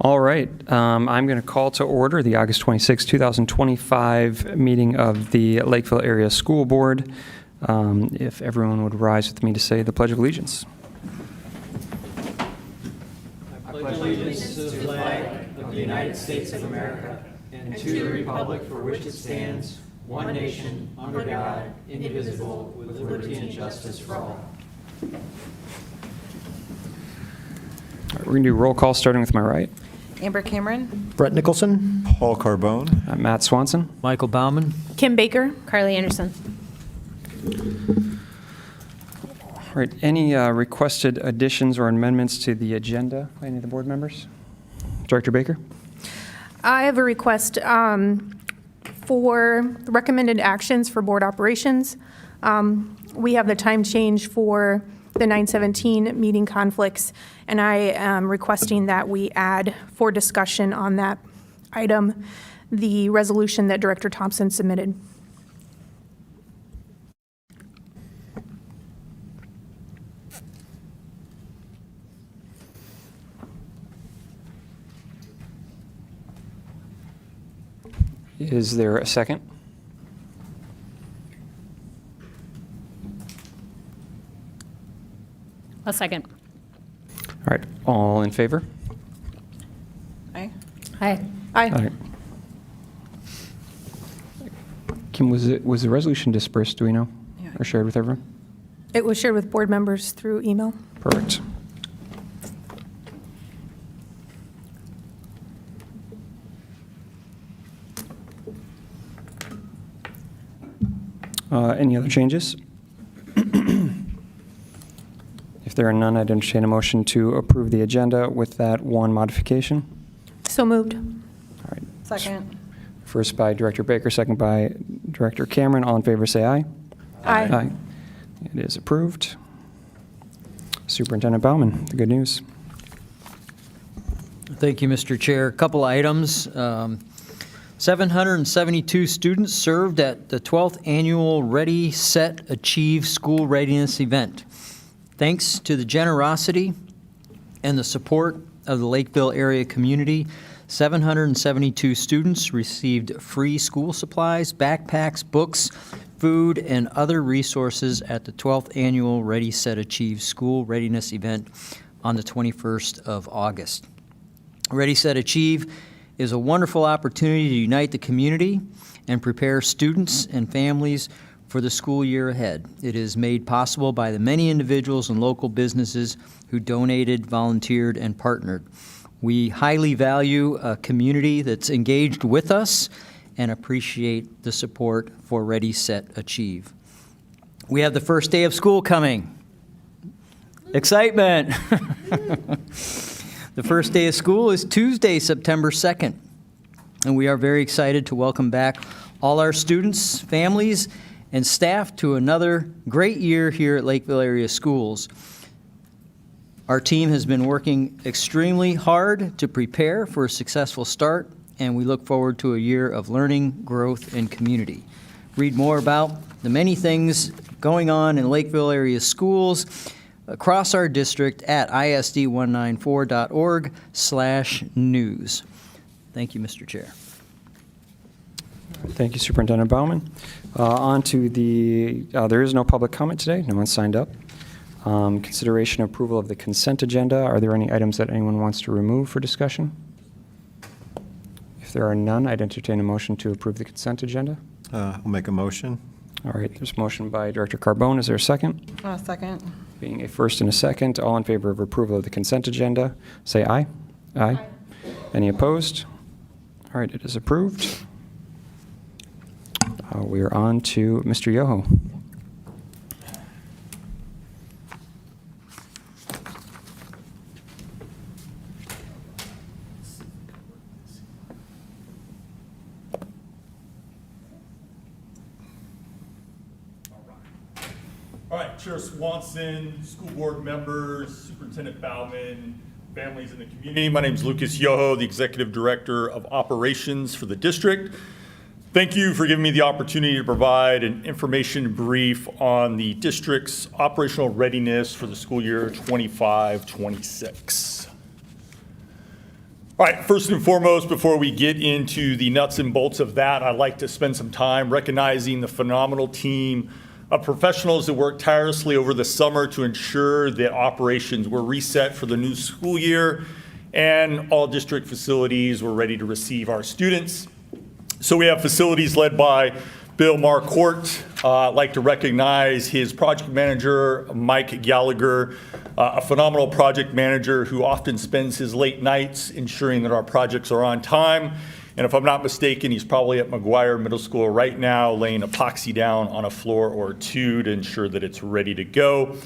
All right, I'm going to call to order the August 26, 2025 meeting of the Lakeville Area School Board. If everyone would rise with me to say the Pledge of Allegiance. I pledge allegiance to the flag of the United States of America and to the republic for which it stands, one nation, under God, indivisible, with liberty and justice for all. All right, we're going to do roll call starting with my right. Amber Cameron. Brett Nicholson. Paul Carbone. Matt Swanson. Michael Bauman. Kim Baker. Carly Anderson. All right, any requested additions or amendments to the agenda by any of the board members? Director Baker? I have a request for recommended actions for board operations. We have the time change for the 9/17 meeting conflicts, and I am requesting that we add for discussion on that item the resolution that Director Thompson submitted. Is there a second? A second. All right, all in favor? Aye. Aye. Aye. All right. Kim, was the resolution dispersed, do we know? Yeah. Or shared with everyone? It was shared with board members through email. Perfect. Any other changes? If there are none, I'd entertain a motion to approve the agenda with that one modification. So moved. All right. Second. First by Director Baker, second by Director Cameron. All in favor, say aye. Aye. Aye. It is approved. Superintendent Bauman, the good news. Thank you, Mr. Chair. A couple items. 772 students served at the 12th annual Ready, Set, Achieve School Readiness event. Thanks to the generosity and the support of the Lakeville area community, 772 students received free school supplies, backpacks, books, food, and other resources at the 12th annual Ready, Set, Achieve School Readiness event on the 21st of August. Ready, Set, Achieve is a wonderful opportunity to unite the community and prepare students and families for the school year ahead. It is made possible by the many individuals and local businesses who donated, volunteered, and partnered. We highly value a community that's engaged with us and appreciate the support for Ready, Set, Achieve. We have the first day of school coming. Excitement! The first day of school is Tuesday, September 2nd, and we are very excited to welcome back all our students, families, and staff to another great year here at Lakeville Area Schools. Our team has been working extremely hard to prepare for a successful start, and we look forward to a year of learning, growth, and community. Read more about the many things going on in Lakeville Area Schools across our district at isd194.org/news. Thank you, Mr. Chair. Thank you, Superintendent Bauman. On to the, there is no public comment today. No one signed up. Consideration approval of the consent agenda. Are there any items that anyone wants to remove for discussion? If there are none, I'd entertain a motion to approve the consent agenda. I'll make a motion. All right, there's a motion by Director Carbone. Is there a second? Second. Being a first and a second, all in favor of approval of the consent agenda, say aye. Aye. Any opposed? All right, it is approved. We are on to Mr. Yoho. All right, Chair Swanson, school board members, Superintendent Bauman, families in the community. My name is Lucas Yoho, the Executive Director of Operations for the district. Thank you for giving me the opportunity to provide an information brief on the district's operational readiness for the school year 25-26. All right, first and foremost, before we get into the nuts and bolts of that, I'd like to spend some time recognizing the phenomenal team of professionals that worked tirelessly over the summer to ensure that operations were reset for the new school year and all district facilities were ready to receive our students. So we have facilities led by Bill Marquardt. I'd like to recognize his project manager, Mike Gallagher, a phenomenal project manager who often spends his late nights ensuring that our projects are on time. And if I'm not mistaken, he's probably at McGuire Middle School right now, laying epoxy down on a floor or two to ensure that it's ready to go.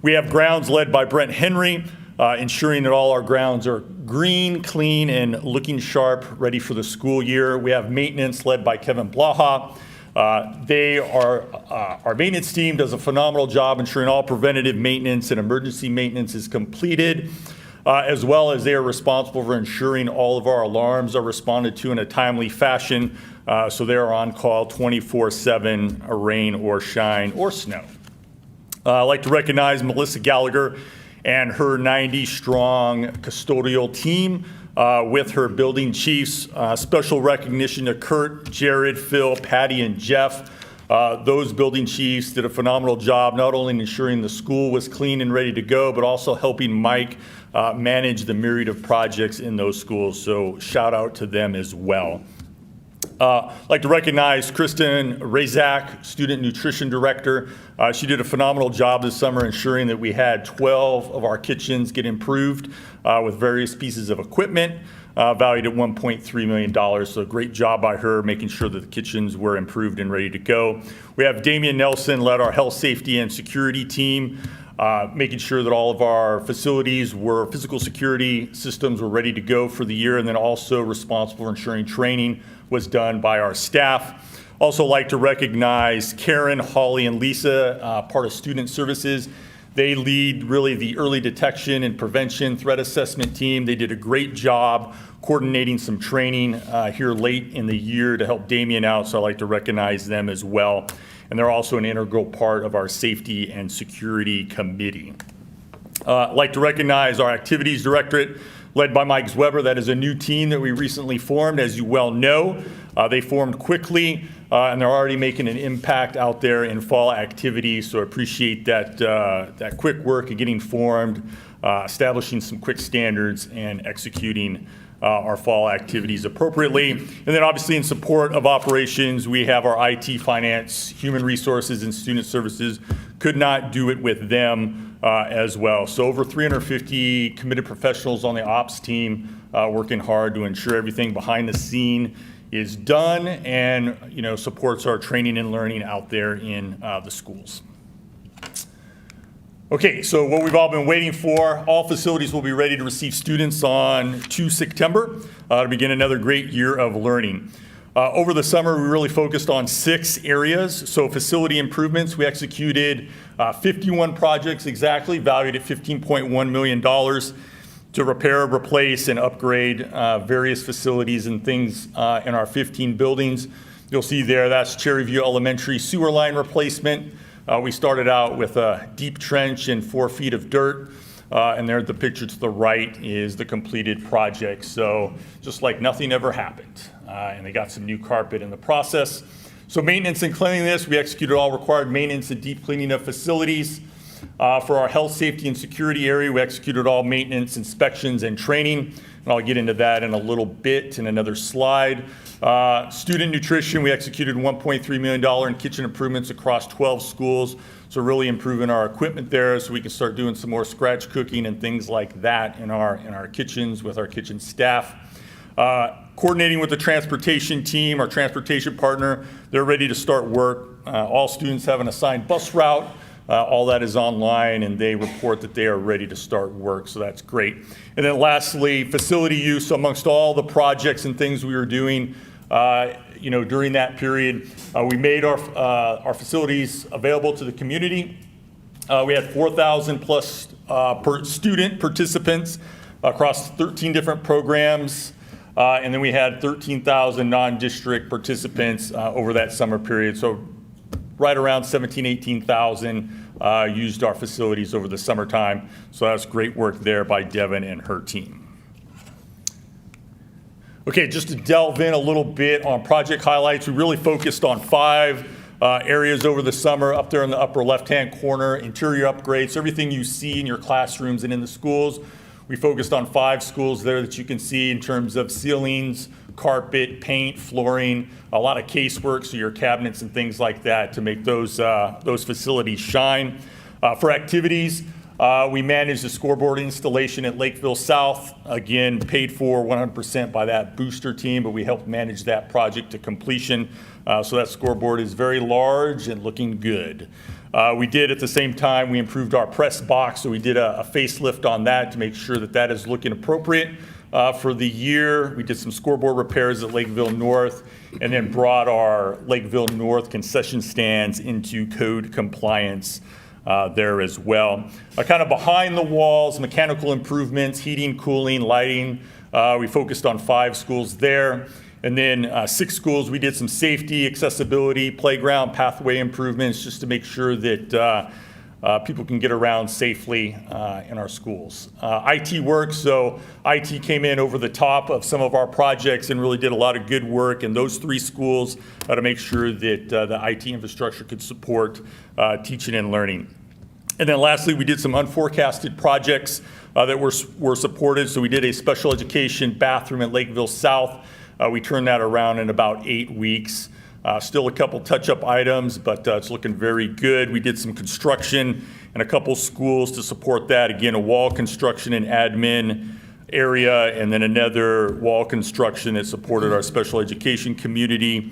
We have grounds led by Brent Henry, ensuring that all our grounds are green, clean, and looking sharp, ready for the school year. We have maintenance led by Kevin Blaha. Our maintenance team does a phenomenal job ensuring all preventative maintenance and emergency maintenance is completed, as well as they are responsible for ensuring all of our alarms are responded to in a timely fashion. So they are on call 24/7, rain or shine or snow. I'd like to recognize Melissa Gallagher and her 90-strong custodial team with her building chiefs. Special recognition to Kurt, Jared, Phil, Patty, and Jeff. Those building chiefs did a phenomenal job, not only ensuring the school was clean and ready to go, but also helping Mike manage the myriad of projects in those schools. So shout out to them as well. I'd like to recognize Kristen Razak, Student Nutrition Director. She did a phenomenal job this summer ensuring that we had 12 of our kitchens get improved with various pieces of equipment valued at $1.3 million. So great job by her making sure that the kitchens were improved and ready to go. We have Damian Nelson led our health, safety, and security team, making sure that all of our facilities were physical security systems were ready to go for the year, and then also responsible for ensuring training was done by our staff. Also like to recognize Karen, Holly, and Lisa, part of Student Services. They lead really the early detection and prevention threat assessment team. They did a great job coordinating some training here late in the year to help Damien out, so I'd like to recognize them as well. And they're also an integral part of our safety and security committee. I'd like to recognize our activities directorate led by Mike Weber. That is a new team that we recently formed, as you well know. They formed quickly, and they're already making an impact out there in fall activities, so I appreciate that quick work of getting formed, establishing some quick standards, and executing our fall activities appropriately. And then obviously in support of operations, we have our IT, finance, human resources, and student services. Could not do it with them as well. So over 350 committed professionals on the ops team working hard to ensure everything behind the scene is done and supports our training and learning out there in the schools. Okay, so what we've all been waiting for, all facilities will be ready to receive students on 2 September to begin another great year of learning. Over the summer, we really focused on 6 areas. So facility improvements, we executed 51 projects exactly, valued at $15.1 million to repair, replace, and upgrade various facilities and things in our 15 buildings. You'll see there, that's Cherryview Elementary sewer line replacement. We started out with a deep trench and 4 feet of dirt. And there, the picture to the right is the completed project. So just like nothing ever happened. And they got some new carpet in the process. So maintenance and cleanliness, we executed all required maintenance and deep cleaning of facilities. For our health, safety, and security area, we executed all maintenance, inspections, and training. And I'll get into that in a little bit in another slide. Student nutrition, we executed $1.3 million in kitchen improvements across 12 schools. So really improving our equipment there so we can start doing some more scratch cooking and things like that in our kitchens with our kitchen staff. Coordinating with the transportation team, our transportation partner, they're ready to start work. All students have an assigned bus route. All that is online, and they report that they are ready to start work, so that's great. And then lastly, facility use amongst all the projects and things we were doing during that period. We made our facilities available to the community. We had 4,000 plus student participants across 13 different programs. And then we had 13,000 non-district participants over that summer period. So right around 18,000 used our facilities over the summertime. So that's great work there by Devin and her team. Okay, just to delve in a little bit on project highlights, we really focused on 5 areas over the summer. Up there in the upper left-hand corner, interior upgrades, so everything you see in your classrooms and in the schools. We focused on 5 schools there that you can see in terms of ceilings, carpet, paint, flooring, a lot of casework, so your cabinets and things like that to make those facilities shine. For activities, we managed the scoreboard installation at Lakeville South, again, paid for 100% by that booster team, but we helped manage that project to completion. So that scoreboard is very large and looking good. We did, at the same time, we improved our press box, so we did a facelift on that to make sure that that is looking appropriate for the year. We did some scoreboard repairs at Lakeville North, and then brought our Lakeville North concession stands into code compliance there as well. Kind of behind the walls, mechanical improvements, heating, cooling, lighting. We focused on 5 schools there. And then 6 schools, we did some safety, accessibility, playground, pathway improvements, just to make sure that people can get around safely in our schools. IT work, so IT came in over the top of some of our projects and really did a lot of good work in those 3 schools to make sure that the IT infrastructure could support teaching and learning. And then lastly, we did some unforecasted projects that were supported. So we did a special education bathroom at Lakeville South. We turned that around in about 8 weeks. Still a couple touch-up items, but it's looking very good. We did some construction in a couple schools to support that. Again, a wall construction and admin area, and then another wall construction that supported our special education community.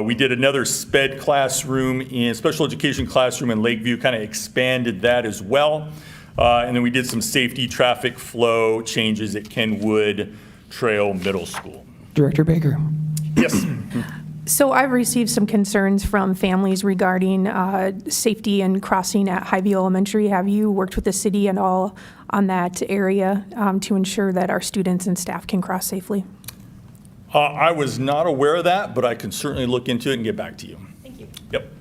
We did another SPED classroom, special education classroom in Lakeview, kind of expanded that as well. And then we did some safety traffic flow changes at Kenwood Trail Middle School. Director Baker. Yes. So I've received some concerns from families regarding safety and crossing at Highview Elementary. Have you worked with the city at all on that area to ensure that our students and staff can cross safely? I was not aware of that, but I can certainly look into it and get back to you. Thank you. Yep.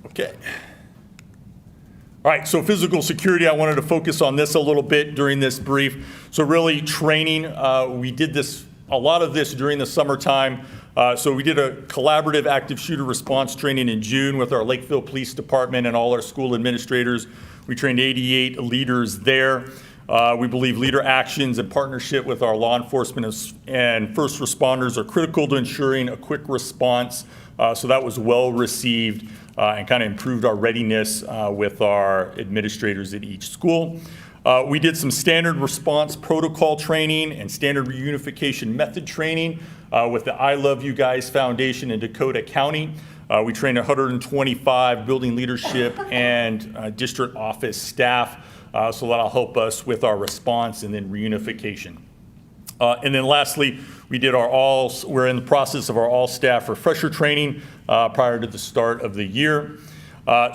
Okay. All right, so physical security, I wanted to focus on this a little bit during this brief. So really training, we did a lot of this during the summertime. So we did a collaborative active shooter response training in June with our Lakeville Police Department and all our school administrators. We trained 88 leaders there. We believe leader actions and partnership with our law enforcement and first responders are critical to ensuring a quick response. So that was well received and kind of improved our readiness with our administrators at each school. We did some standard response protocol training and standard reunification method training with the I Love You Guys Foundation in Dakota County. We trained 125 building leadership and district office staff, so that'll help us with our response and then reunification. And then lastly, we're in the process of our all-staff refresher training prior to the start of the year.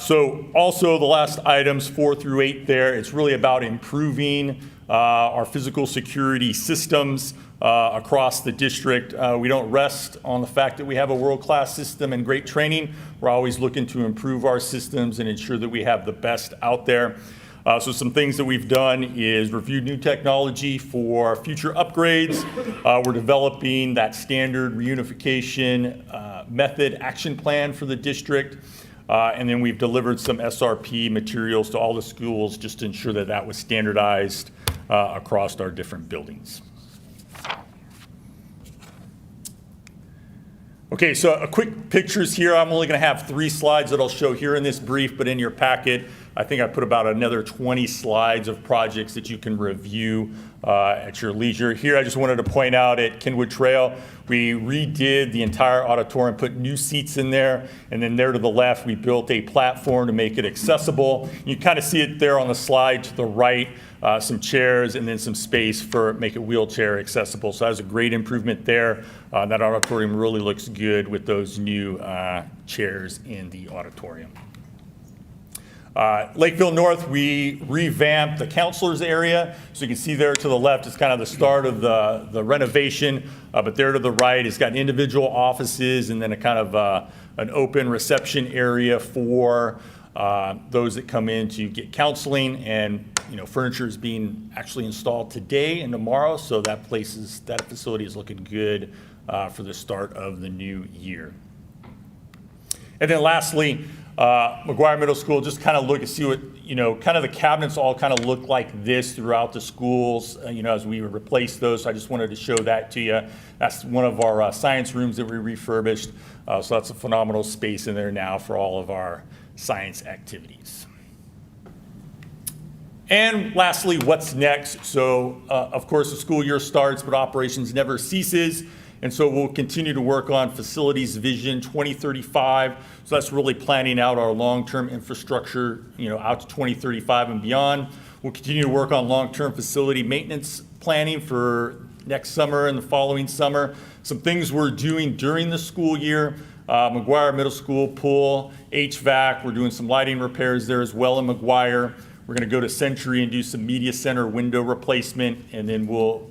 So also the last items 4 through 8 there, it's really about improving our physical security systems across the district. We don't rest on the fact that we have a world-class system and great training. We're always looking to improve our systems and ensure that we have the best out there. So some things that we've done is reviewed new technology for future upgrades. We're developing that standard reunification method action plan for the district. And then we've delivered some SRP materials to all the schools just to ensure that that was standardized across our different buildings. Okay, so a quick pictures here. I'm only going to have 3 slides that I'll show here in this brief, but in your packet, I think I put about another 20 slides of projects that you can review at your leisure. Here, I just wanted to point out at Kenwood Trail, we redid the entire auditorium, put new seats in there, and then there to the left, we built a platform to make it accessible. You kind of see it there on the slide to the right, some chairs and then some space for make it wheelchair accessible. So that was a great improvement there. That auditorium really looks good with those new chairs in the auditorium. Lakeville North, we revamped the counselors area. So you can see there to the left is kind of the start of the renovation, but there to the right, it's got individual offices and then a kind of an open reception area for those that come in to get counseling. And furniture is being actually installed today and tomorrow, so that facility is looking good for the start of the new year. And then lastly, McGuire Middle School, just kind of look and see what, kind of the cabinets all kind of look like this throughout the schools, as we replace those. So I just wanted to show that to you. That's one of our science rooms that we refurbished. So that's a phenomenal space in there now for all of our science activities. And lastly, what's next? So, of course, the school year starts, but operations never ceases. And so we'll continue to work on Facilities Vision 2035. So that's really planning out our long-term infrastructure, out to 2035 and beyond. We'll continue to work on long-term facility maintenance planning for next summer and the following summer. Some things we're doing during the school year, McGuire Middle School pool, HVAC. We're doing some lighting repairs there as well in McGuire. We're going to go to Century and do some media center window replacement, and then we'll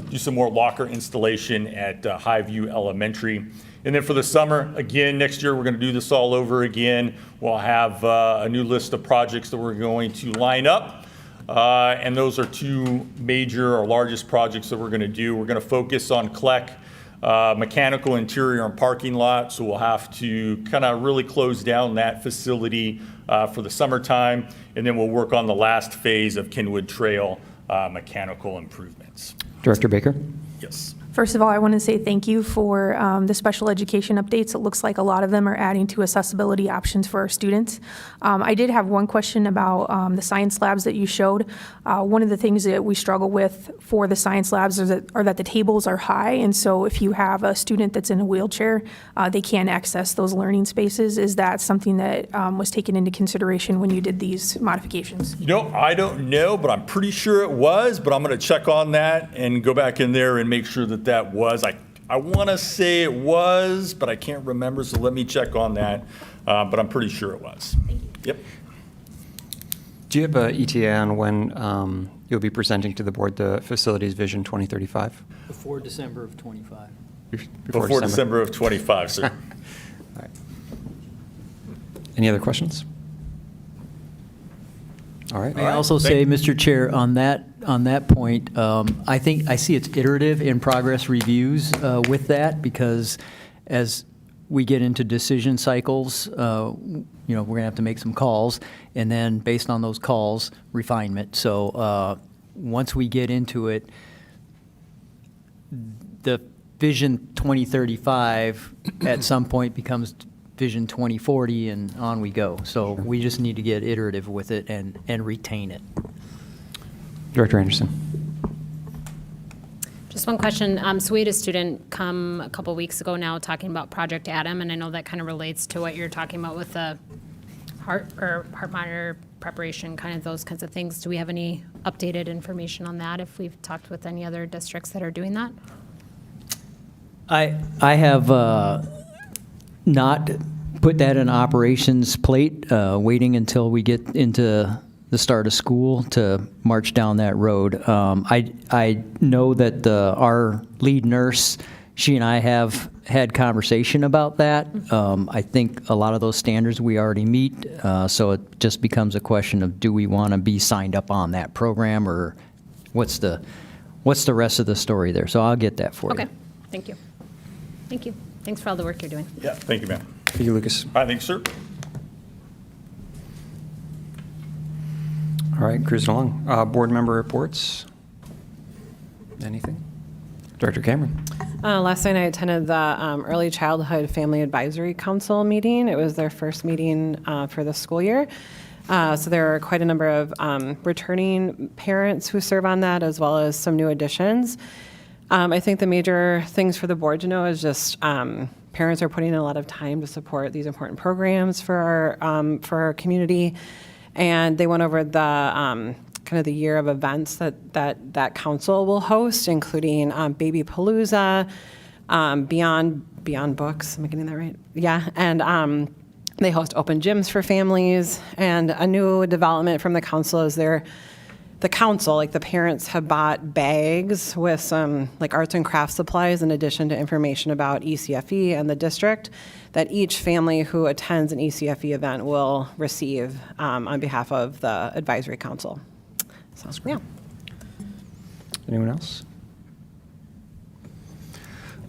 do some more locker installation at Highview Elementary. And then for the summer, again, next year, we're going to do this all over again. We'll have a new list of projects that we're going to line up. And those are two major or largest projects that we're going to do. We're going to focus on CLEC, mechanical, interior, and parking lot. So we'll have to kind of really close down that facility for the summertime. And then we'll work on the last phase of Kenwood Trail mechanical improvements. Director Baker? Yes. First of all, I want to say thank you for the special education updates. It looks like a lot of them are adding to accessibility options for our students. I did have one question about the science labs that you showed. One of the things that we struggle with for the science labs are that the tables are high, and so if you have a student that's in a wheelchair, they can't access those learning spaces. Is that something that was taken into consideration when you did these modifications? I don't know, but I'm pretty sure it was, but I'm going to check on that and go back in there and make sure that was. I want to say it was, but I can't remember, so let me check on that. But I'm pretty sure it was. Yep. Do you have an ETA on when you'll be presenting to the board the Facilities Vision 2035? Before December of '25. Before December of 25, sir. All right. Any other questions? All right. May I also say, Mr. Chair, on that point, I see it's iterative in progress reviews with that, because as we get into decision cycles, we're going to have to make some calls, and then based on those calls, refinement. So once we get into it, the Vision 2035 at some point becomes Vision 2040, and on we go. So we just need to get iterative with it and retain it. Director Anderson. Just one question. So we had a student come a couple weeks ago now talking about Project Adam, and I know that kind of relates to what you're talking about with the heart monitor preparation, kind of those kinds of things. Do we have any updated information on that, if we've talked with any other districts that are doing that? I have not put that in operations plate, waiting until we get into the start of school to march down that road. I know that our lead nurse, she and I have had conversation about that. I think a lot of those standards we already meet, so it just becomes a question of, do we want to be signed up on that program, or what's the rest of the story there? So I'll get that for you. Okay, thank you. Thank you. Thanks for all the work you're doing. Yeah, thank you, ma'am. Thank you, Lucas. I think, sir. All right, cruising along. Board member reports. Anything? Director Cameron. Last night I attended the Early Childhood Family Advisory Council meeting. It was their first meeting for the school year. So there are quite a number of returning parents who serve on that, as well as some new additions. I think the major things for the board to know is just parents are putting in a lot of time to support these important programs for our community, and they went over the kind of the year of events that council will host, including Baby Palooza, Beyond Books. Am I getting that right? Yeah, and they host open gyms for families, and a new development from the council is the council, like the parents, have bought bags with some like arts and crafts supplies, in addition to information about ECFE and the district, that each family who attends an ECFE event will receive on behalf of the advisory council. So, yeah. Anyone else?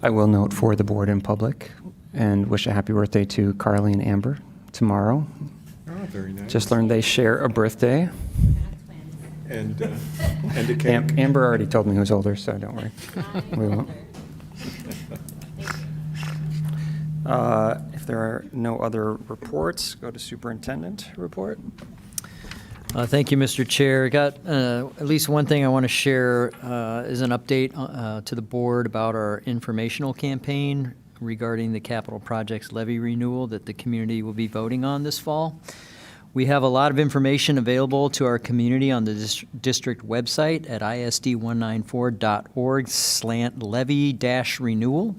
I will note for the board and public and wish a happy birthday to Carly and Amber tomorrow. Oh, very nice. Just learned they share a birthday. And a cake. Amber already told me who's older, so don't worry. We won't. If there are no other reports, go to superintendent report. Thank you, Mr. Chair. Got at least one thing I want to share is an update to the board about our informational campaign regarding the capital projects levy renewal that the community will be voting on this fall. We have a lot of information available to our community on the district website at isd194.org/levy-renewal.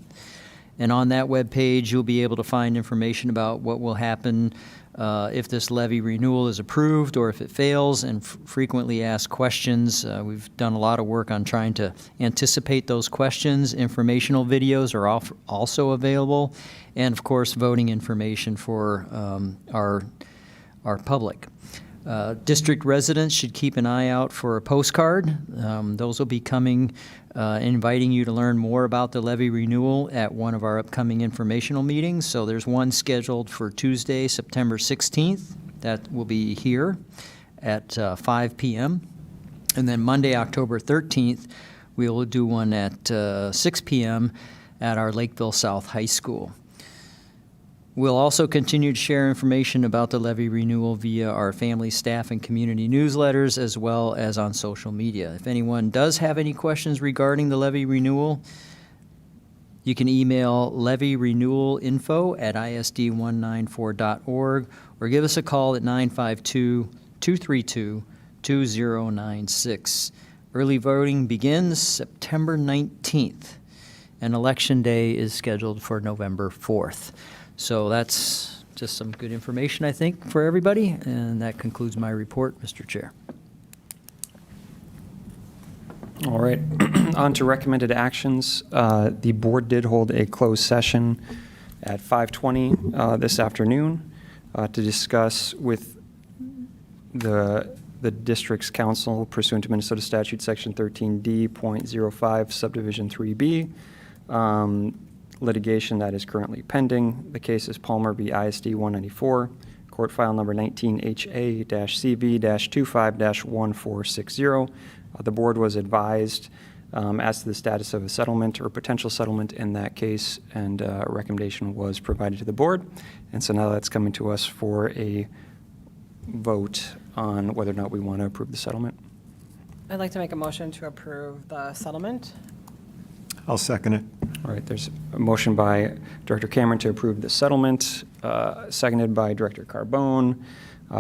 And on that webpage, you'll be able to find information about what will happen if this levy renewal is approved or if it fails, and frequently asked questions. We've done a lot of work on trying to anticipate those questions. Informational videos are also available, and of course, voting information for our public. District residents should keep an eye out for a postcard. Those will be coming, inviting you to learn more about the levy renewal at one of our upcoming informational meetings. So there's one scheduled for Tuesday, September 16th. That will be here at 5 p.m. And then Monday, October 13th, we will do one at 6 p.m. at our Lakeville South High School. We'll also continue to share information about the levy renewal via our family, staff, and community newsletters, as well as on social media. If anyone does have any questions regarding the levy renewal, you can email levyrenewal.info@isd194.org or give us a call at 952-232-2096. Early voting begins September 19th, and Election Day is scheduled for November 4th. So that's just some good information, I think, for everybody, and that concludes my report, Mr. Chair. All right, on to recommended actions. The board did hold a closed session at 5:20 this afternoon to discuss with the district's council pursuant to Minnesota Statute Section 13D.05 Subdivision 3B. Litigation that is currently pending. The case is Palmer v. ISD 194, court file number 19HA-CV-25-1460. The board was advised as to the status of a settlement or potential settlement in that case, and a recommendation was provided to the board. And so now that's coming to us for a vote on whether or not we want to approve the settlement. I'd like to make a motion to approve the settlement. I'll second it. All right, there's a motion by Director Cameron to approve the settlement, seconded by Director Carbone.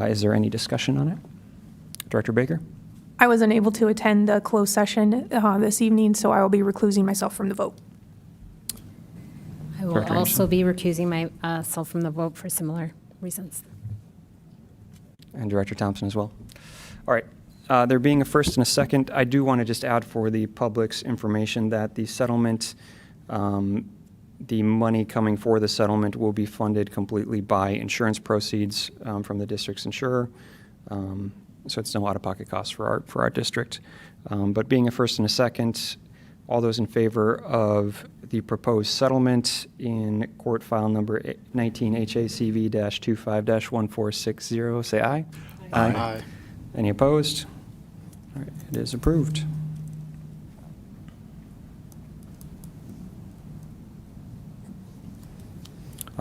Is there any discussion on it? Director Baker? I was unable to attend the closed session this evening, so I will be reclusing myself from the vote. I will Director also be recusing myself from the vote for similar reasons. And Director Thompson as well. All right. There being a first and a second, I do want to just add for the public's information that the settlement, the money coming for the settlement will be funded completely by insurance proceeds from the district's insurer. So it's no out-of-pocket cost for our district. But being a first and a second, all those in favor of the proposed settlement in court file number 19HACV-25-1460, say aye. Aye. Any opposed? All right, it is approved.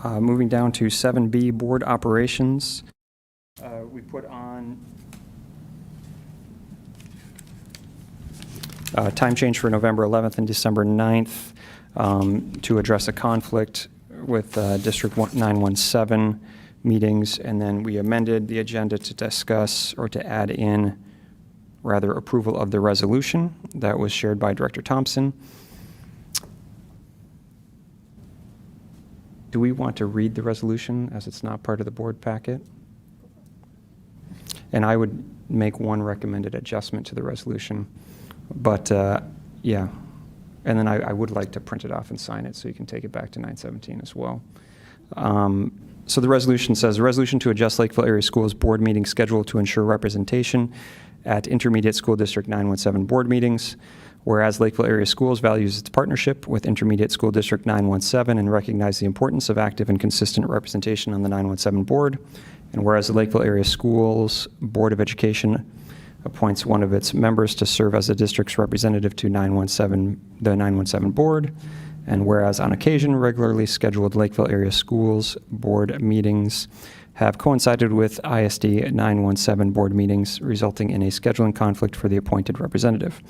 Moving down to 7B, Board Operations. We put on time change for November 11th and December 9th to address a conflict with District 917 meetings, and then we amended the agenda to discuss or to add in rather approval of the resolution that was shared by Director Thompson. Do we want to read the resolution as it's not part of the board packet? And I would make one recommended adjustment to the resolution, but yeah. And then I would like to print it off and sign it so you can take it back to 917 as well. So the resolution says, a resolution to adjust Lakeville Area Schools Board meeting schedule to ensure representation at Intermediate School District 917 board meetings. Whereas Lakeville Area Schools values its partnership with Intermediate School District 917 and recognizes the importance of active and consistent representation on the 917 board. And whereas the Lakeville Area Schools Board of Education appoints one of its members to serve as the district's representative to the 917 board. And whereas on occasion, regularly scheduled Lakeville Area Schools Board meetings have coincided with ISD 917 board meetings, resulting in a scheduling conflict for the appointed representative.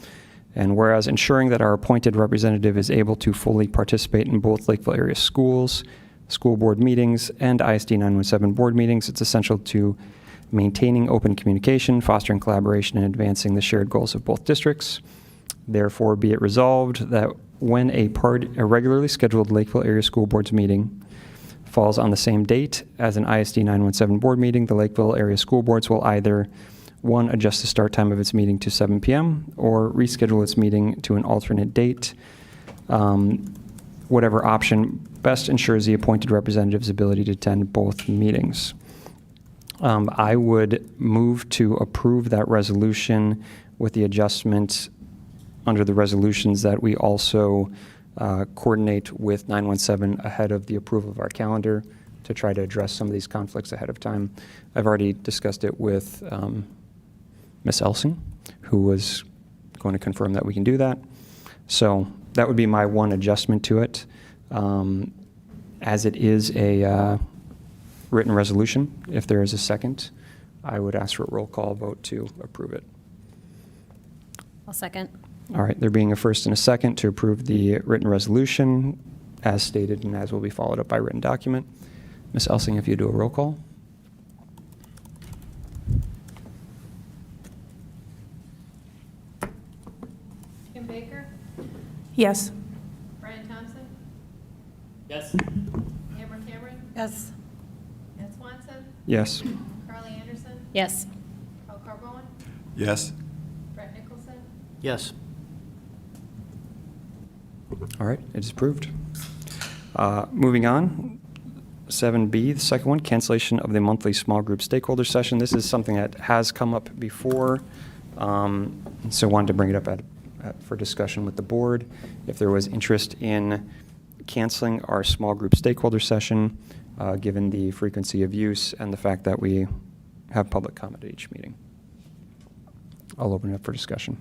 And whereas ensuring that our appointed representative is able to fully participate in both Lakeville Area Schools, school board meetings, and ISD 917 board meetings, it's essential to maintaining open communication, fostering collaboration, and advancing the shared goals of both districts. Therefore, be it resolved that when a regularly scheduled Lakeville Area School Board's meeting falls on the same date as an ISD 917 board meeting, the Lakeville Area School Boards will either, one, adjust the start time of its meeting to 7 p.m. or reschedule its meeting to an alternate date. Whatever option best ensures the appointed representative's ability to attend both meetings. I would move to approve that resolution with the adjustment under the resolutions that we also coordinate with 917 ahead of the approval of our calendar to try to address some of these conflicts ahead of time. I've already discussed it with Ms. Elsing, who was going to confirm that we can do that. So that would be my one adjustment to it. As it is a written resolution, if there is a second, I would ask for a roll call vote to approve it. I'll second. All right, there being a first and a second to approve the written resolution as stated and as will be followed up by written document. Ms. Elsing, if you do a roll call. Kim Baker, Yes. Brian Thompson, Yes. Amber Cameron, Yes. Ed Swanson, Yes. Carly Anderson, Yes. Paul Carbone, Yes? Brett Nicholson, Yes. All right, it is approved. Moving on, 7B, the second one, cancellation of the monthly small group stakeholder session. This is something that has come up before, so wanted to bring it up for discussion with the board. If there was interest in canceling our small group stakeholder session, given the frequency of use and the fact that we have public comment at each meeting. I'll open it up for discussion.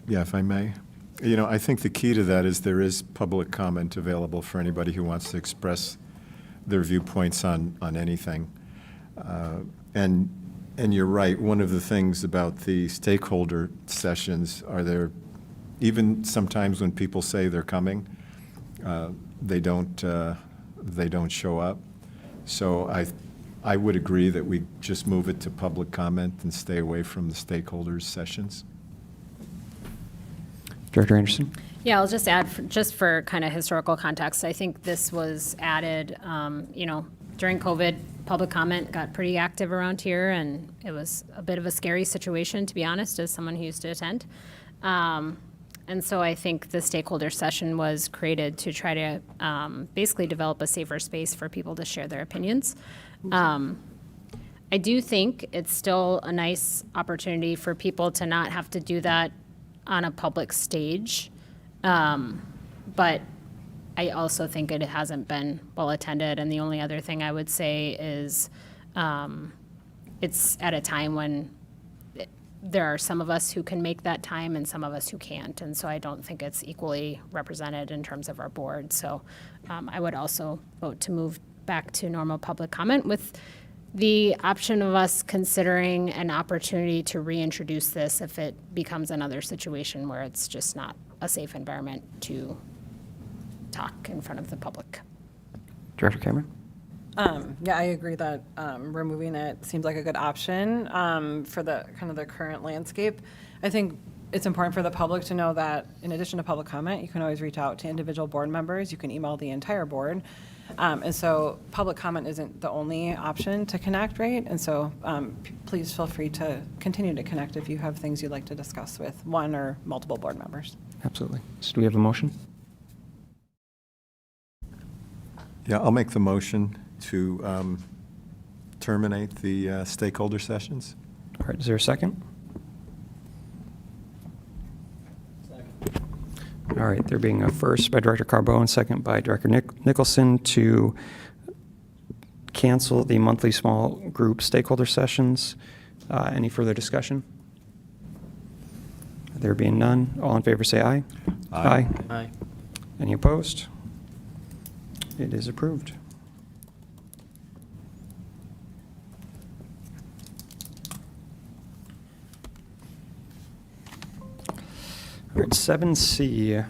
Yeah, if I may. You know, I think the key to that is there is public comment available for anybody who wants to express their viewpoints on anything. And you're right, one of the things about the stakeholder sessions are there, even sometimes when people say they're coming, they don't show up. So I would agree that we just move it to public comment and stay away from the stakeholders sessions. Director Anderson? Yeah, I'll just add, just for kind of historical context, I think this was added, during COVID, public comment got pretty active around here, and it was a bit of a scary situation, to be honest, as someone who used to attend. And so I think the stakeholder session was created to try to basically develop a safer space for people to share their opinions. I do think it's still a nice opportunity for people to not have to do that on a public stage. But I also think it hasn't been well attended. And the only other thing I would say is it's at a time when there are some of us who can make that time and some of us who can't. And so I don't think it's equally represented in terms of our board. So I would also vote to move back to normal public comment with the option of us considering an opportunity to reintroduce this if it becomes another situation where it's just not a safe environment to talk in front of the public. Director Cameron? Yeah, I agree that removing it seems like a good option for the kind of the current landscape. I think it's important for the public to know that in addition to public comment, you can always reach out to individual board members. You can email the entire board. And so public comment isn't the only option to connect, right? And so please feel free to continue to connect if you have things you'd like to discuss with one or multiple board members. Absolutely. So do we have a motion? Yeah, I'll make the motion to terminate the stakeholder sessions. All right, is there a second? All right, there being a first by Director Carbo and second by Director Nicholson to cancel the monthly small group stakeholder sessions. Any further discussion? There being none, all in favor say aye. Aye. Aye. Any opposed? It is approved. All right, 7C.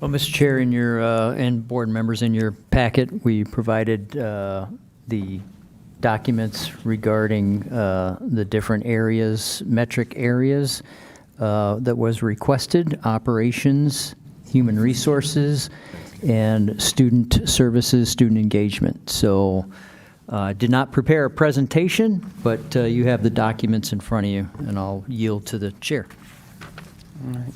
Well, Mr. Chair, in your, and board members, in your packet, we provided the documents regarding the different areas, metric areas that was requested: operations, human resources, and student services, student engagement. So did not prepare a presentation, but you have the documents in front of you, and I'll yield to the chair. All right.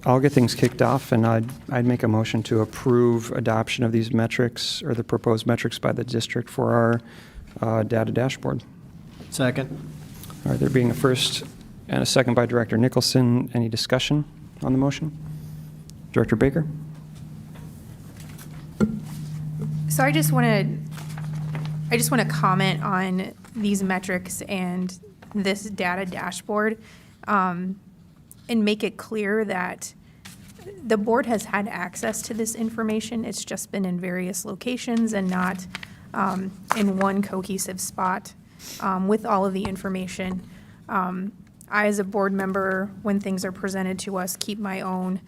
I'll get things kicked off, and I'd make a motion to approve adoption of these metrics or the proposed metrics by the district for our data dashboard. Second. All right, there being a first and a second by Director Nicholson. Any discussion on the motion? Director Baker? So I just want to comment on these metrics and this data dashboard, and make it clear that the board has had access to this information. It's just been in various locations and not in one cohesive spot with all of the information. I, as a board member, when things are presented to us, keep my own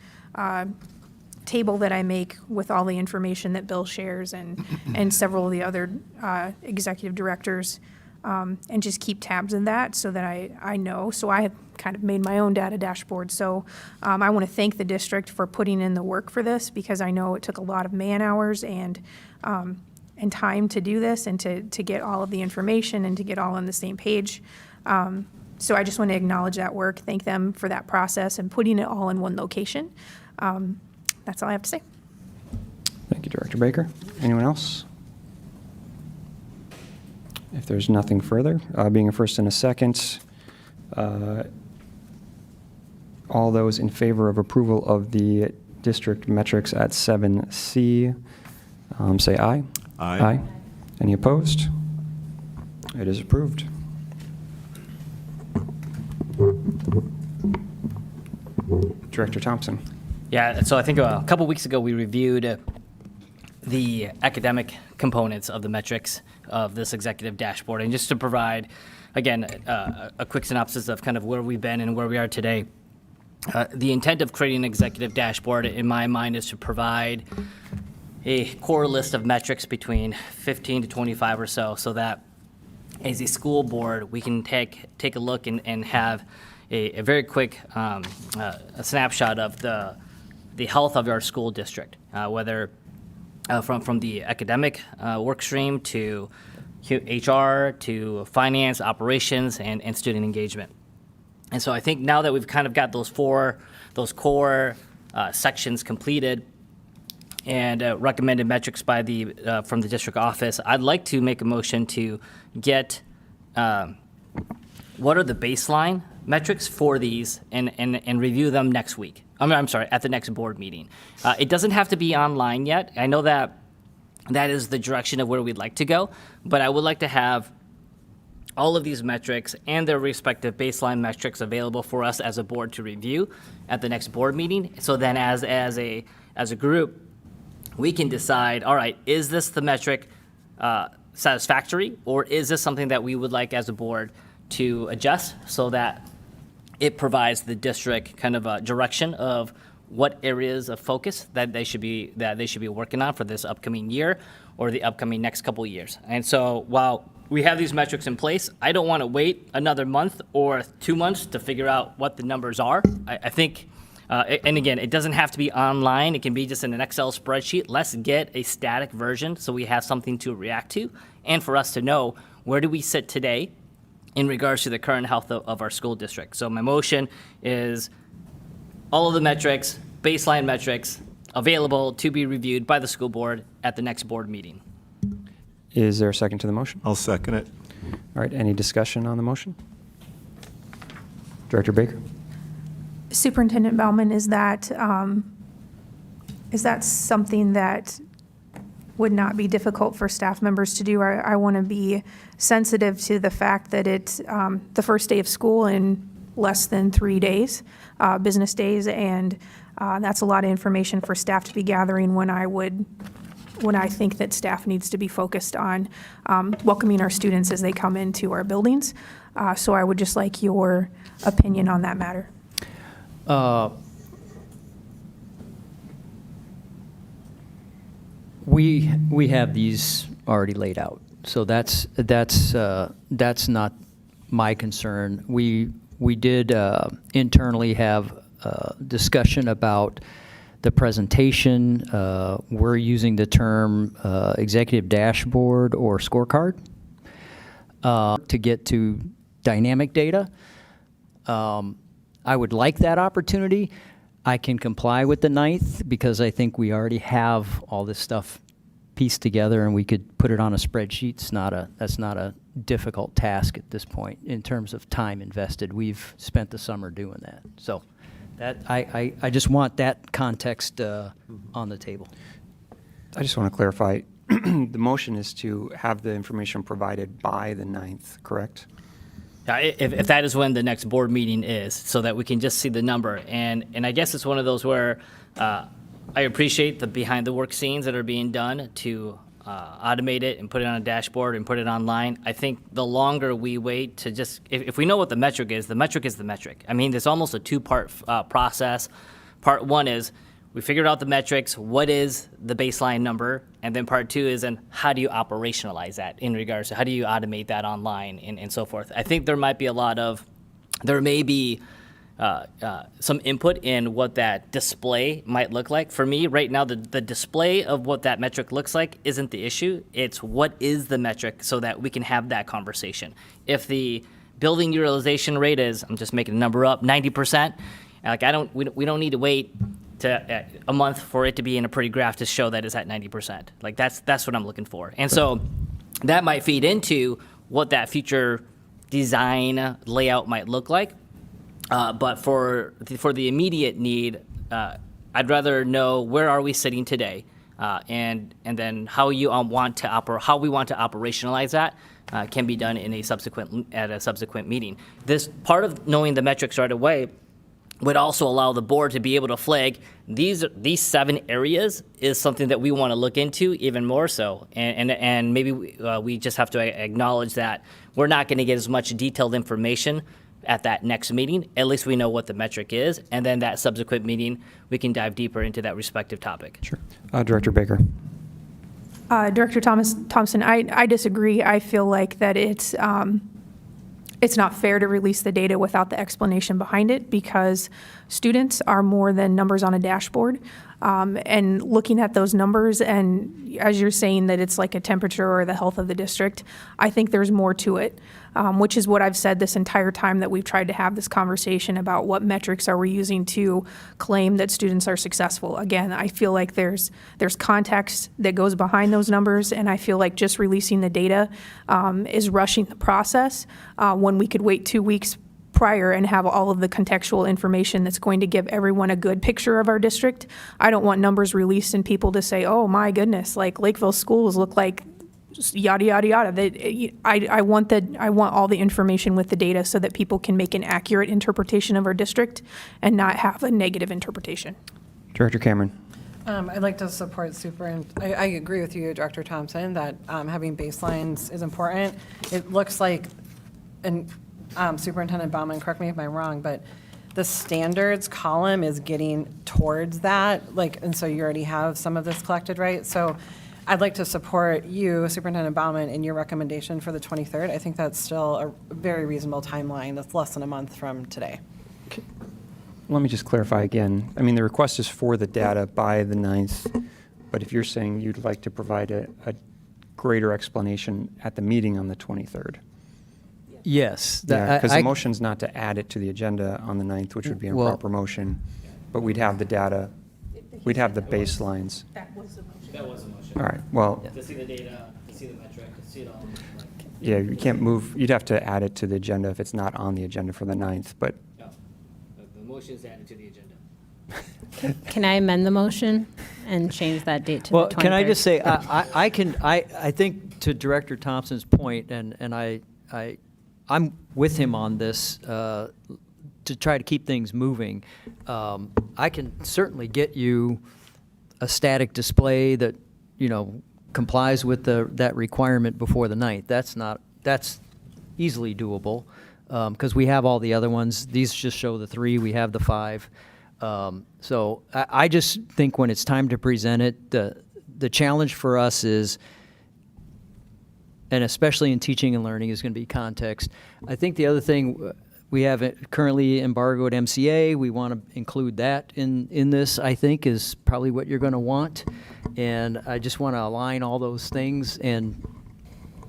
table that I make with all the information that Bill shares and several of the other executive directors, and just keep tabs of that so that I know. So I have kind of made my own data dashboard. So I want to thank the district for putting in the work for this, because I know it took a lot of man hours and time to do this and to get all of the information and to get all on the same page. So I just want to acknowledge that work, thank them for that process and putting it all in one location. That's all I have to say. Thank you, Director Baker. Anyone else? If there's nothing further, being a first and a second, all those in favor of approval of the district metrics at 7C, say aye. Aye. Any opposed? It is approved. Director Thompson. Yeah, so I think a couple weeks ago we reviewed the academic components of the metrics of this executive dashboard. And just to provide, again, a quick synopsis of kind of where we've been and where we are today, the intent of creating an executive dashboard, in my mind, is to provide a core list of metrics between 15 to 25 or so that as a school board, we can take a look and have a very quick a snapshot of the health of our school district, whether from the academic work stream to HR to finance, operations, and student engagement. And so I think now that we've kind of got those core sections completed and recommended metrics by from the district office, I'd like to make a motion to get what are the baseline metrics for these and review them next week. I'm sorry, at the next board meeting. It doesn't have to be online yet. I know that is the direction of where we'd like to go, but I would like to have all of these metrics and their respective baseline metrics available for us as a board to review at the next board meeting. So then as a group, we can decide, all right, is this the metric satisfactory, or is this something that we would like as a board to adjust so that it provides the district kind of a direction of what areas of focus that they should be working on for this upcoming year or the upcoming next couple of years. And so while we have these metrics in place, I don't want to wait another month or 2 months to figure out what the numbers are. I think, and again, it doesn't have to be online. It can be just in an Excel spreadsheet. Let's get a static version so we have something to react to and for us to know where do we sit today in regards to the current health of our school district. So my motion is all of the metrics, baseline metrics, available to be reviewed by the school board at the next board meeting. Is there a second to the motion? I'll second it. All right, any discussion on the motion? Director Baker? Superintendent Bauman, is that something that would not be difficult for staff members to do? I want to be sensitive to the fact that it's the first day of school in less than 3 days, business days, and that's a lot of information for staff to be gathering when I think that staff needs to be focused on welcoming our students as they come into our buildings. So I would just like your opinion on that matter. We have these already laid out, so that's not my concern. We did internally have discussion about the presentation. We're using the term executive dashboard or scorecard to get to dynamic data. I would like that opportunity. I can comply with the 9th because I think we already have all this stuff pieced together and we could put it on a spreadsheet. That's not a difficult task at this point in terms of time invested. We've spent the summer doing that. So that I just want that context on the table. I just want to clarify, the motion is to have the information provided by the 9th, correct? If that is when the next board meeting is, so that we can just see the number. And I guess it's one of those where I appreciate the behind the work scenes that are being done to automate it and put it on a dashboard and put it online. I think the longer we wait to just, if we know what the metric is the metric. I mean, it's almost a two-part process. Part one is we figured out the metrics, what is the baseline number, and then part two is then how do you operationalize that in regards to how do you automate that online and so forth. I think there may be some input in what that display might look like. For me, right now, the display of what that metric looks like isn't the issue. It's what is the metric so that we can have that conversation. If the building utilization rate is, I'm just making a number up, 90%, like we don't need to wait to a month for it to be in a pretty graph to show that it's at 90%. Like that's what I'm looking for. And so that might feed into what that future design layout might look like. But for the immediate need, I'd rather know where are we sitting today, and then how we want to operationalize that can be done at a subsequent meeting. This part of knowing the metrics right away would also allow the board to be able to flag these 7 areas is something that we want to look into even more so, and maybe we just have to acknowledge that we're not going to get as much detailed information at that next meeting. At least we know what the metric is, and then that subsequent meeting we can dive deeper into that respective topic. Sure. Director Baker? Director Thompson, I disagree. I feel like that it's not fair to release the data without the explanation behind it because students are more than numbers on a dashboard. And looking at those numbers, and as you're saying that it's like a temperature or the health of the district, I think there's more to it, which is what I've said this entire time that we've tried to have this conversation about what metrics are we using to claim that students are successful. Again, I feel like there's context that goes behind those numbers, and I feel like just releasing the data is rushing the process when we could wait 2 weeks prior and have all of the contextual information that's going to give everyone a good picture of our district. I don't want numbers released and people to say, oh my goodness, like Lakeville schools look like yada, yada, yada. I want all the information with the data so that people can make an accurate interpretation of our district and not have a negative interpretation. Director Cameron? I'd like to support I agree with you, Director Thompson, that having baselines is important. It looks like, and Superintendent Bauman, correct me if I'm wrong, but the standards column is getting towards that, and so you already have some of this collected, right? So I'd like to support you, Superintendent Bauman, in your recommendation for the 23rd. I think that's still a very reasonable timeline. That's less than a month from today. Let me just clarify again. I mean, the request is for the data by the 9th, but if you're saying you'd like to provide a greater explanation at the meeting on the 23rd. Yes. Yeah, because the motion's not to add it to the agenda on the 9th, which would be a Well- proper motion. but we'd have the data, we'd have the baselines. That was the motion. That was a motion. All right, well, To see the data, to see the metric, to see it all. yeah, you can't move, you'd have to add it to the agenda if it's not on the agenda for the 9th, but No, the motion is added to the agenda. Can I amend the motion and change that date to Well, the 23rd? can I just say, I think to Director Thompson's point, and I'm with him on this, to try to keep things moving. I can certainly get you a static display that, complies with that requirement before the 9th. That's easily doable, because we have all the other ones. These just show the 3, we have the 5. So I just think when it's time to present it, the challenge for us is, and especially in teaching and learning, is going to be context. I think the other thing, we have it currently embargoed MCA. We want to include that in this, I think, is probably what you're going to want. And I just want to align all those things and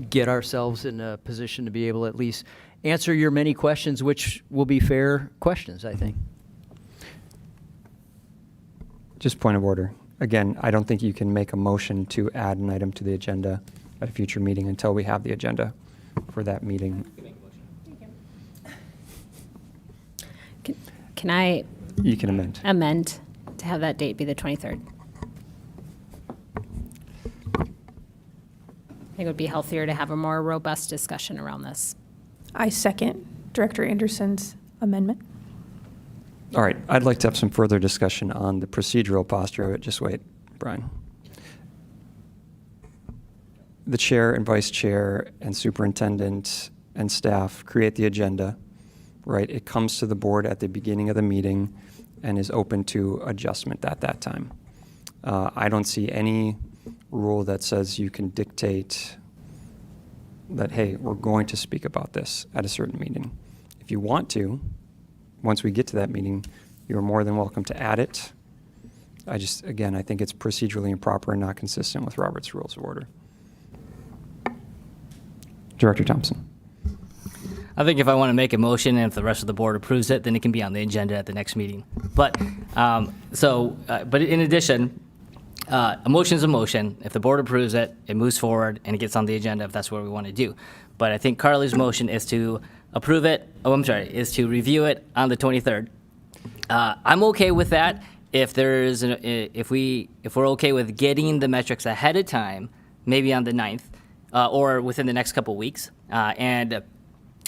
get ourselves in a position to be able to at least answer your many questions, which will be fair questions, I think. just point of order. Again, I don't think you can make a motion to add an item to the agenda at a future meeting until we have the agenda for that meeting. Can I You can amend. amend to have that date be the 23rd? I think it would be healthier to have a more robust discussion around this. I second Director Anderson's amendment. All right, I'd like to have some further discussion on the procedural posture of it. Just wait, Brian. The chair and vice chair and superintendent and staff create the agenda, right? It comes to the board at the beginning of the meeting and is open to adjustment at that time. I don't see any rule that says you can dictate that, hey, we're going to speak about this at a certain meeting. If you want to, once we get to that meeting, you're more than welcome to add it. Again, I think it's procedurally improper and not consistent with Robert's Rules of Order. Director Thompson. I think if I want to make a motion and if the rest of the board approves it, then it can be on the agenda at the next meeting. But but in addition, a motion is a motion. If the board approves it, it moves forward and it gets on the agenda if that's what we want to do. But I think Carly's motion is to approve it. Is to review it on the 23rd. I'm okay with that if there's if we're okay with getting the metrics ahead of time, maybe on the 9th or within the next couple weeks, and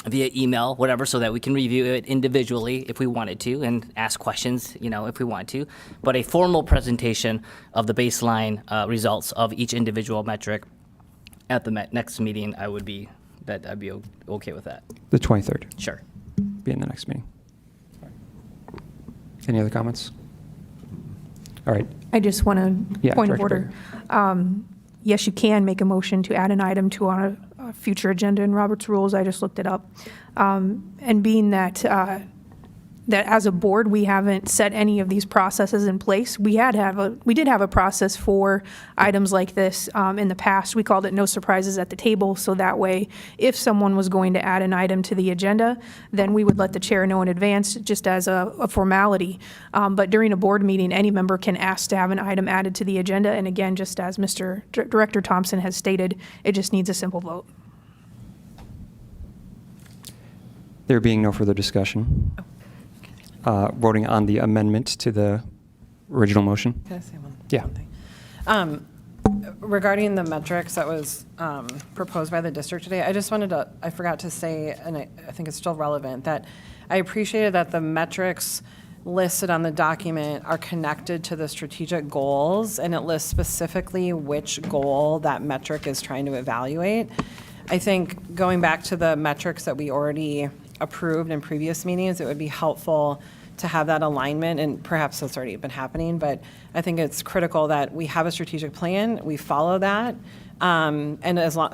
via email, whatever, so that we can review it individually if we wanted to and ask questions, if we want to. But a formal presentation of the baseline results of each individual metric at the next meeting, I'd be okay with that. The 23rd. Sure. Be in the next meeting. Any other comments? All right. I just want Yeah, to, point of Director order. Yes, you can make a motion to add an item to a future agenda in Robert's Rules. I just looked it up. And being that that as a board, we haven't set any of these processes in place. We did have a process for items like this in the past. We called it no surprises at the table. So that way, if someone was going to add an item to the agenda, then we would let the chair know in advance just as a formality. But during a board meeting, any member can ask to have an item added to the agenda. And again, just as Mr. Director Thompson has stated, it just needs a simple vote. There being no further discussion, voting on the amendment to the original motion. Can I say one? Yeah. One thing? Regarding the metrics that was proposed by the district today, I forgot to say, and I think it's still relevant, that I appreciated that the metrics listed on the document are connected to the strategic goals, and it lists specifically which goal that metric is trying to evaluate. I think going back to the metrics that we already approved in previous meetings, it would be helpful to have that alignment, and perhaps that's already been happening, but I think it's critical that we have a strategic plan, we follow that, and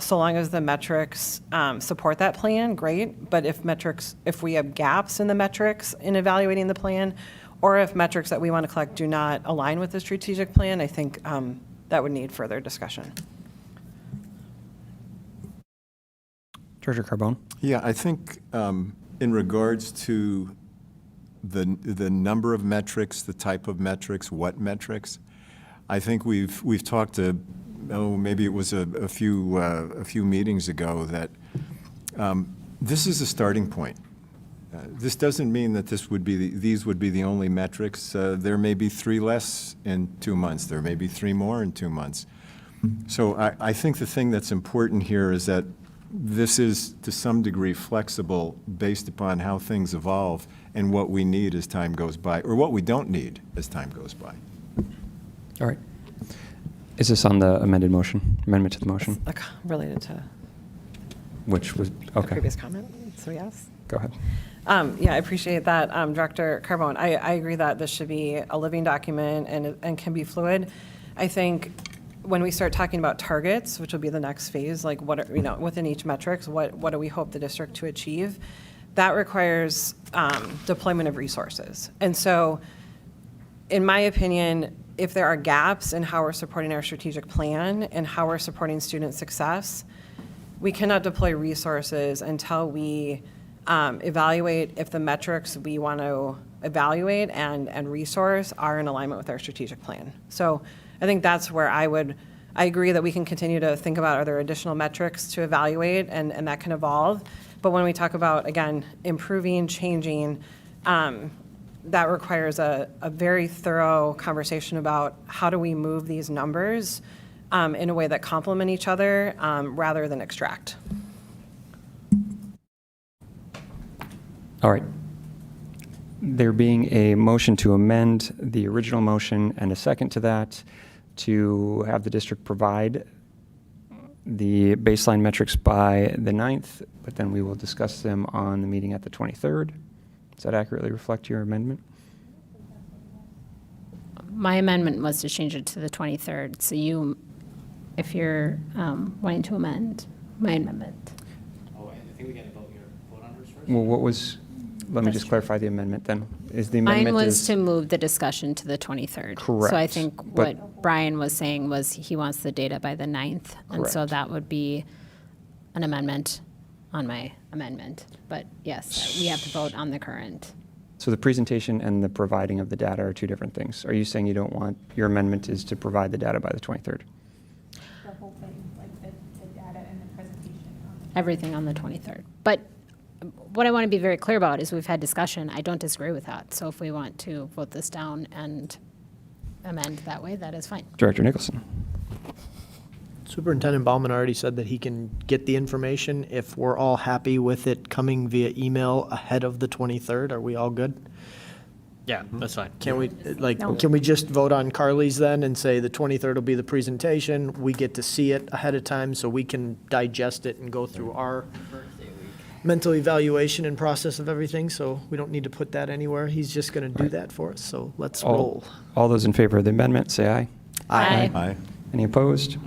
so long as the metrics support that plan, great, but if we have gaps in the metrics in evaluating the plan, or if metrics that we want to collect do not align with the strategic plan, I think that would need further discussion. Director Carbone. Yeah, I think in regards to the number of metrics, the type of metrics, what metrics. I think we've talked maybe it was a few meetings ago that this is a starting point. This doesn't mean that these would be the only metrics. There may be 3 less in 2 months. There may be 3 more in 2 months. So I think the thing that's important here is that this is to some degree flexible based upon how things evolve and what we need as time goes by, or what we don't need as time goes by. All right. Is this on the amendment to the motion? Related to Which was, the okay, previous comment, so yes. go ahead. Yeah, I appreciate that, Director Carbone. I agree that this should be a living document and can be fluid. I think when we start talking about targets, which will be the next phase, like what are, within each metrics, what do we hope the district to achieve? That requires deployment of resources. And so, in my opinion, if there are gaps in how we're supporting our strategic plan and how we're supporting student success, we cannot deploy resources until we evaluate if the metrics we want to evaluate and resource are in alignment with our strategic plan. So I think that's where I agree that we can continue to think about, are there additional metrics to evaluate, and that can evolve. But when we talk about, again, improving, changing, that requires a very thorough conversation about how do we move these numbers in a way that complement each other rather than extract. All right. There being a motion to amend the original motion and a second to that, to have the district provide the baseline metrics by the 9th, but then we will discuss them on the meeting at the 23rd. Does that accurately reflect your amendment? My amendment was to change it to the 23rd. So you, if you're wanting to amend my amendment. Oh, I think we got to vote on hers first. Well, let me just clarify the amendment then. Is the amendment Mine was to move the discussion to the 23rd. So I Correct, think but- what Brian was saying was he wants the data by the 9th. And so Correct. that would be an amendment on my amendment. But yes, we have to vote on the current. So the presentation and the providing of the data are two different things. Are you saying you don't want, your amendment is to provide the data by the 23rd? The whole thing, like the data and the presentation. Everything on the 23rd. But what I want to be very clear about is we've had discussion. I don't disagree with that. So if we want to vote this down and amend that way, that is fine. Director Nicholson. Superintendent Baumann already said that he can get the information. If we're all happy with it coming via email ahead of the 23rd, are we all good? Yeah, that's fine. Can we, No. can we just vote on Carly's then and say the 23rd will be the presentation? We get to see it ahead of time so we can digest it and go through our mental evaluation and process of everything, so we don't need to put that anywhere. He's just going to do that for us, so let's roll. All those in favor of the amendment, say aye. Aye. Aye. Any opposed?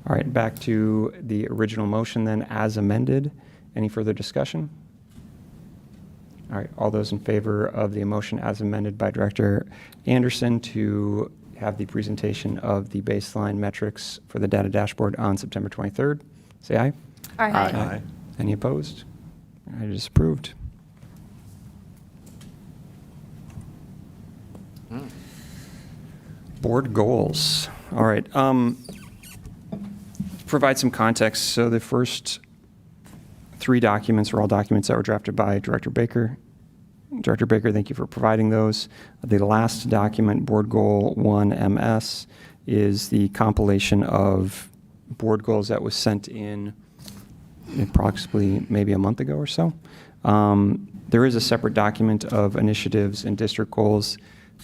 All right, back to the original motion then as amended. Any further discussion? All right, all those in favor of the motion as amended by Director Anderson to have the presentation of the baseline metrics for the data dashboard on September 23rd, say aye. Aye. Any opposed? It is approved. Board goals. All right. Provide some context. So the first 3 documents are all documents that were drafted by Director Baker. Director Baker, thank you for providing those. The last document, Board Goal 1MS, is the compilation of board goals that was sent in approximately maybe a month ago or so. There is a separate document of initiatives and district goals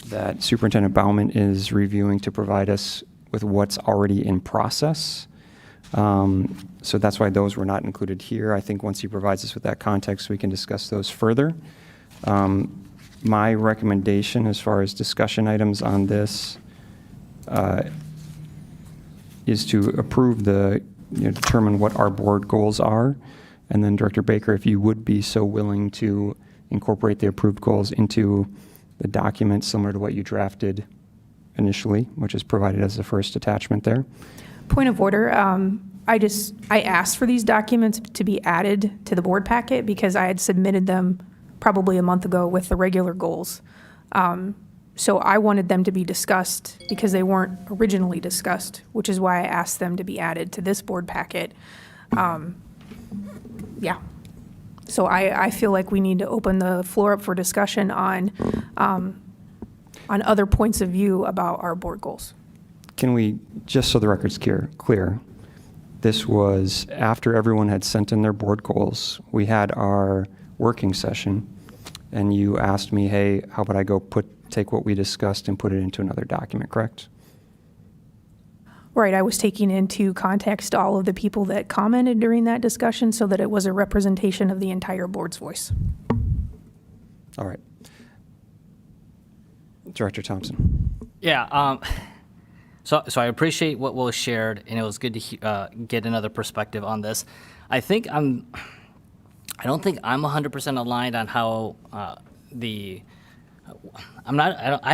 that Superintendent Baumann is reviewing to provide us with what's already in process. So that's why those were not included here. I think once he provides us with that context, we can discuss those further. My recommendation as far as discussion items on this is to approve determine what our board goals are. And then Director Baker, if you would be so willing to incorporate the approved goals into the document similar to what you drafted initially, which is provided as the first attachment there. Point of order, I asked for these documents to be added to the board packet because I had submitted them probably a month ago with the regular goals. So I wanted them to be discussed because they weren't originally discussed, which is why I asked them to be added to this board packet. Yeah. So I feel like we need to open the floor up for discussion on other points of view about our board goals. Can we, just so the record's clear, this was after everyone had sent in their board goals. We had our working session, and you asked me, hey, how about I go take what we discussed and put it into another document, correct? Right, I was taking into context all of the people that commented during that discussion so that it was a representation of the entire board's voice. All right. Director Thompson. Yeah. So I appreciate what was shared, and it was good to get another perspective on this. I don't think I'm 100% aligned on how I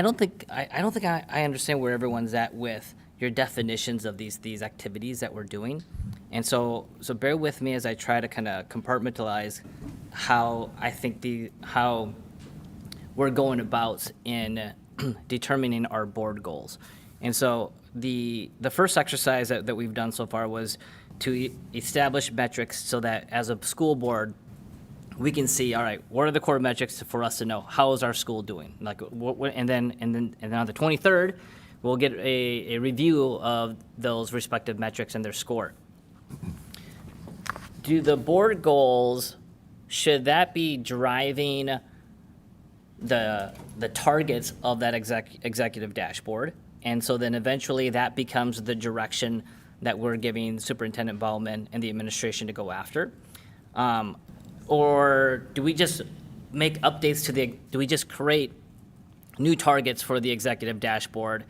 don't think I understand where everyone's at with your definitions of these activities that we're doing. And so bear with me as I try to kind of compartmentalize how I think how we're going about in determining our board goals. And so the first exercise that we've done so far was to establish metrics so that as a school board, we can see, all right, what are the core metrics for us to know how is our school doing? Like, and then on the 23rd, we'll get a review of those respective metrics and their score. Do the board goals, should that be driving the targets of that executive dashboard? And so then eventually that becomes the direction that we're giving Superintendent Bauman and the administration to go after. Or do we just make updates do we just create new targets for the executive dashboard,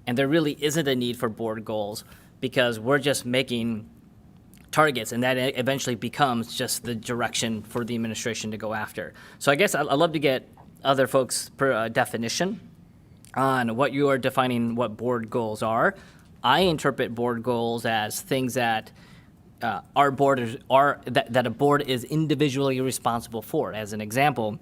and there really isn't a need for board goals because we're just making targets, and that eventually becomes just the direction for the administration to go after. So I guess I'd love to get other folks' definition on what you are defining what board goals are. I interpret board goals as things that our board that a board is individually responsible for. As an example,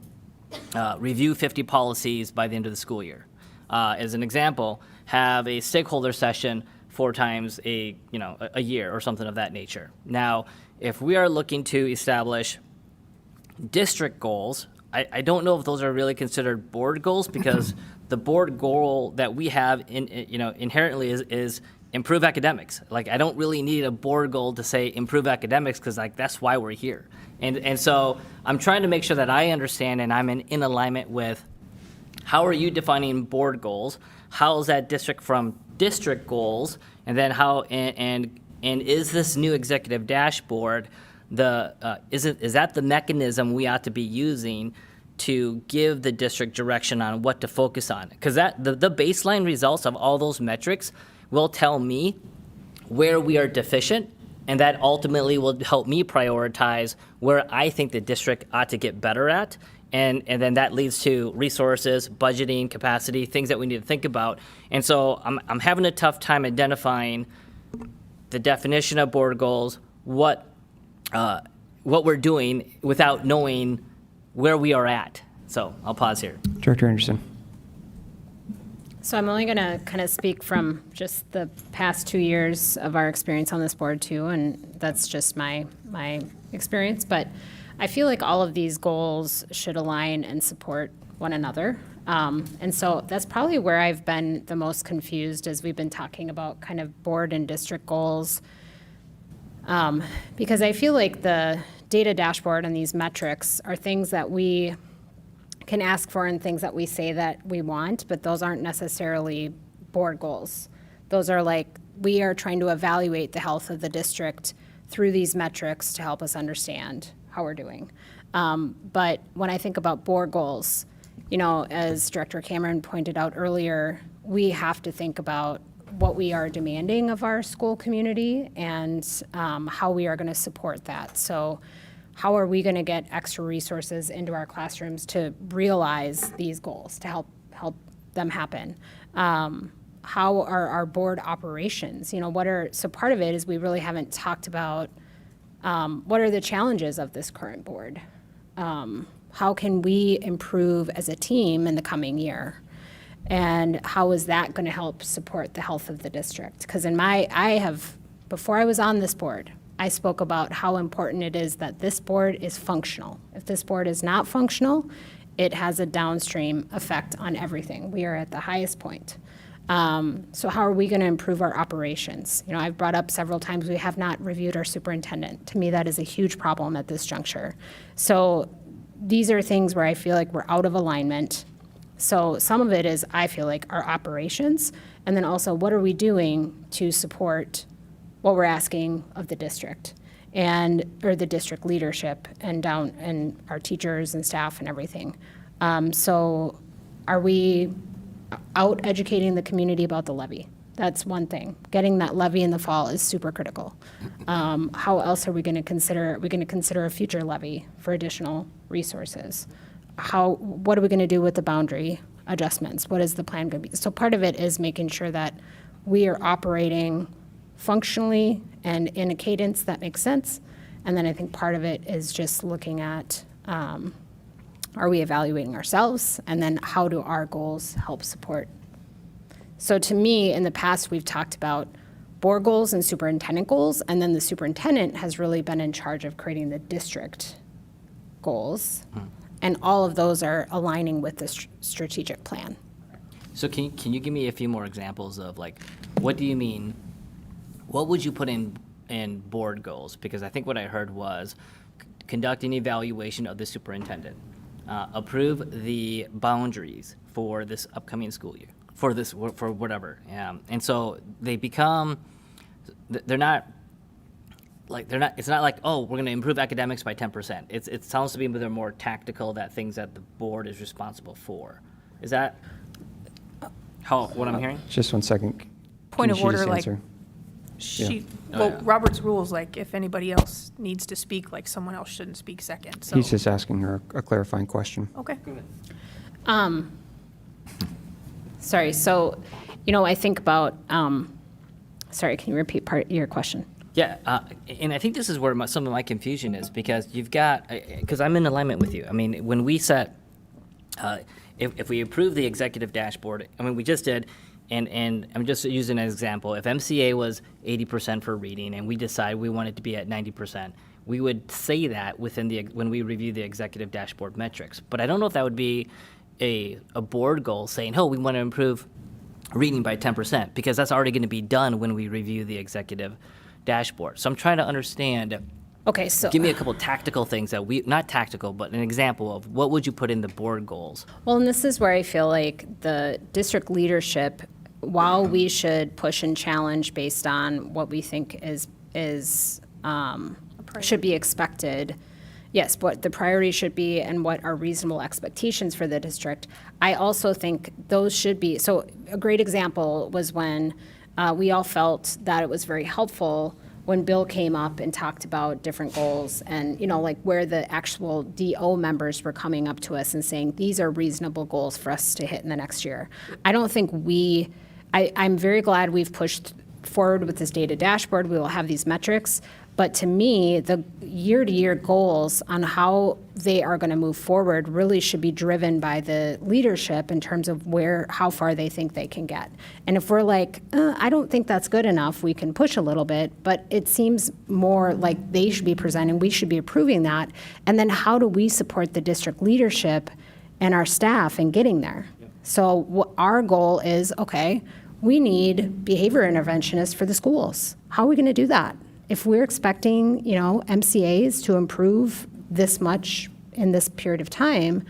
review 50 policies by the end of the school year. As an example, have a stakeholder session 4 times a year or something of that nature. Now, if we are looking to establish district goals, I don't know if those are really considered board goals because the board goal that we have inherently is improve academics. Like, I don't really need a board goal to say improve academics because that's why we're here. And so I'm trying to make sure that I understand and I'm in alignment with how are you defining board goals? How is that district from district goals? And then how and is this new executive dashboard is that the mechanism we ought to be using to give the district direction on what to focus on? Because the baseline results of all those metrics will tell me where we are deficient, and that ultimately will help me prioritize where I think the district ought to get better at. And then that leads to resources, budgeting, capacity, things that we need to think about. And so I'm having a tough time identifying the definition of board goals, what we're doing without knowing where we are at. So I'll pause here. Director Anderson. So I'm only going to kind of speak from just the past 2 years of our experience on this board too, and that's just my experience. But I feel like all of these goals should align and support one another. And so that's probably where I've been the most confused as we've been talking about kind of board and district goals. Because I feel like the data dashboard and these metrics are things that we can ask for and things that we say that we want, but those aren't necessarily board goals. Those are like, we are trying to evaluate the health of the district through these metrics to help us understand how we're doing. But when I think about board goals, as Director Cameron pointed out earlier, we have to think about what we are demanding of our school community and how we are going to support that. So how are we going to get extra resources into our classrooms to realize these goals, to help them happen? How are our board operations? So part of it is we really haven't talked about what are the challenges of this current board? How can we improve as a team in the coming year? And how is that going to help support the health of the district? Because before I was on this board, I spoke about how important it is that this board is functional. If this board is not functional, it has a downstream effect on everything. We are at the highest point. So how are we going to improve our operations? You know, I've brought up several times we have not reviewed our superintendent. To me, that is a huge problem at this juncture. So these are things where I feel like we're out of alignment. So some of it is, I feel like, our operations, and then also what are we doing to support what we're asking of the district or the district leadership and our teachers and staff and everything. So are we out educating the community about the levy? That's one thing. Getting that levy in the fall is super critical. How else are we going to consider? Are we going to consider a future levy for additional resources? What are we going to do with the boundary adjustments? What is the plan going to be? So part of it is making sure that we are operating functionally and in a cadence that makes sense. And then I think part of it is just looking at, are we evaluating ourselves? And then how do our goals help support? So to me, in the past, we've talked about board goals and superintendent goals, and then the superintendent has really been in charge of creating the district goals. And all of those are aligning with the strategic plan. So can you give me a few more examples of, like, what do you mean? What would you put in board goals? Because I think what I heard was conduct an evaluation of the superintendent, approve the boundaries for this upcoming school year, for whatever. And so they become, it's not like, oh, we're going to improve academics by 10%. It sounds to me they're more tactical, that things that the board is responsible for. Is that what I'm hearing? Just one second. Point Can of she order, just like, answer? Robert's rules, like, if anybody else needs to speak, like, someone else shouldn't speak second, so. He's just asking her a clarifying question. Okay. Sorry, so, I think about, sorry, can you repeat part of your question? Yeah, and I think this is where some of my confusion is, because because I'm in alignment with you. I mean, when we set, if we approve the executive dashboard, I mean, we just did, and I'm just using an example. If MCA was 80% for reading and we decide we want it to be at 90%, we would say that when we review the executive dashboard metrics. But I don't know if that would be a board goal saying, oh, we want to improve reading by 10%, because that's already going to be done when we review the executive dashboard. So I'm trying to understand. Okay, so Give me a couple tactical things not tactical, but an example of what would you put in the board goals? Well, and this is where I feel like the district leadership, while we should push and challenge based on what we think should be expected, yes, what the priority should be and what are reasonable expectations for the district, I also think those should be. So a great example was when we all felt that it was very helpful when Bill came up and talked about different goals and, like where the actual DO members were coming up to us and saying, these are reasonable goals for us to hit in the next year. I don't think I'm very glad we've pushed forward with this data dashboard. We will have these metrics. But to me, the year-to-year goals on how they are going to move forward really should be driven by the leadership in terms of how far they think they can get. And if we're like, I don't think that's good enough, we can push a little bit, but it seems more like they should be presenting, we should be approving that. And then how do we support the district leadership and our staff in getting there? So our goal is, okay, we need behavior interventionists for the schools. How are we going to do that? If we're expecting, MCAs to improve this much in this period of time,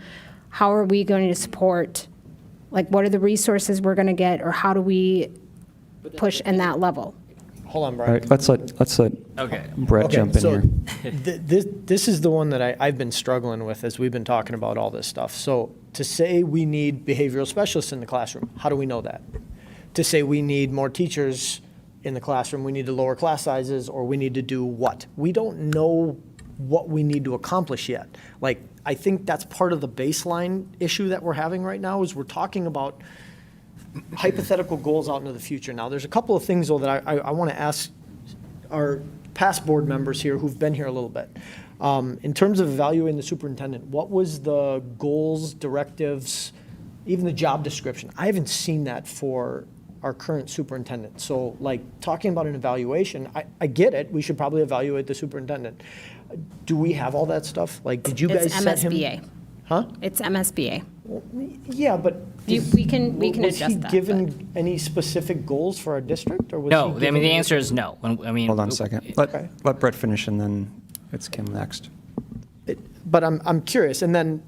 how are we going to support, what are the resources we're going to get, or how do we push in that level? Hold on, All Brian. right, let's let Brett jump in so here. This is the one that I've been struggling with as we've been talking about all this stuff. So to say we need behavioral specialists in the classroom, how do we know that? To say we need more teachers in the classroom, we need to lower class sizes, or we need to do what? We don't know what we need to accomplish yet. I think that's part of the baseline issue that we're having right now is we're talking about hypothetical goals out into the future. Now, there's a couple of things, though, that I want to ask our past board members here who've been here a little bit. In terms of evaluating the superintendent, what was the goals, directives, even the job description? I haven't seen that for our current superintendent. So like talking about an evaluation, I get it. We should probably evaluate the superintendent. Do we have all that stuff? Like, did you guys It's set him? MSBA. Huh? It's MSBA. Yeah, but. We can adjust that. Was he given any specific goals for our district, or was No, he I mean, given- the answer is no. I mean, Hold on a second. Okay. Let Brett finish, and then it's Kim next. But I'm curious, and then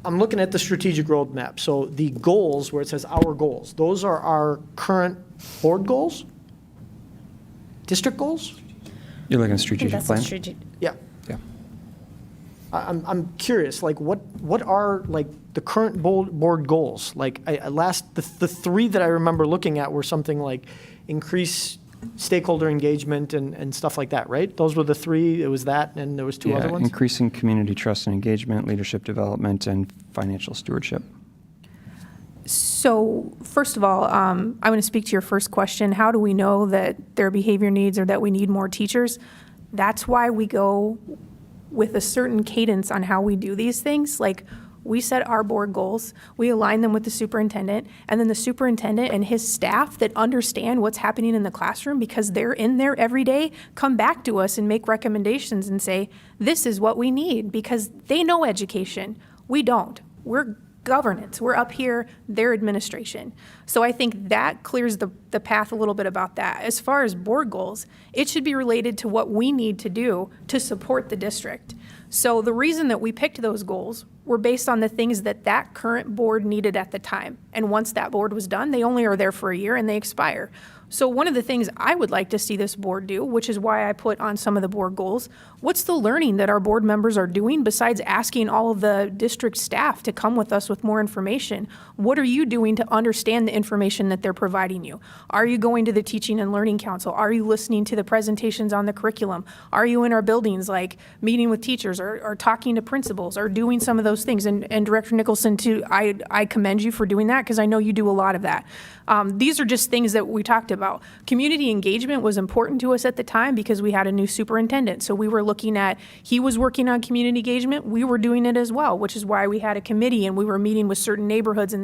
I'm looking at the strategic roadmap. So the goals, where it says our goals, those are our current board goals? District goals? You're looking at I think strategic that's plan? a strategic. Yeah. Yeah. I'm curious, like, what are, like, the current board goals? Like, the three that I remember looking at were something like increase stakeholder engagement and stuff like that, right? Those were the three, it was that, and there was two other ones? Increasing community trust and engagement, leadership development, and financial stewardship. So first of all, I'm going to speak to your first question. How do we know that their behavior needs or that we need more teachers? That's why we go with a certain cadence on how we do these things. Like, we set our board goals, we align them with the superintendent, and then the superintendent and his staff that understand what's happening in the classroom because they're in there every day, come back to us and make recommendations and say, this is what we need, because they know education. We don't. We're governance. We're up here, their administration. So I think that clears the path a little bit about that. As far as board goals, it should be related to what we need to do to support the district. So the reason that we picked those goals were based on the things that that current board needed at the time. And once that board was done, they only are there for a year and they expire. So one of the things I would like to see this board do, which is why I put on some of the board goals, what's the learning that our board members are doing besides asking all of the district staff to come with us with more information? What are you doing to understand the information that they're providing you? Are you going to the Teaching and Learning Council? Are you listening to the presentations on the curriculum? Are you in our buildings, like meeting with teachers or talking to principals or doing some of those things? And Director Nicholson, too, I commend you for doing that because I know you do a lot of that. These are just things that we talked about. Community engagement was important to us at the time because we had a new superintendent. So we were looking at, he was working on community engagement, we were doing it as well, which is why we had a committee and we were meeting with certain neighborhoods in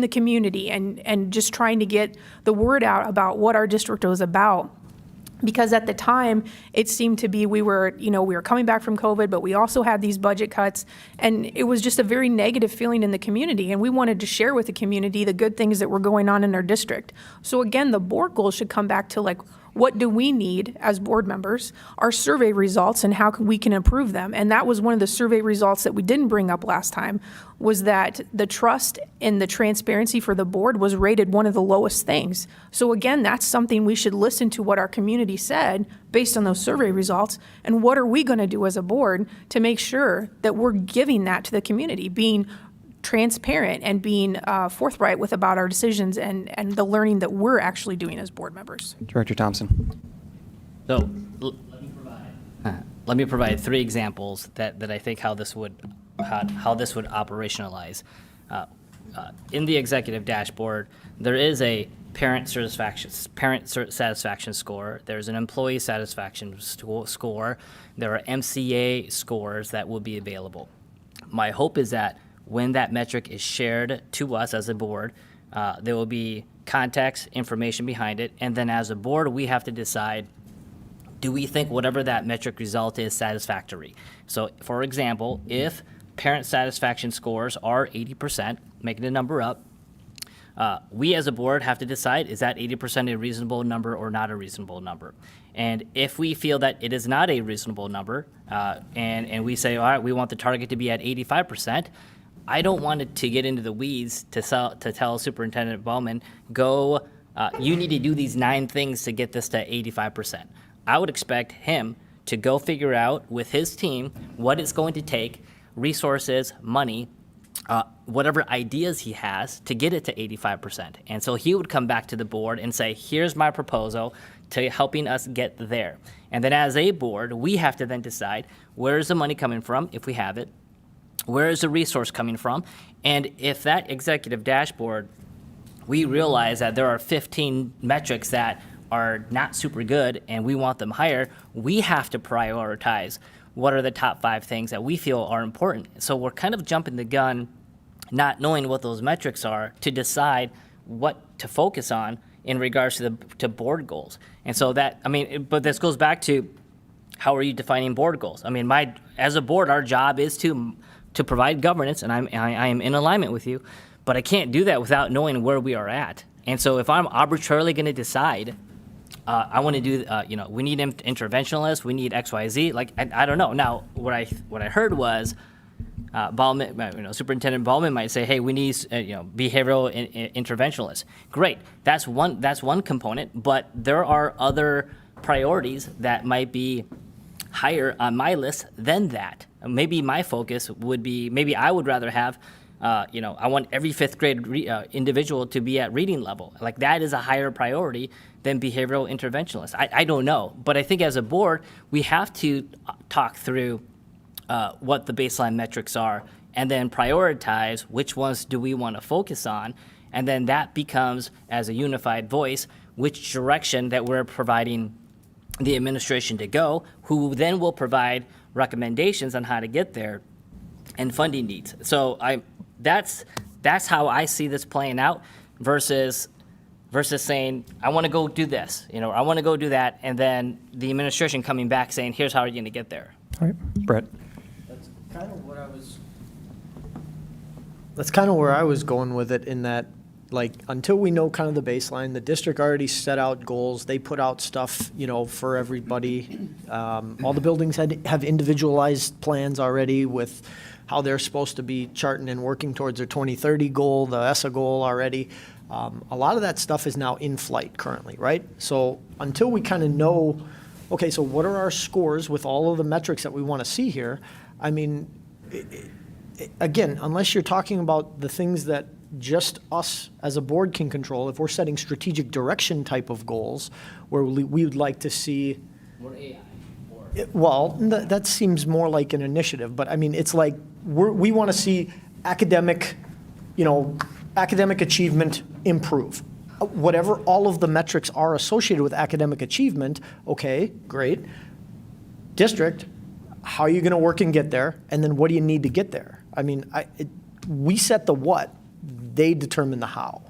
the community and just trying to get the word out about what our district was about. Because at the time, it seemed to be we were coming back from COVID, but we also had these budget cuts, and it was just a very negative feeling in the community, and we wanted to share with the community the good things that were going on in our district. So again, the board goals should come back to, like, what do we need as board members, our survey results, and how we can improve them. And that was one of the survey results that we didn't bring up last time, was that the trust and the transparency for the board was rated one of the lowest things. So again, that's something we should listen to what our community said based on those survey results, and what are we going to do as a board to make sure that we're giving that to the community, being transparent and being forthright with about our decisions and the learning that we're actually doing as board members. Director Thompson. So let me provide three examples that I think how this would operationalize. In the executive dashboard, there is a parent satisfaction score. There's an employee satisfaction score. There are MCA scores that will be available. My hope is that when that metric is shared to us as a board, there will be context, information behind it, and then as a board, we have to decide, do we think whatever that metric result is satisfactory? So, for example, if parent satisfaction scores are 80%, making a number up, we as a board have to decide, is that 80% a reasonable number or not a reasonable number? And if we feel that it is not a reasonable number, and we say, all right, we want the target to be at 85%, I don't want it to get into the weeds to tell Superintendent Bowman, you need to do these 9 things to get this to 85%. I would expect him to go figure out with his team what it's going to take, resources, money, whatever ideas he has to get it to 85%. And so he would come back to the board and say, here's my proposal to helping us get there. And then as a board, we have to then decide, where's the money coming from, if we have it? Where is the resource coming from? And if that executive dashboard, we realize that there are 15 metrics that are not super good and we want them higher, we have to prioritize what are the top 5 things that we feel are important. So we're kind of jumping the gun, not knowing what those metrics are to decide what to focus on in regards to board goals. And so that, I mean, but this goes back to, how are you defining board goals? I mean, as a board, our job is to provide governance, and I am in alignment with you, but I can't do that without knowing where we are at. And so if I'm arbitrarily going to decide, I want to do, we need interventionalists, we need X, Y, Z. Like, I don't know. Now, what I heard was, Superintendent Ballman might say, hey, we need, behavioral interventionalists. Great. That's one component, but there are other priorities that might be higher on my list than that. Maybe my focus would be, maybe I would rather have, I want every 5th grade individual to be at reading level. Like, that is a higher priority than behavioral interventionalists. I don't know. But I think as a board, we have to talk through what the baseline metrics are and then prioritize which ones do we want to focus on. And then that becomes, as a unified voice, which direction that we're providing the administration to go, who then will provide recommendations on how to get there and funding needs. So that's how I see this playing out versus saying, I want to go do this, I want to go do that, and then the administration coming back saying, here's how you're going to get there. All right, Brett. That's kind of where I was going with it, in that, like, until we know kind of the baseline, the district already set out goals. They put out stuff, for everybody. All the buildings have individualized plans already with how they're supposed to be charting and working towards their 2030 goal, the ESSA goal already. A lot of that stuff is now in flight currently, right? So until we kind of know, okay, so what are our scores with all of the metrics that we want to see here? I mean, again, unless you're talking about the things that just us as a board can control, if we're setting strategic direction type of goals where we would like to see, Or AI. that seems more like an initiative, but I mean, it's like we want to see academic achievement improve. Whatever all of the metrics are associated with academic achievement, okay, great. District, how are you going to work and get there? And then what do you need to get there? I mean, we set the what, they determine the how.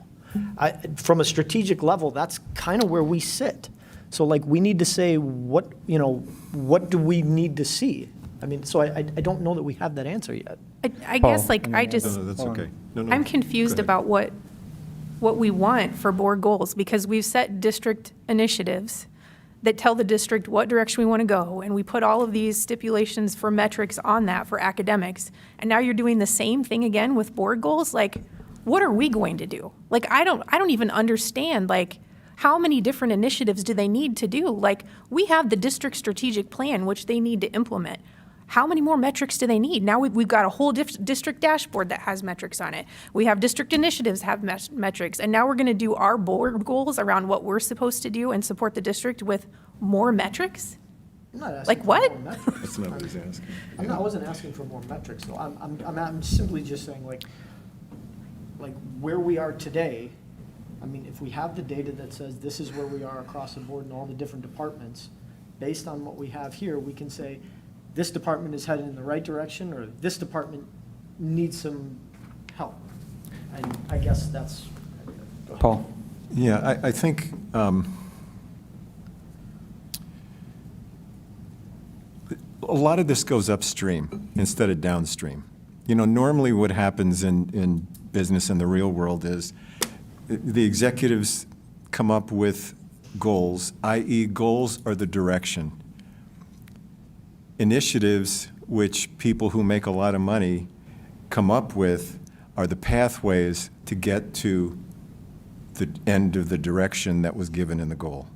From a strategic level, that's kind of where we sit. So like, we need to say what do we need to see? I mean, so I don't know that we have that answer yet. I Paul, guess, like, and I then- just, No, that's okay. No, I'm go confused ahead. about what we want for board goals, because we've set district initiatives that tell the district what direction we want to go, and we put all of these stipulations for metrics on that for academics, and now you're doing the same thing again with board goals? Like, what are we going to do? Like, I don't even understand, like, how many different initiatives do they need to do? Like, we have the district strategic plan, which they need to implement. How many more metrics do they need? Now we've got a whole district dashboard that has metrics on it. We have district initiatives have metrics, and now we're going to do our board goals around what we're supposed to do and support the district with more metrics? I'm not asking Like for what? more metrics. That's not what he's asking. I wasn't asking for more metrics, though. I'm simply just saying, like where we are today. I mean, if we have the data that says this is where we are across the board in all the different departments, based on what we have here, we can say this department is headed in the right direction, or this department needs some help. And I guess that's. Paul? Yeah, I think a lot of this goes upstream instead of downstream. Normally what happens in business in the real world is the executives come up with goals, i.e. goals are the direction. Initiatives, which people who make a lot of money come up with, are the pathways to get to the end of the direction that was given in the goal.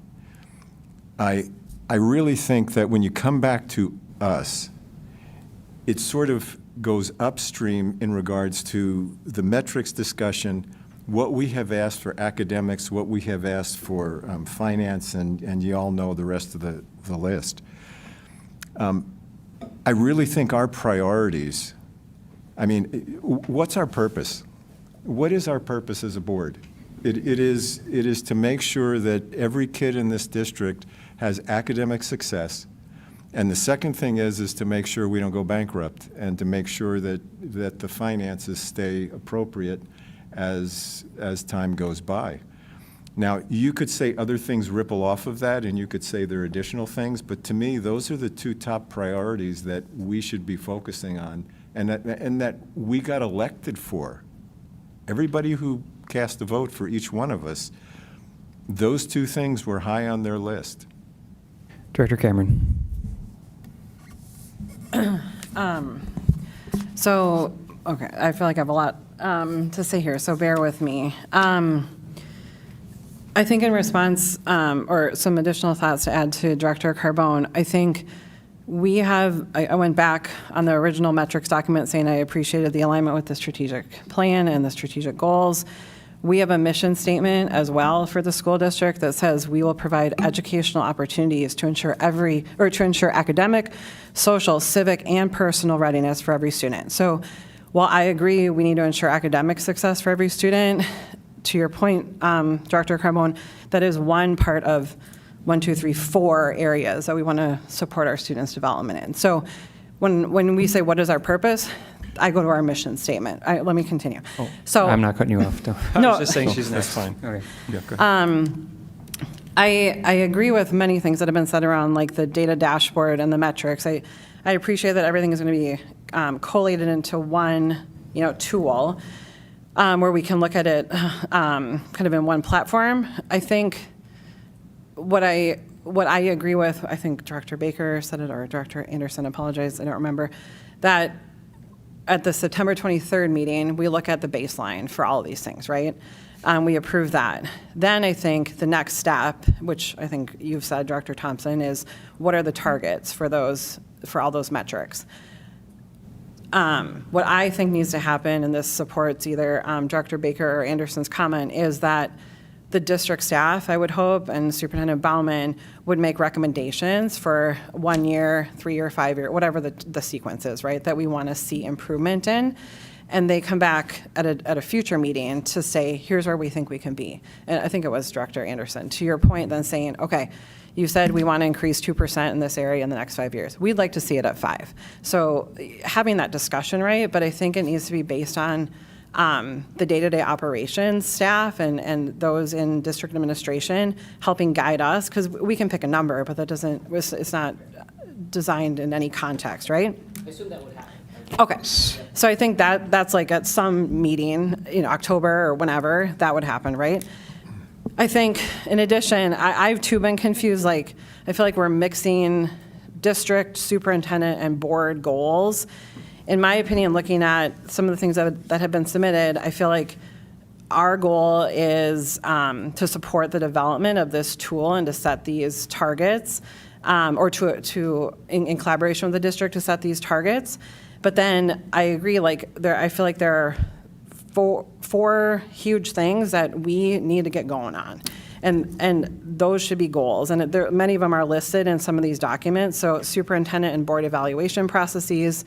I really think that when you come back to us, it sort of goes upstream in regards to the metrics discussion, what we have asked for academics, what we have asked for finance, and you all know the rest of the list. I really think our priorities, I mean, what's our purpose? What is our purpose as a board? It is to make sure that every kid in this district has academic success, And the second thing is to make sure we don't go bankrupt and to make sure that the finances stay appropriate as time goes by. Now, you could say other things ripple off of that, and you could say there are additional things, but to me, those are the two top priorities that we should be focusing on and that we got elected for. Everybody who cast a vote for each one of us, those two things were high on their list. Director Cameron. So, okay, I feel like I have a lot to say here, so bear with me. I think in response, or some additional thoughts to add to Director Carbone, I think we have, I went back on the original metrics document saying I appreciated the alignment with the strategic plan and the strategic goals. We have a mission statement as well for the school district that says we will provide educational opportunities to ensure academic, social, civic, and personal readiness for every student. So while I agree we need to ensure academic success for every student, to your point, Director Carbone, that is one part of 4 areas that we want to support our students' development in. So when we say what is our purpose, I go to our mission statement. Let me continue. So I'm not cutting you off. No. I No. was just saying she's That's next. fine. Okay. Yeah, go ahead. I agree with many things that have been said around like the data dashboard and the metrics. I appreciate that everything is going to be collated into one, tool where we can look at it kind of in one platform. I think what I agree with, I think Director Baker said it, or Director Anderson, apologize, I don't remember, that at the September 23rd meeting, we look at the baseline for all of these things, right? We approve that. Then I think the next step, which I think you've said, Director Thompson, is what are the targets for all those metrics? What I think needs to happen, and this supports either Director Baker or Anderson's comment, is that the district staff, I would hope, and Superintendent Bauman would make recommendations for 1 year, 3 year, 5 year, whatever the sequence is, right, that we want to see improvement in. And they come back at a future meeting to say, here's where we think we can be. And I think it was Director Anderson, to your point, then saying, okay, you said we want to increase 2% in this area in the next 5 years. We'd like to see it at 5. So having that discussion, right, but I think it needs to be based on the day-to-day operations staff and those in district administration helping guide us, because we can pick a number, but it's not designed in any context, right? I assume that would happen. Okay, so I think that's like at some meeting, October or whenever, that would happen, right? I think, in addition, I've too been confused, I feel like we're mixing district, superintendent, and board goals. In my opinion, looking at some of the things that have been submitted, I feel like our goal is to support the development of this tool and to set these targets, or in collaboration with the district to set these targets. But then I agree, I feel like there are four huge things that we need to get going on. And those should be goals. And many of them are listed in some of these documents. So superintendent and board evaluation processes,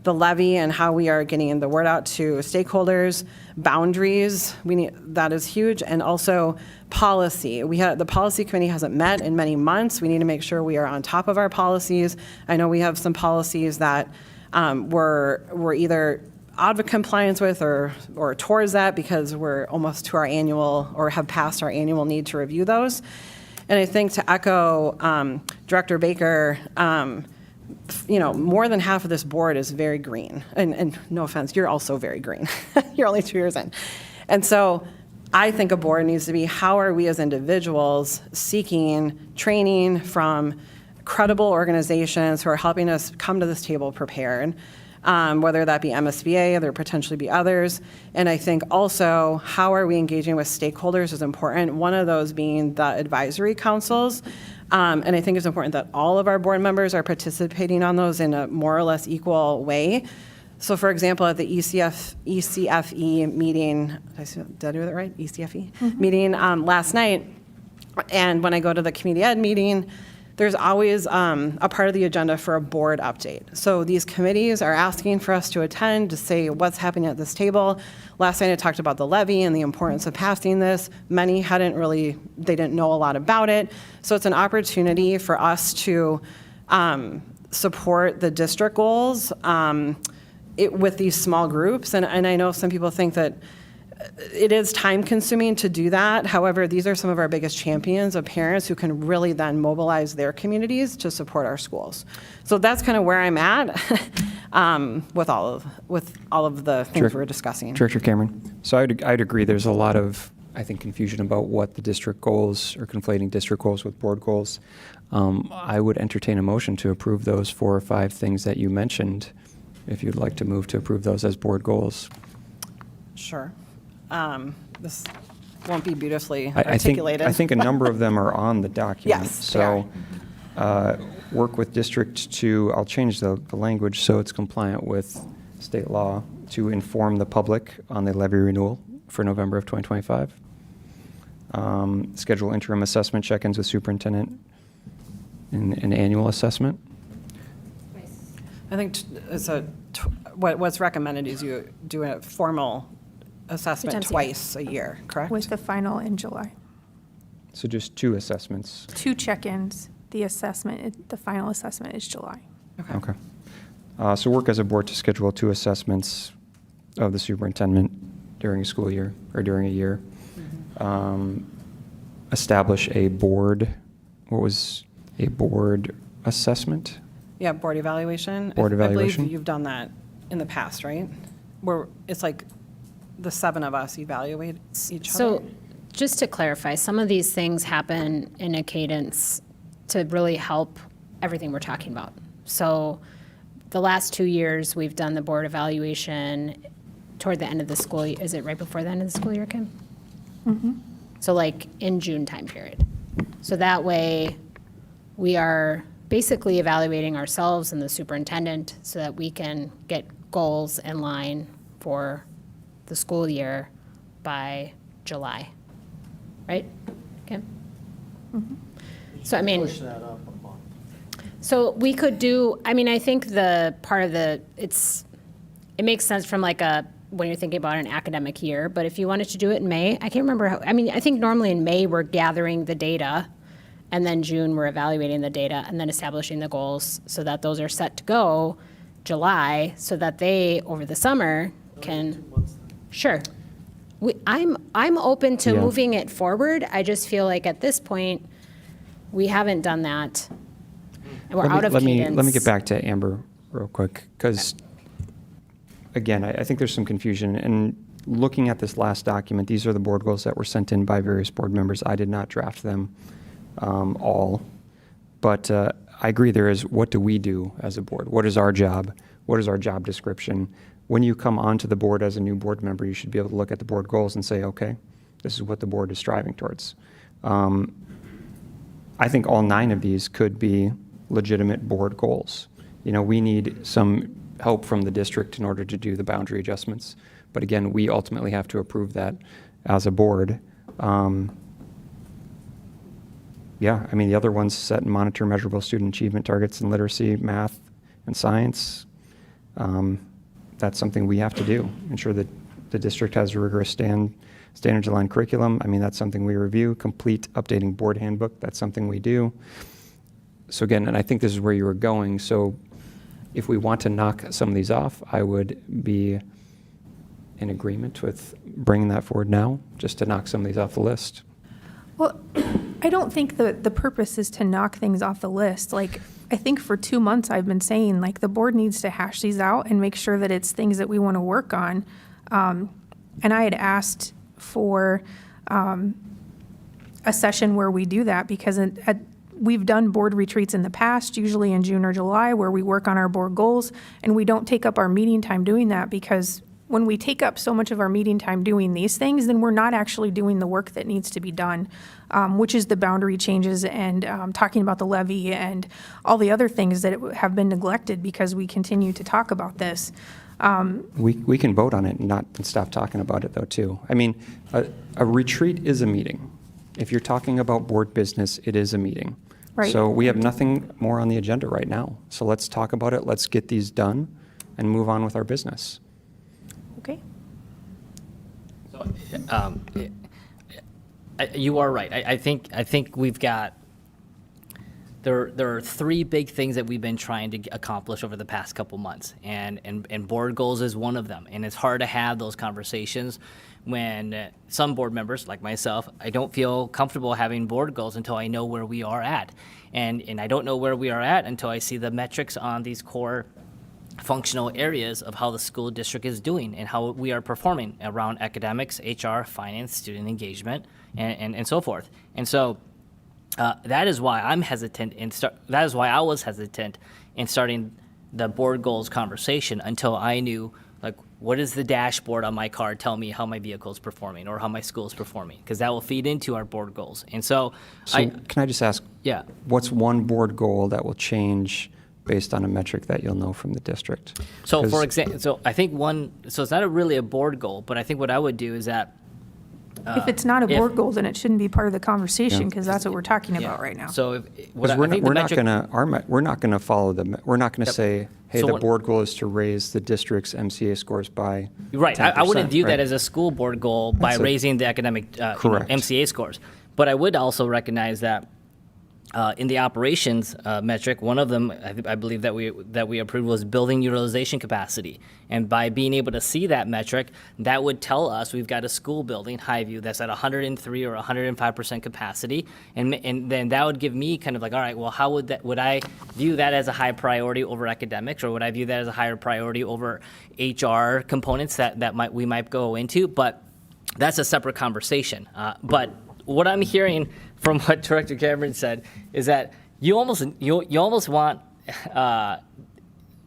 the levy and how we are getting the word out to stakeholders, boundaries, that is huge, and also policy. The policy committee hasn't met in many months. We need to make sure we are on top of our policies. I know we have some policies that we're either out of compliance with or towards that because we're almost to our annual or have passed our annual need to review those. And I think to echo Director Baker, more than half of this board is very green. And no offense, you're also very green. You're only 2 years in. And so I think a board needs to be, how are we as individuals seeking training from credible organizations who are helping us come to this table prepared, whether that be MSBA, there potentially be others. And I think also, how are we engaging with stakeholders is important, one of those being the advisory councils. And I think it's important that all of our board members are participating on those in a more or less equal way. So for example, at the ECFE meeting, did I do that right? ECFE meeting last night, and when I go to the community ed meeting, there's always a part of the agenda for a board update. So these committees are asking for us to attend to say what's happening at this table. Last night I talked about the levy and the importance of passing this. Many they didn't know a lot about it. So it's an opportunity for us to support the district goals with these small groups. And I know some people think that it is time consuming to do that. However, these are some of our biggest champions of parents who can really then mobilize their communities to support our schools. So that's kind of where I'm at with all of the things we're discussing. Director Cameron? So I'd agree, there's a lot of, I think, confusion about what the district goals, or conflating district goals with board goals. I would entertain a motion to approve those 4 or 5 things that you mentioned, if you'd like to move to approve those as board goals. Sure. This won't be beautifully I think, articulated. I think a number of them are on the document. Yes, they are. So, work with district to, I'll change the language so it's compliant with state law, to inform the public on the levy renewal for November of 2025. Schedule interim assessment check-ins with superintendent and an annual assessment. I think what's recommended is you do a formal assessment times a year. twice a year, correct? With the final in July. So just 2 assessments. 2 check-ins, the final assessment is July. Okay. So work as a board to schedule 2 assessments of the superintendent during a school year, or during a year. Establish a board, what was a board assessment? Yeah, board evaluation. Board evaluation. I believe you've done that in the past, right? Where it's like the 7 of us evaluate each other. So just to clarify, some of these things happen in a cadence to really help everything we're talking about. So the last 2 years, we've done the board evaluation toward the end of the school. Is it right before the end of the school year, Kim? So like in June time period. So that way, we are basically evaluating ourselves and the superintendent so that we can get goals in line for the school year by July, right? Kim? So I mean. Push that up a month. So we could do, I mean, I think the part of it makes sense from like when you're thinking about an academic year, but if you wanted to do it in May, I can't remember I think normally in May, we're gathering the data, and then June, we're evaluating the data, and then establishing the goals so that those are set to go July, so that they, over the summer, can. Sure. I'm open to Yeah. moving it forward. I just feel like at this point, we haven't done that. And we're out of cadence. Let me get back to Amber real quick, because, again, I think there's some confusion. And looking at this last document, these are the board goals that were sent in by various board members. I did not draft them all. But I agree, there is, what do we do as a board? What is our job? What is our job description? When you come onto the board as a new board member, you should be able to look at the board goals and say, okay, this is what the board is striving towards. I think all 9 of these could be legitimate board goals. You know, we need some help from the district in order to do the boundary adjustments. But again, we ultimately have to approve that as a board. Yeah, I mean, the other ones, set and monitor measurable student achievement targets in literacy, math, and science. That's something we have to do. Ensure that the district has a rigorous standards-aligned curriculum. I mean, that's something we review. Complete updating board handbook. That's something we do. So again, and I think this is where you were going. So if we want to knock some of these off, I would be in agreement with bringing that forward now, just to knock some of these off the list. Well, I don't think the purpose is to knock things off the list. Like, I think for 2 months I've been saying, like, the board needs to hash these out and make sure that it's things that we want to work on. And I had asked for a session where we do that, because we've done board retreats in the past, usually in June or July, where we work on our board goals, and we don't take up our meeting time doing that, because when we take up so much of our meeting time doing these things, then we're not actually doing the work that needs to be done, which is the boundary changes and talking about the levy and all the other things that have been neglected because we continue to talk about this. We can vote on it and not stop talking about it, though, too. I mean, a retreat is a meeting. If you're talking about board business, it is a meeting. Right. So we have nothing more on the agenda right now. So let's talk about it, let's get these done, and move on with our business. Okay? You are right. I think we've got there are three big things that we've been trying to accomplish over the past couple months, and board goals is one of them. And it's hard to have those conversations when some board members, like myself, I don't feel comfortable having board goals until I know where we are at. And I don't know where we are at until I see the metrics on these core functional areas of how the school district is doing and how we are performing around academics, HR, finance, student engagement, and so forth. And so that is why I'm hesitant that is why I was hesitant in starting the board goals conversation until I knew, like, what does the dashboard on my car tell me how my vehicle is performing or how my school is performing? Because that will feed into our board goals. And so, Can I just ask, yeah. what's one board goal that will change based on a metric that you'll know from the district? So 'Cause- for example, so I think so it's not really a board goal, but I think what I would do is that If it's not a if- board goal, then it shouldn't be part of the conversation, Yeah. because that's what we're talking about right now. So if, what Because I think the we're not metric- gonna, we're not gonna follow we're not gonna Yep. say, hey, So the what- board goal is to raise the district's MCA scores by Right, I wouldn't 10%, view that right? as a school board goal by That's a- raising the academic Correct. MCA scores. But I would also recognize that in the operations metric, one of them I believe that we approved was building utilization capacity. And by being able to see that metric, that would tell us we've got a school building, Highview, that's at 103 or 105% capacity. And then that would give me kind of like, all right, well, how would I view that as a high priority over academics, or would I view that as a higher priority over HR components that we might go into? But that's a separate conversation. But what I'm hearing from what Director Cameron said is that you almost want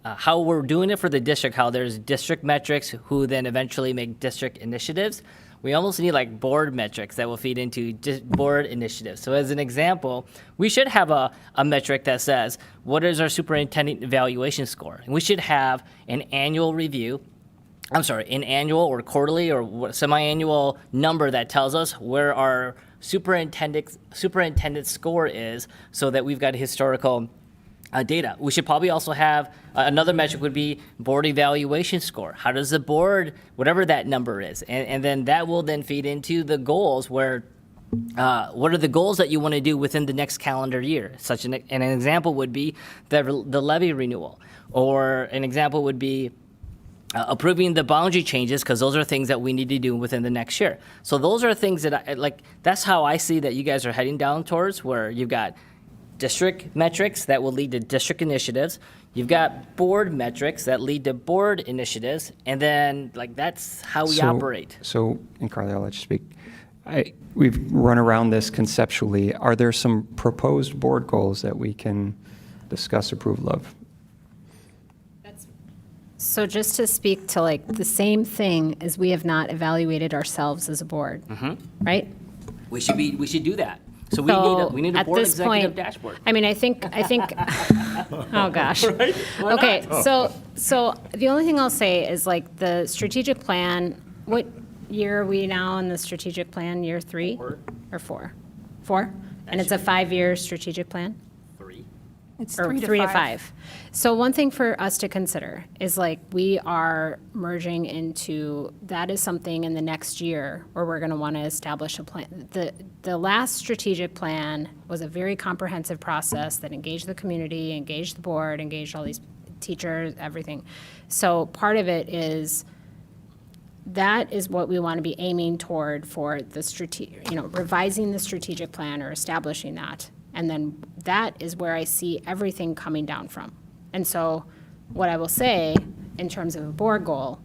how we're doing it for the district, how there's district metrics who then eventually make district initiatives. We almost need like board metrics that will feed into board initiatives. So as an example, we should have a metric that says, what is our superintendent evaluation score? And we should have an annual review, an annual or quarterly or semi-annual number that tells us where our superintendent score is, so that we've got historical data. We should probably also have another metric would be board evaluation score. How does the board, whatever that number is, and then that will then feed into the goals where what are the goals that you want to do within the next calendar year? Such an example would be the levy renewal, or an example would be approving the boundary changes, because those are things that we need to do within the next year. So those are things that that's how I see that you guys are heading down towards, where you've got district metrics that will lead to district initiatives. You've got board metrics that lead to board initiatives, and then that's how we operate. So, and Carly, I'll let you speak. We've run around this conceptually. Are there some proposed board goals that we can discuss approval of? So just to speak to like the same thing as we have not evaluated ourselves as a board, right? We should do that. So So we need a at board this executive point, dashboard. I mean, I think, oh gosh. Okay, so the only thing I'll say is like the strategic plan, what year are we now in the strategic plan? Year 3 or 4? 4? And it's a 5-year strategic plan? 3. It's Or 3 to 3 to 5. 5. So one thing for us to consider is like we are merging into, that is something in the next year where we're going to want to establish a plan. The last strategic plan was a very comprehensive process that engaged the community, engaged the board, engaged all these teachers, everything. So part of it is, that is what we want to be aiming toward for the revising the strategic plan or establishing that. And then that is where I see everything coming down from. And so what I will say in terms of a board goal,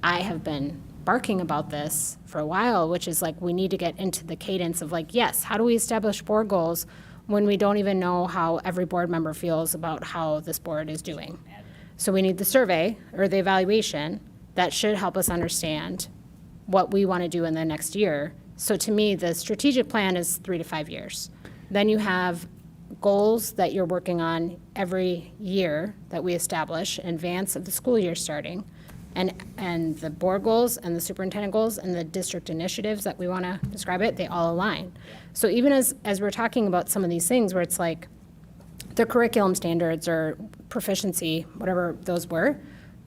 I have been barking about this for a while, which is like we need to get into the cadence of like, yes, how do we establish board goals when we don't even know how every board member feels about how this board is doing? So we need the survey or the evaluation that should help us understand what we want to do in the next year. So to me, the strategic plan is 3 to 5 years. Then you have goals that you're working on every year that we establish in advance of the school year starting. And the board goals and the superintendent goals and the district initiatives that we want to describe it, they all align. So even as we're talking about some of these things where it's like the curriculum standards or proficiency, whatever those were,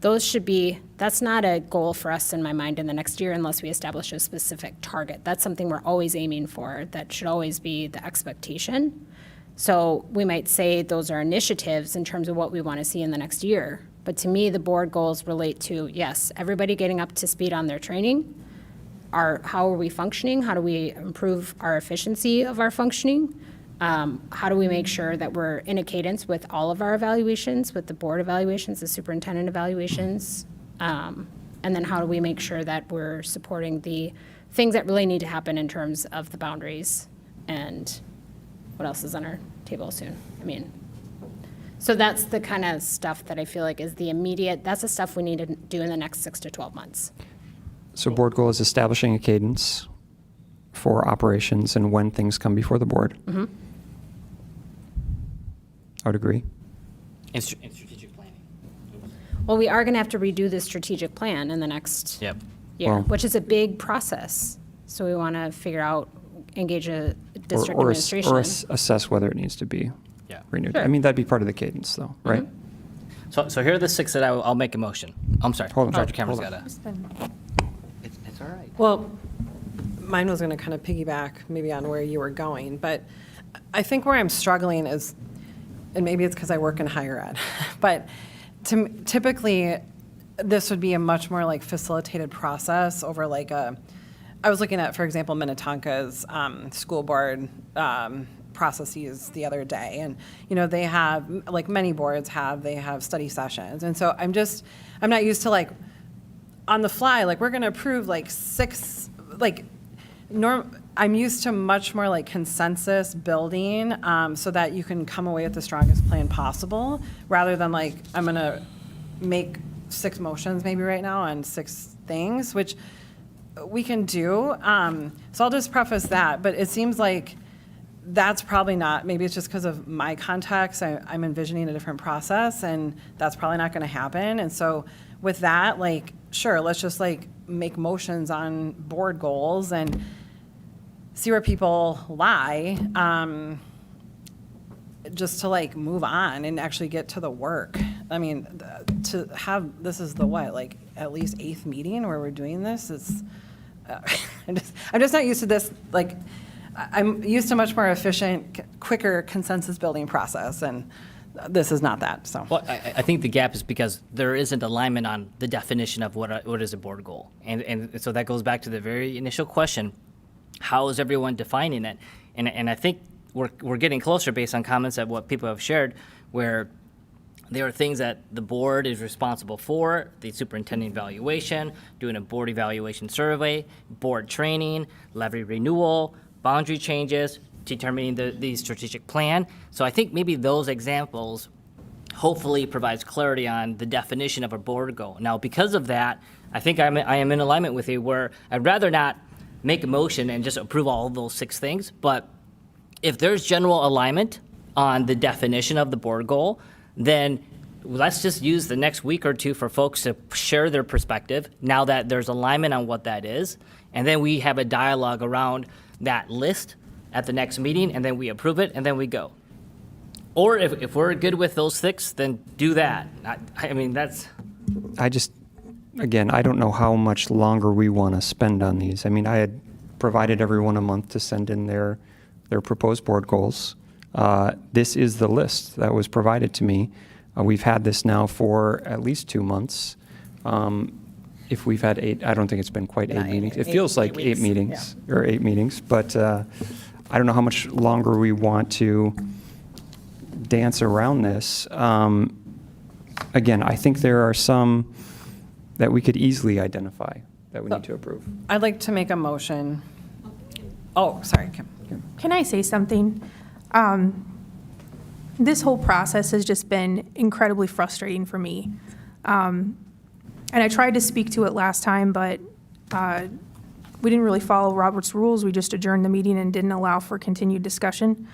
those should be, that's not a goal for us in my mind in the next year unless we establish a specific target. That's something we're always aiming for. That should always be the expectation. So we might say those are initiatives in terms of what we want to see in the next year. But to me, the board goals relate to, yes, everybody getting up to speed on their training. How are we functioning? How do we improve our efficiency of our functioning? How do we make sure that we're in a cadence with all of our evaluations, with the board evaluations, the superintendent evaluations? And then how do we make sure that we're supporting the things that really need to happen in terms of the boundaries and what else is on our table soon? So that's the kind of stuff that I feel like is the immediate, that's the stuff we need to do in the next 6 to 12 months. So board goal is establishing a cadence for operations and when things come before the board. Mm-hmm. I would agree. And strategic planning. Well, we are going to have to redo the strategic plan in the next Yep. year, Well- which is a big process. So we want to figure out, engage a district Or administration. assess whether it needs to be Yeah. renewed. Sure. I mean, that'd be part of the cadence, though, right? So here are the 6 that I'll make a motion. I'm sorry. Hold on, Dr. Cameron's hold got on. a. It's all right. Well, mine was going to kind of piggyback maybe on where you were going, but I think where I'm struggling is, and maybe it's because I work in higher ed, but typically this would be a much more like facilitated process over like I was looking at, for example, Minnetonka's school board processes the other day, and they have, like many boards have, they have study sessions, and so I'm not used to like on the fly, like we're going to approve like 6, like I'm used to much more like consensus building, so that you can come away with the strongest plan possible, rather than like I'm going to make 6 motions maybe right now on 6 things, which we can do. So I'll just preface that, but it seems like that's probably not, maybe it's just because of my context, I'm envisioning a different process, and that's probably not going to happen. And so with that, like, sure, let's just like make motions on board goals and see where people lie, just to like move on and actually get to the work. I mean, to have, this is the what, like at least 8th meeting where we're doing this, it's, I'm just not used to this, like, I'm used to much more efficient, quicker consensus building process, and this is not that, so. Well, I think the gap is because there isn't alignment on the definition of what is a board goal. And so that goes back to the very initial question, how is everyone defining it? And I think we're getting closer based on comments of what people have shared, where there are things that the board is responsible for, the superintendent evaluation, doing a board evaluation survey, board training, levy renewal, boundary changes, determining the strategic plan. So I think maybe those examples hopefully provides clarity on the definition of a board goal. Now, because of that, I think I am in alignment with you where I'd rather not make a motion and just approve all of those 6 things, but if there's general alignment on the definition of the board goal, then let's just use the next week or 2 for folks to share their perspective now that there's alignment on what that is, and then we have a dialogue around that list at the next meeting, and then we approve it, and then we go. Or if we're good with those 6, then do that. I mean, that's... Again, I don't know how much longer we want to spend on these. I mean, I had provided everyone a month to send in their proposed board goals. This is the list that was provided to me. We've had this now for at least 2 months. If we've had 8, I don't think it's been quite 8 meetings. It feels like 8 meetings, or 8 meetings, but I don't know how much longer we want to dance around this. Again, I think there are some that we could easily identify that we need to approve. I'd like to make a motion. Oh, sorry, Kim. Can I say something? This whole process has just been incredibly frustrating for me. And I tried to speak to it last time, but we didn't really follow Robert's rules. We just adjourned the meeting and didn't allow for continued discussion.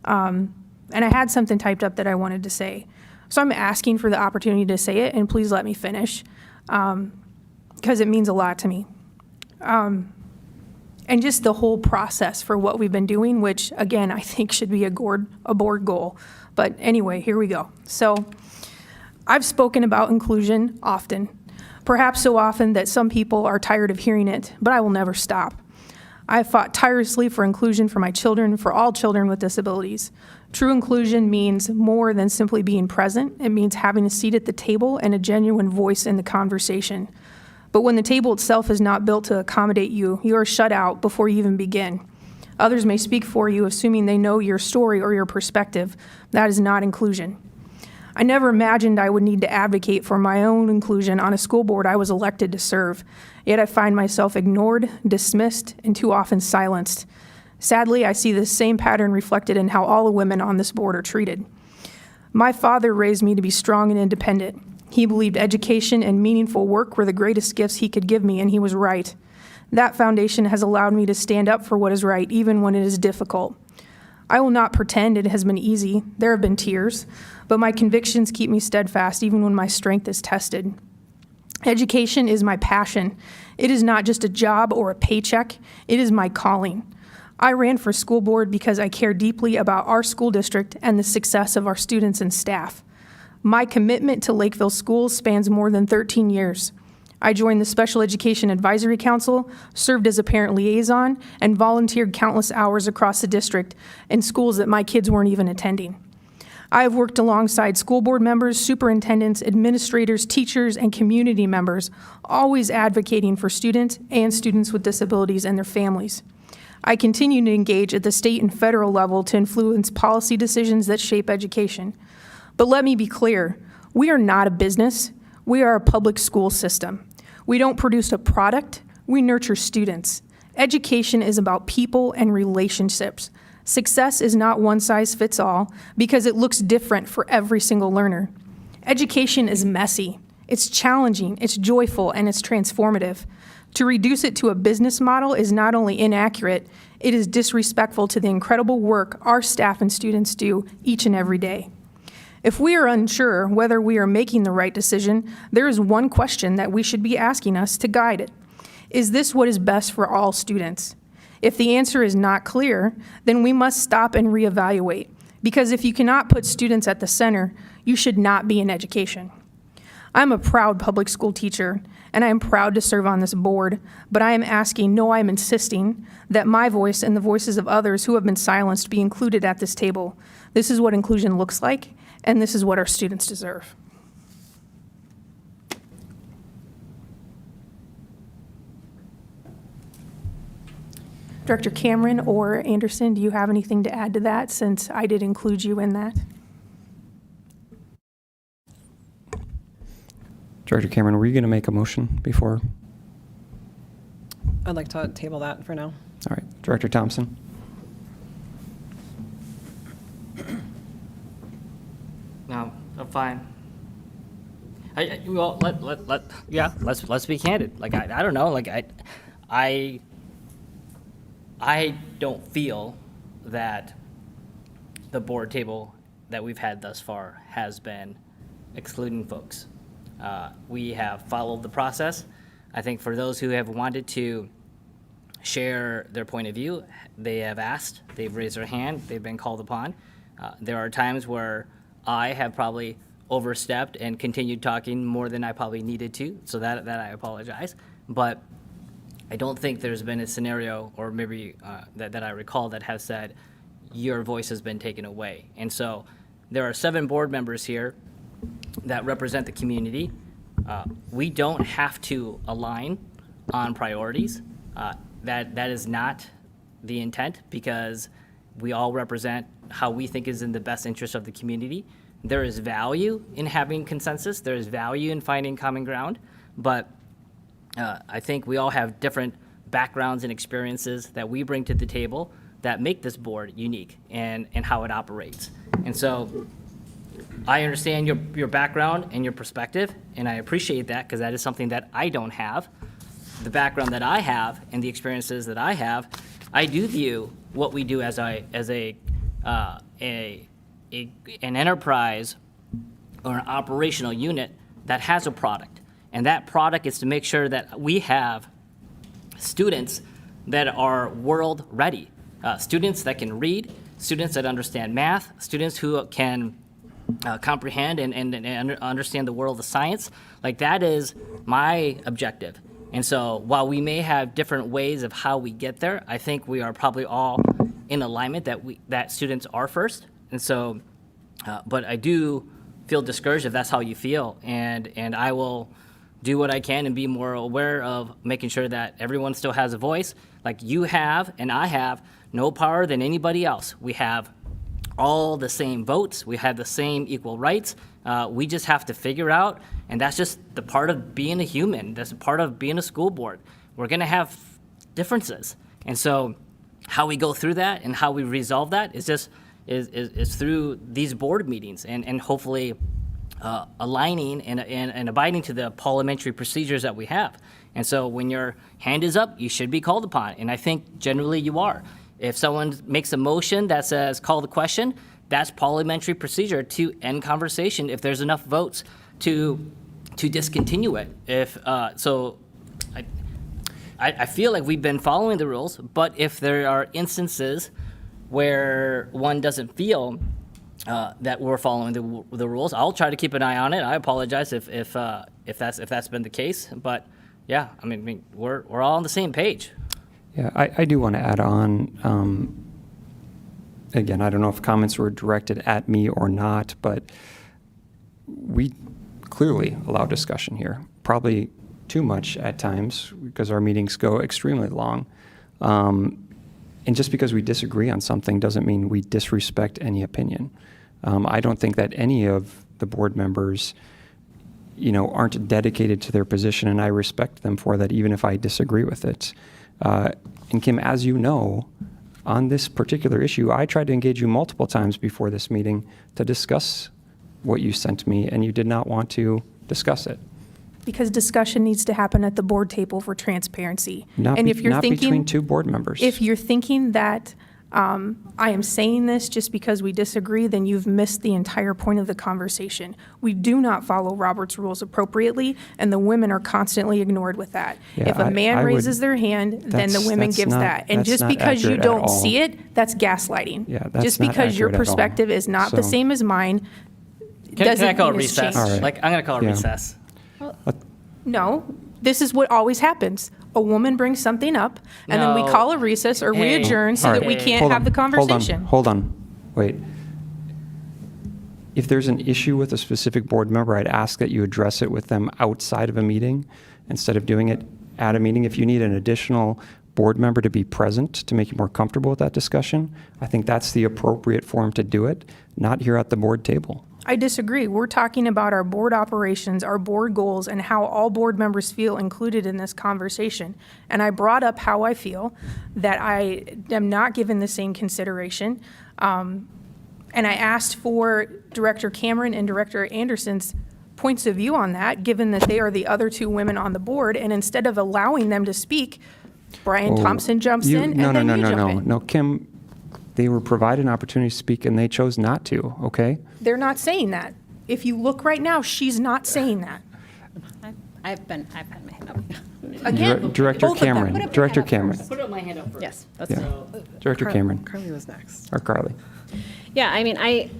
And I had something typed up that I wanted to say. So I'm asking for the opportunity to say it, and please let me finish, because it means a lot to me. And just the whole process for what we've been doing, which, again, I think should be a board goal. But anyway, here we go. So I've spoken about inclusion often, perhaps so often that some people are tired of hearing it, but I will never stop. I have fought tirelessly for inclusion for my children, for all children with disabilities. True inclusion means more than simply being present. It means having a seat at the table and a genuine voice in the conversation. But when the table itself is not built to accommodate you, you are shut out before you even begin. Others may speak for you, assuming they know your story or your perspective. That is not inclusion. I never imagined I would need to advocate for my own inclusion on a school board I was elected to serve. Yet I find myself ignored, dismissed, and too often silenced. Sadly, I see this same pattern reflected in how all the women on this board are treated. My father raised me to be strong and independent. He believed education and meaningful work were the greatest gifts he could give me, and he was right. That foundation has allowed me to stand up for what is right, even when it is difficult. I will not pretend it has been easy. There have been tears, but my convictions keep me steadfast even when my strength is tested. Education is my passion. It is not just a job or a paycheck. It is my calling. I ran for school board because I care deeply about our school district and the success of our students and staff. My commitment to Lakeville schools spans more than 13 years. I joined the Special Education Advisory Council, served as a parent liaison, and volunteered countless hours across the district in schools that my kids weren't even attending. I have worked alongside school board members, superintendents, administrators, teachers, and community members, always advocating for students and students with disabilities and their families. I continue to engage at the state and federal level to influence policy decisions that shape education. But let me be clear, we are not a business. We are a public school system. We don't produce a product, we nurture students. Education is about people and relationships. Success is not one size fits all because it looks different for every single learner. Education is messy, it's challenging, it's joyful, and it's transformative. To reduce it to a business model is not only inaccurate, it is disrespectful to the incredible work our staff and students do each and every day. If we are unsure whether we are making the right decision, there is one question that we should be asking us to guide it. Is this what is best for all students? If the answer is not clear, then we must stop and reevaluate, because if you cannot put students at the center, you should not be in education. I'm a proud public school teacher, and I am proud to serve on this board, but I am asking, no, I am insisting, that my voice and the voices of others who have been silenced be included at this table. This is what inclusion looks like, and this is what our students deserve. Director Cameron or Anderson, do you have anything to add to that, since I did include you in that? Director Cameron, were you going to make a motion before? I'd like to table that for now. All right. Director Thompson? No, I'm fine. Well, let's be candid. Like I don't know. Like I don't feel that the board table that we've had thus far has been excluding folks. We have followed the process. I think for those who have wanted to share their point of view, they have asked, they've raised their hand, they've been called upon. There are times where I have probably overstepped and continued talking more than I probably needed to, so that I apologize. But I don't think there's been a scenario, or maybe that I recall, that has said, your voice has been taken away. And so there are 7 board members here that represent the community. We don't have to align on priorities. That is not the intent, because we all represent how we think is in the best interest of the community. There is value in having consensus. There is value in finding common ground. But I think we all have different backgrounds and experiences that we bring to the table that make this board unique and how it operates. And so I understand your background and your perspective, and I appreciate that, because that is something that I don't have. The background that I have and the experiences that I have, I do view what we do as an enterprise or an operational unit that has a product. And that product is to make sure that we have students that are world ready, students that can read, students that understand math, students who can comprehend and understand the world of science. Like, that is my objective. And so while we may have different ways of how we get there, I think we are probably all in alignment that students are first, And so, but I do feel discouraged if that's how you feel, and I will do what I can and be more aware of making sure that everyone still has a voice. Like you have and I have no power than anybody else. We have all the same votes. We have the same equal rights. We just have to figure out, and that's just the part of being a human. That's a part of being a school board. We're going to have differences. And so how we go through that and how we resolve that is just is through these board meetings and hopefully aligning and abiding to the parliamentary procedures that we have. And so when your hand is up, you should be called upon. And I think generally you are. If someone makes a motion that says call the question, that's parliamentary procedure to end conversation if there's enough votes to discontinue it. I feel like we've been following the rules, but if there are instances where one doesn't feel that we're following the rules, I'll try to keep an eye on it. I apologize if that's been the case, but yeah, I mean we're all on the same page. Yeah, I do want to add on, again, I don't know if comments were directed at me or not, but we clearly allow discussion here, probably too much at times because our meetings go extremely long. And just because we disagree on something doesn't mean we disrespect any opinion. I don't think that any of the board members, aren't dedicated to their position, and I respect them for that, even if I disagree with it. And Kim, as you know, on this particular issue, I tried to engage you multiple times before this meeting to discuss what you sent me, and you did not want to discuss it. Because discussion needs to happen at the board table for transparency. Not between two board members. If you're thinking that I am saying this just because we disagree, then you've missed the entire point of the conversation. We do not follow Robert's rules appropriately, and the women are constantly ignored with that. Yeah, if a man I would- raises their hand, then the women that's gives not- that. And that's just not because you accurate at don't all. see it, that's gaslighting. Yeah, that's just not because your accurate at all. perspective is not the So- same as mine Can doesn't I call it mean it's recess? changed. All right. Like I'm gonna call it Yeah. recess. No, this is what always happens. A woman brings something up, and then we No. call a recess or we Hey. adjourn so All that right. we can't Hold have on, the conversation. Hold on. Wait. If there's an issue with a specific board member, I'd ask that you address it with them outside of a meeting instead of doing it at a meeting. If you need an additional board member to be present to make you more comfortable with that discussion, I think that's the appropriate forum to do it, not here at the board table. I disagree. We're talking about our board operations, our board goals, and how all board members feel included in this conversation. And I brought up how I feel, that I am not given the same consideration. And I asked for Director Cameron and Director Anderson's points of view on that, given that they are the other two women on the board. And instead of allowing them to speak, Brian Thompson jumps in, and then you jump in. No, Kim, they were provided an opportunity to speak and they chose not to, okay? They're not saying that. If you look right now, she's not saying that. I've had my hand up. Again, Director both of them. Cameron, Director Cameron, Put up my hand up first. Yes, that's yeah. Director Cameron, Carly was next. or Carly. Yeah, I mean, I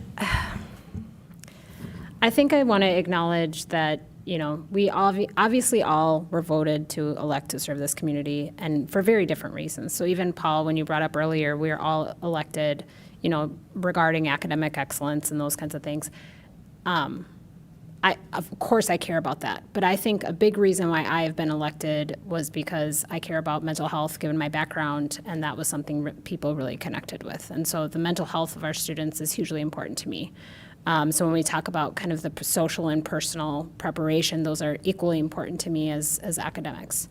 think I want to acknowledge that, we obviously all were voted to elect to serve this community, and for very different reasons. So even Paul, when you brought up earlier, we are all elected, regarding academic excellence and those kinds of things. Of course, I care about that, but I think a big reason why I have been elected was because I care about mental health, given my background, and that was something people really connected with. And so the mental health of our students is hugely important to me. So when we talk about kind of the social and personal preparation, those are equally important to me as academics.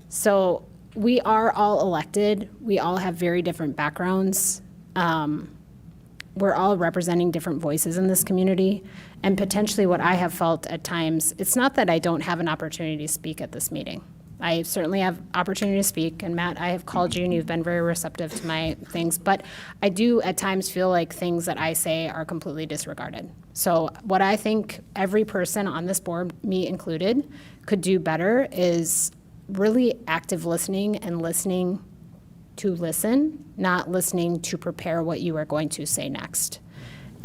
So we are all elected. We all have very different backgrounds. We're all representing different voices in this community. And potentially what I have felt at times, it's not that I don't have an opportunity to speak at this meeting. I certainly have opportunity to speak, and Matt, I have called you and you've been very receptive to my things, but I do at times feel like things that I say are completely disregarded. So what I think every person on this board, me included, could do better is really active listening and listening to listen, not listening to prepare what you are going to say next.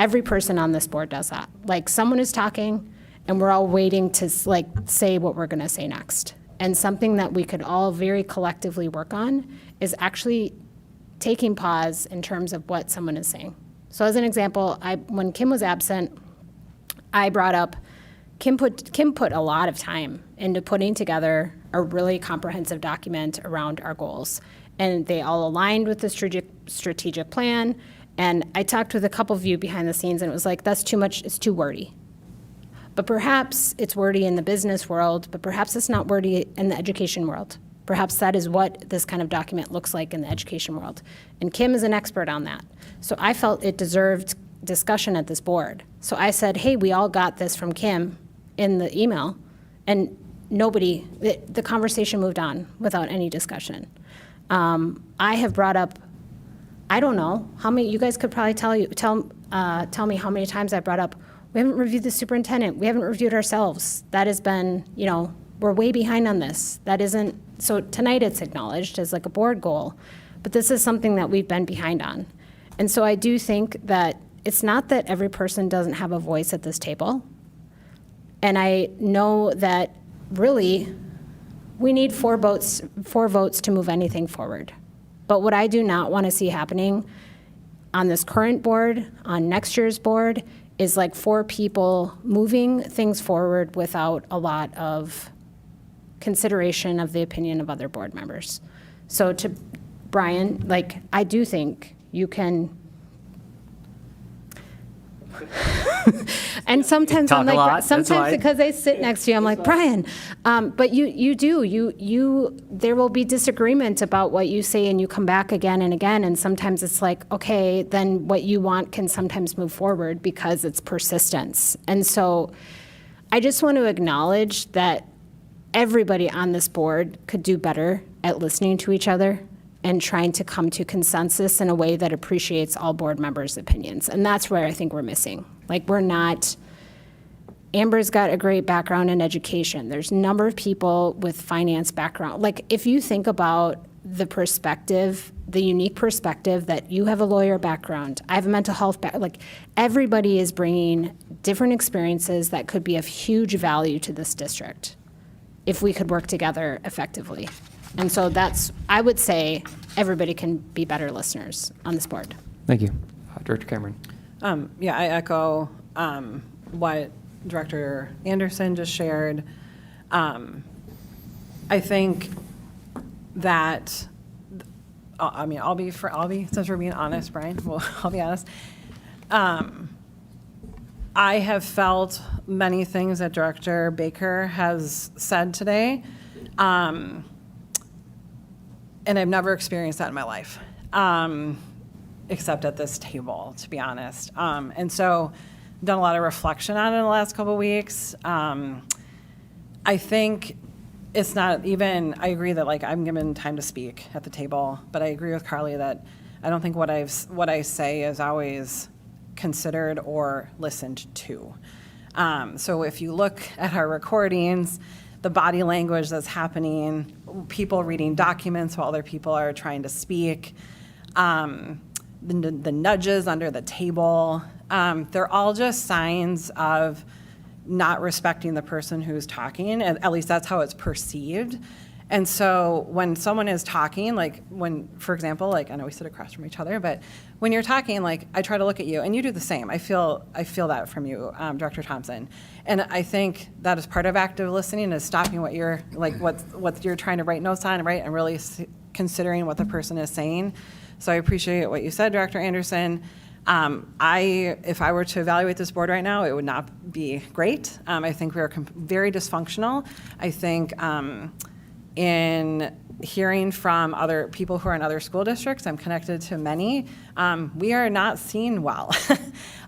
Every person on this board does that. Like someone is talking and we're all waiting to say what we're gonna say next. And something that we could all very collectively work on is actually taking pause in terms of what someone is saying. So as an example, when Kim was absent, I brought up, Kim put a lot of time into putting together a really comprehensive document around our goals. And they all aligned with the strategic plan. And I talked with a couple of you behind the scenes, and it was like, that's too much, it's too wordy. But perhaps it's wordy in the business world, but perhaps it's not wordy in the education world. Perhaps that is what this kind of document looks like in the education world. And Kim is an expert on that. So I felt it deserved discussion at this board. So I said, hey, we all got this from Kim in the email, and the conversation moved on without any discussion. I have brought up, I don't know, how many, you guys could probably tell me how many times I brought up, we haven't reviewed the superintendent, we haven't reviewed ourselves. That has been, we're way behind on this. That isn't, so tonight it's acknowledged as like a board goal, but this is something that we've been behind on. And so I do think that it's not that every person doesn't have a voice at this table. And I know that really we need 4 votes to move anything forward. But what I do not want to see happening on this current board, on next year's board, is like 4 people moving things forward without a lot of consideration of the opinion of other board members. So to Brian, I do think you can. And sometimes Talk I'm a like, lot, that's sometimes why. because I sit next to you, I'm like, Brian, but there will be disagreement about what you say, and you come back again and again, and sometimes it's like, okay, then what you want can sometimes move forward because it's persistence. And so I just want to acknowledge that everybody on this board could do better at listening to each other and trying to come to consensus in a way that appreciates all board members' opinions. And that's where I think we're missing. Amber's got a great background in education. There's a number of people with finance background. If you think about the perspective, the unique perspective that you have a lawyer background, I have a mental health background, everybody is bringing different experiences that could be of huge value to this district if we could work together effectively. And so I would say everybody can be better listeners on this board. Thank you. Director Cameron. Yeah, I echo what Director Anderson just shared. I think that, I'll be, since we're being honest, Brian, I'll be honest. I have felt many things that Director Baker has said today, and I've never experienced that in my life, except at this table, to be honest. And so I've done a lot of reflection on it in the last couple of weeks. I think it's not even, I agree that I'm given time to speak at the table, but I agree with Carly that I don't think what I say is always considered or listened to. So if you look at our recordings, the body language that's happening, people reading documents while other people are trying to speak, the nudges under the table, they're all just signs of not respecting the person who's talking. At least that's how it's perceived. And so when someone is talking, for example, I know we sit across from each other, but when you're talking, I try to look at you, and you do the same. I feel that from you, Director Thompson. And I think that is part of active listening, is stopping what you're, what you're trying to write notes on, right, and really considering what the person is saying. So I appreciate what you said, Director Anderson. If I were to evaluate this board right now, it would not be great. I think we are very dysfunctional. I think in hearing from other people who are in other school districts, I'm connected to many, we are not seen well.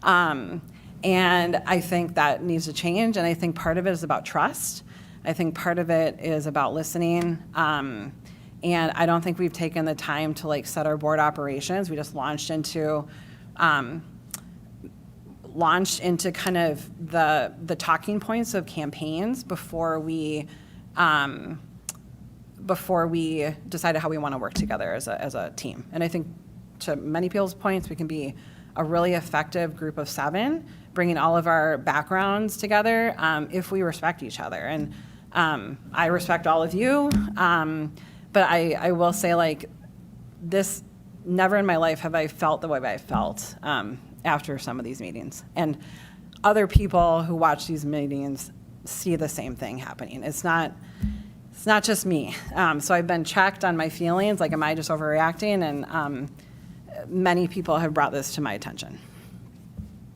And I think that needs to change, and I think part of it is about trust. I think part of it is about listening. And I don't think we've taken the time to set our board operations. We just launched into kind of the talking points of campaigns before we decided how we want to work together as a team. And I think to many people's points, we can be a really effective group of 7, bringing all of our backgrounds together if we respect each other. And I respect all of you, but I will say this, never in my life have I felt the way I felt. And after some of these meetings. And other people who watch these meetings see the same thing happening. It's not just me. So I've been checked on my feelings, like, am I just overreacting? And many people have brought this to my attention.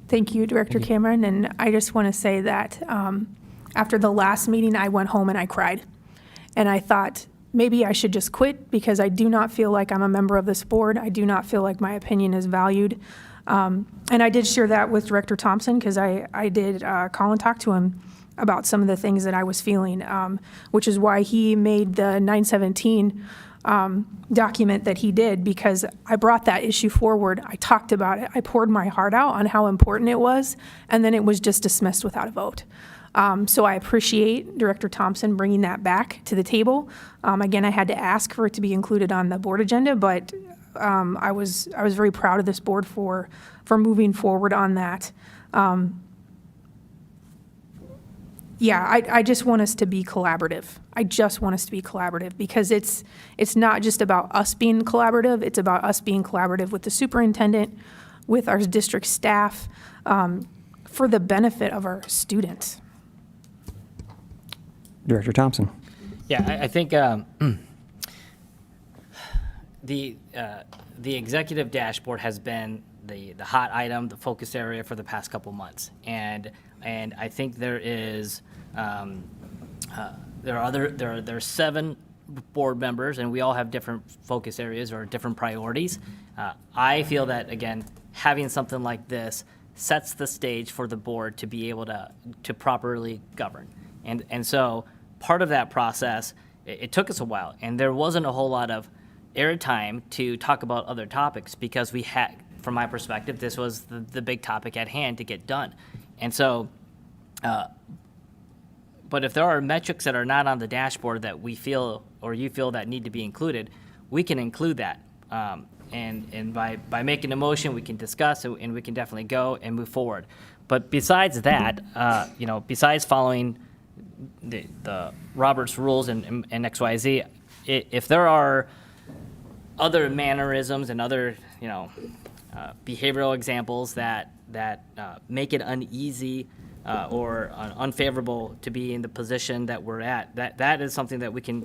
Thank you, Director Cameron. And I just want to say that after the last meeting, I went home and I cried. And I thought, maybe I should just quit because I do not feel like I'm a member of this board. I do not feel like my opinion is valued. And I did share that with Director Thompson because I did call and talk to him about some of the things that I was feeling, which is why he made the 917 document that he did, because I brought that issue forward. I talked about it. I poured my heart out on how important it was, and then it was just dismissed without a vote. So I appreciate Director Thompson bringing that back to the table. Again, I had to ask for it to be included on the board agenda, but I was very proud of this board for moving forward on that. Yeah, I just want us to be collaborative. I just want us to be collaborative because it's not just about us being collaborative. It's about us being collaborative with the superintendent, with our district staff, for the benefit of our students. Director Thompson. Yeah, I think the executive dashboard has been the hot item, the focus area for the past couple months, and I think there are 7 board members, and we all have different focus areas or different priorities. I feel that, again, having something like this sets the stage for the board to be able to properly govern. And so part of that process, it took us a while, and there wasn't a whole lot of airtime to talk about other topics because we had, from my perspective, this was the big topic at hand to get done. And so, but if there are metrics that are not on the dashboard that we feel or you feel that need to be included, we can include that. And by making a motion, we can discuss and we can definitely go and move forward. But besides that, besides following the Robert's rules and XYZ, if there are other mannerisms and other behavioral examples that make it uneasy or unfavorable to be in the position that we're at, that is something that we can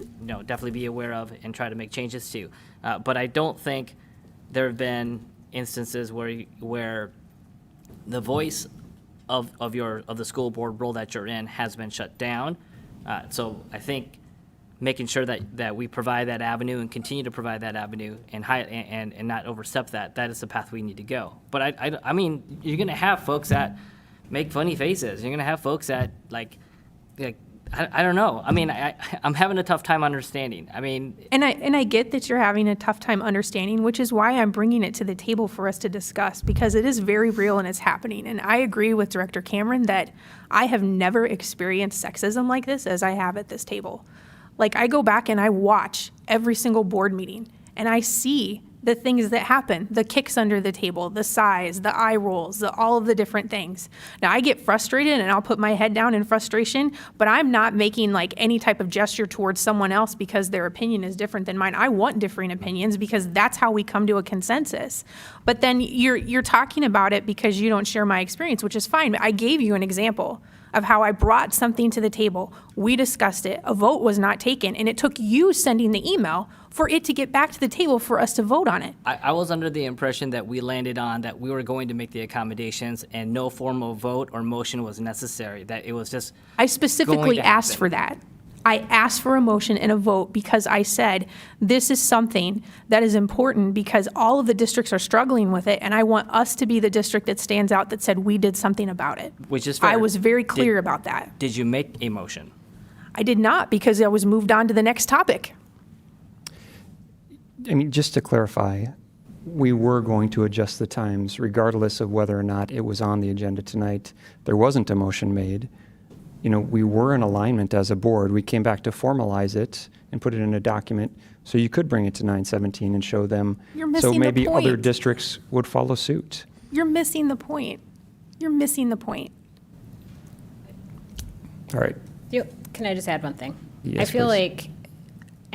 definitely be aware of and try to make changes to. But I don't think there have been instances where the voice of the school board role that you're in has been shut down. So I think making sure that we provide that avenue and continue to provide that avenue and not overstep that is the path we need to go. But I mean, you're going to have folks that make funny faces. You're going to have folks that like I don't know. I mean, I'm having a tough time understanding. I mean, And I get that you're having a tough time understanding, which is why I'm bringing it to the table for us to discuss, because it is very real and it's happening. And I agree with Director Cameron that I have never experienced sexism like this as I have at this table. Like, I go back and I watch every single board meeting and I see the things that happen, the kicks under the table, the sighs, the eye rolls, all of the different things. Now, I get frustrated and I'll put my head down in frustration, but I'm not making like any type of gesture towards someone else because their opinion is different than mine. I want differing opinions because that's how we come to a consensus. But then you're talking about it because you don't share my experience, which is fine. I gave you an example of how I brought something to the table. We discussed it. A vote was not taken, and it took you sending the email for it to get back to the table for us to vote on it. I was under the impression that we landed on that we were going to make the accommodations and no formal vote or motion was necessary, that it was just I specifically going to asked happen. for that. I asked for a motion and a vote because I said, this is something that is important because all of the districts are struggling with it, and I want us to be the district that stands out that said we did something about it. Which is fair. I was very clear about that. Did you make a motion? I did not because I was moved on to the next topic. I mean, just to clarify, we were going to adjust the times regardless of whether or not it was on the agenda tonight. There wasn't a motion made. We were in alignment as a board. We came back to formalize it and put it in a document so you could bring it to 917 and show them. You're missing so the maybe other point. districts would follow suit. You're missing the point. You're missing the point. All right. Can I just add one thing? Yes, I feel please. like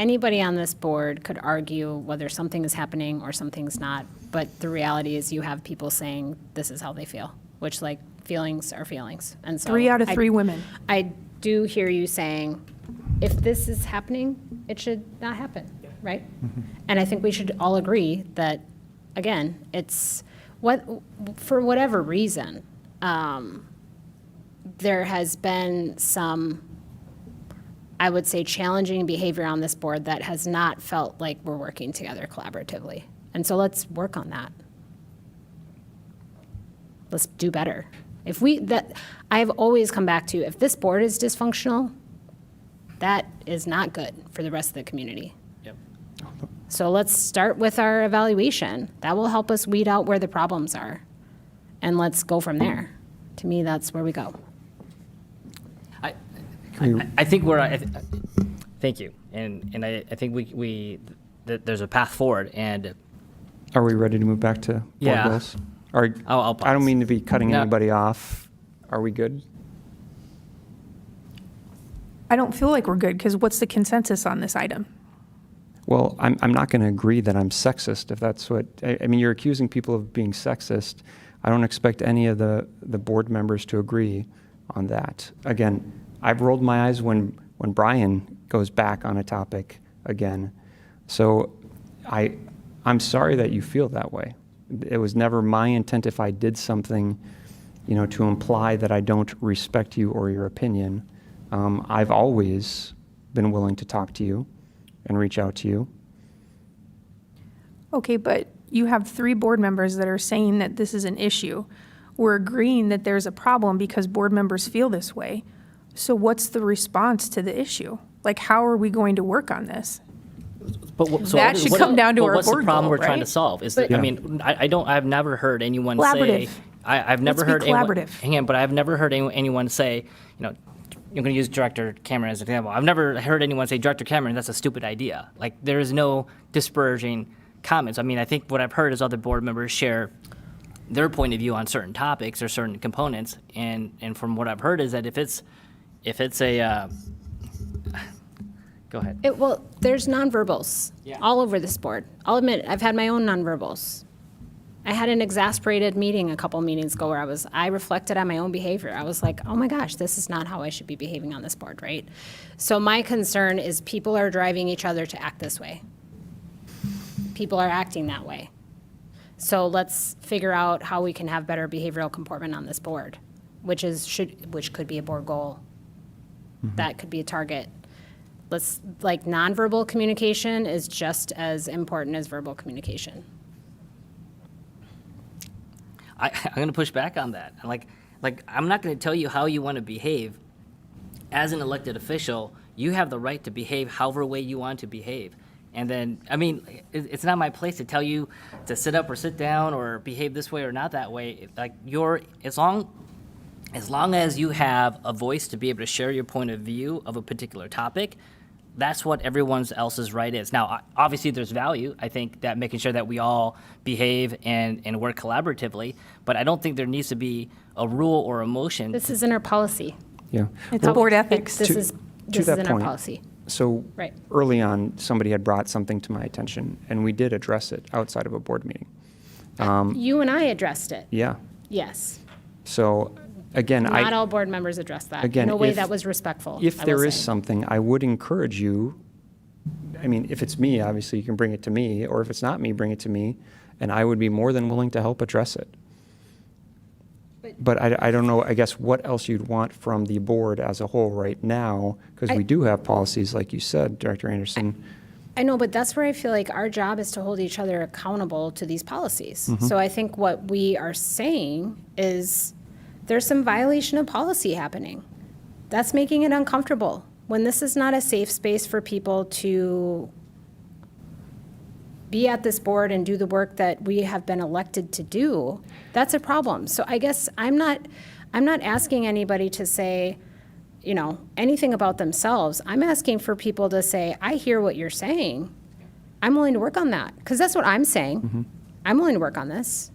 anybody on this board could argue whether something is happening or something's not, but the reality is you have people saying this is how they feel, which like feelings are feelings. And so 3 out of 3 women. I do hear you saying, if this is happening, it should not happen, right? And I think we should all agree that, again, it's for whatever reason, there has been some, I would say, challenging behavior on this board that has not felt like we're working together collaboratively. And so let's work on that. Let's do better. I've always come back to, if this board is dysfunctional, that is not good for the rest of the community. Yep. So let's start with our evaluation. That will help us weed out where the problems are. And let's go from there. To me, that's where we go. I think thank you. And I think there's a path forward, and Are we ready to move back to board Yeah. goals? Or, I'll I don't pause. mean to be cutting No. anybody off. Are we good? I don't feel like we're good, because what's the consensus on this item? Well, I'm not going to agree that I'm sexist, if that's what, I mean, you're accusing people of being sexist. I don't expect any of the board members to agree on that. Again, I've rolled my eyes when Brian goes back on a topic again. So I'm sorry that you feel that way. It was never my intent, if I did something, to imply that I don't respect you or your opinion. I've always been willing to talk to you and reach out to you. Okay, but you have 3 board members that are saying that this is an issue. We're agreeing that there's a problem because board members feel this way. So what's the response to the issue? Like, how are we going to work on this? That should come down to our what's the board problem goal, we're trying to right? solve? Is But- that, I mean, I've never heard anyone say. Collaborative. I've never Let's be heard anyone. collaborative. Hang on, but I've never heard anyone say, I'm going to use Director Cameron as an example. I've never heard anyone say, Director Cameron, that's a stupid idea. Like, there is no disparaging comments. I mean, I think what I've heard is other board members share their point of view on certain topics or certain components, and from what I've heard is that if it's a go ahead. Well, there's nonverbals Yeah. all over this board. I'll admit, I've had my own nonverbals. I had an exasperated meeting a couple meetings ago where I reflected on my own behavior. I was like, oh my gosh, this is not how I should be behaving on this board, right? So my concern is people are driving each other to act this way. People are acting that way. So let's figure out how we can have better behavioral comportment on this board, which could be a board goal. That could be a target. Nonverbal communication is just as important as verbal communication. I'm going to push back on that. Like I'm not going to tell you how you want to behave. As an elected official, you have the right to behave however way you want to behave. And then, I mean, it's not my place to tell you to sit up or sit down or behave this way or not that way. Like as long as you have a voice to be able to share your point of view of a particular topic, that's what everyone else's right is. Now, obviously, there's value. I think that making sure that we all behave and work collaboratively, but I don't think there needs to be a rule or a motion. This is in our policy. Yeah. It's board ethics. This is that in our point, policy. So Right. early on, somebody had brought something to my attention, and we did address it outside of a board meeting. You and I addressed it. Yeah. Yes. So again, Not all board members addressed that. Again, In a way if- that was respectful. if I there will is say. something, I would encourage you, I mean, if it's me, obviously you can bring it to me, or if it's not me, bring it to me, and I would be more than willing to help address it. But I don't know, I guess, what else you'd want from the board as a whole right now, because we do have policies, like you said, Director Anderson. I know, but that's where I feel like our job is to hold each other accountable to these policies. Mm-hmm. So I think what we are saying is there's some violation of policy happening. That's making it uncomfortable. When this is not a safe space for people to be at this board and do the work that we have been elected to do, that's a problem. So I guess I'm not asking anybody to say, anything about themselves. I'm asking for people to say, I hear what you're saying. I'm willing to work on that, because that's what I'm saying. I'm willing to work on this,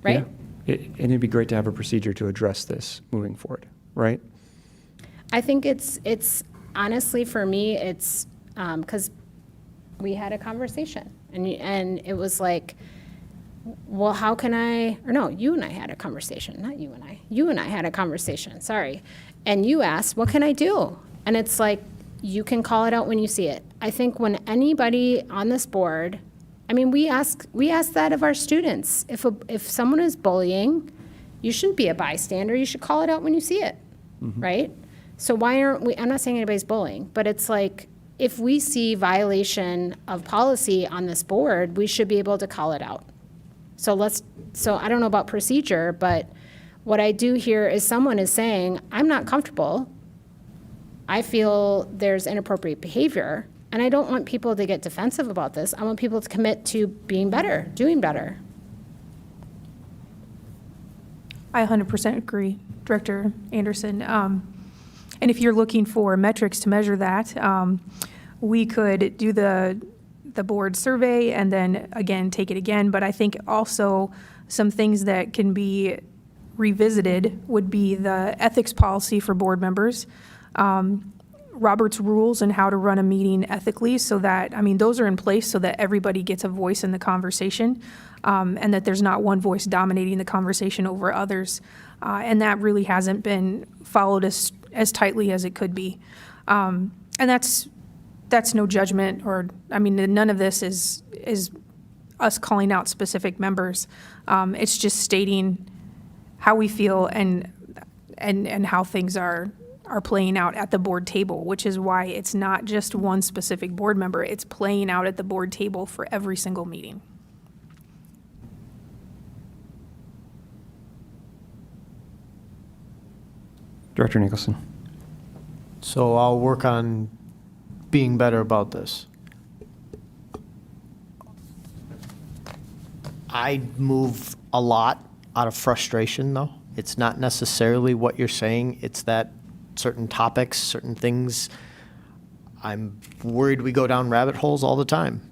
right? Yeah. And it'd be great to have a procedure to address this moving forward, right? I think it's honestly, for me, it's because we had a conversation, and it was like, well, how can I, or no, you and I had a conversation, not you and I. You and I had a conversation, sorry. And you asked, what can I do? And it's like, you can call it out when you see it. I think when anybody on this board, I mean, we ask that of our students. If someone is bullying, you shouldn't be a bystander. You should call it out when you see it, right? So why aren't we, I'm not saying anybody's bullying, but it's like, if we see violation of policy on this board, we should be able to call it out. So I don't know about procedure, but what I do hear is someone is saying, I'm not comfortable. I feel there's inappropriate behavior, and I don't want people to get defensive about this. I want people to commit to being better, doing better. I 100% agree, Director Anderson. And if you're looking for metrics to measure that, we could do the board survey and then again take it again. But I think also some things that can be revisited would be the ethics policy for board members, Robert's rules and how to run a meeting ethically, so that, I mean, those are in place so that everybody gets a voice in the conversation, and that there's not one voice dominating the conversation over others. And that really hasn't been followed as tightly as it could be. And that's no judgment, or, I mean, none of this is us calling out specific members. It's just stating how we feel and how things are playing out at the board table, which is why it's not just one specific board member. It's playing out at the board table for every single meeting. Director Nicholson. So I'll work on being better about this. I move a lot out of frustration, though. It's not necessarily what you're saying. It's that certain topics, certain things, I'm worried we go down rabbit holes all the time.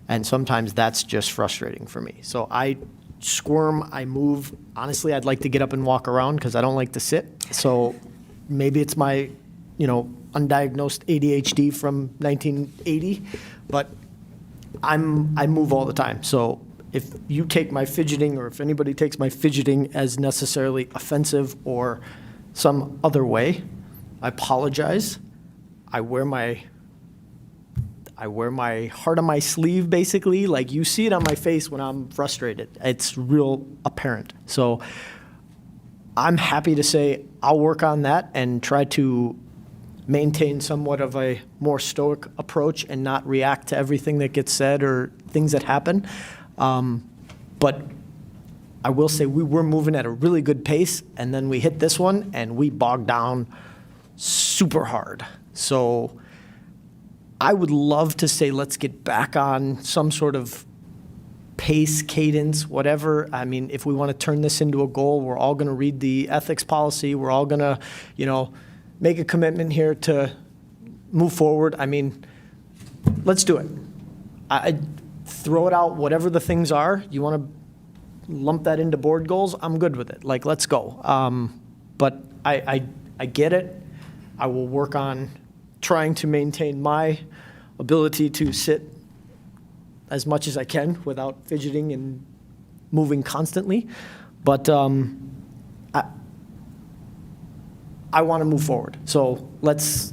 And sometimes that's just frustrating for me. So I squirm, I move. Honestly, I'd like to get up and walk around because I don't like to sit. So maybe it's my, undiagnosed ADHD from 1980, but I move all the time. So if you take my fidgeting, or if anybody takes my fidgeting as necessarily offensive or some other way, I apologize. I wear my heart on my sleeve, basically. Like, you see it on my face when I'm frustrated. It's real apparent. So I'm happy to say I'll work on that and try to maintain somewhat of a more stoic approach and not react to everything that gets said or things that happen. But I will say we were moving at a really good pace, and then we hit this one and we bogged down super hard. So I would love to say let's get back on some sort of pace, cadence, whatever. I mean, if we want to turn this into a goal, we're all going to read the ethics policy. We're all going to, make a commitment here to move forward. I mean, let's do it. I throw it out, whatever the things are. You want to lump that into board goals? I'm good with it. Like, let's go. But I get it. I will work on trying to maintain my ability to sit as much as I can without fidgeting and moving constantly. But I want to move forward. So let's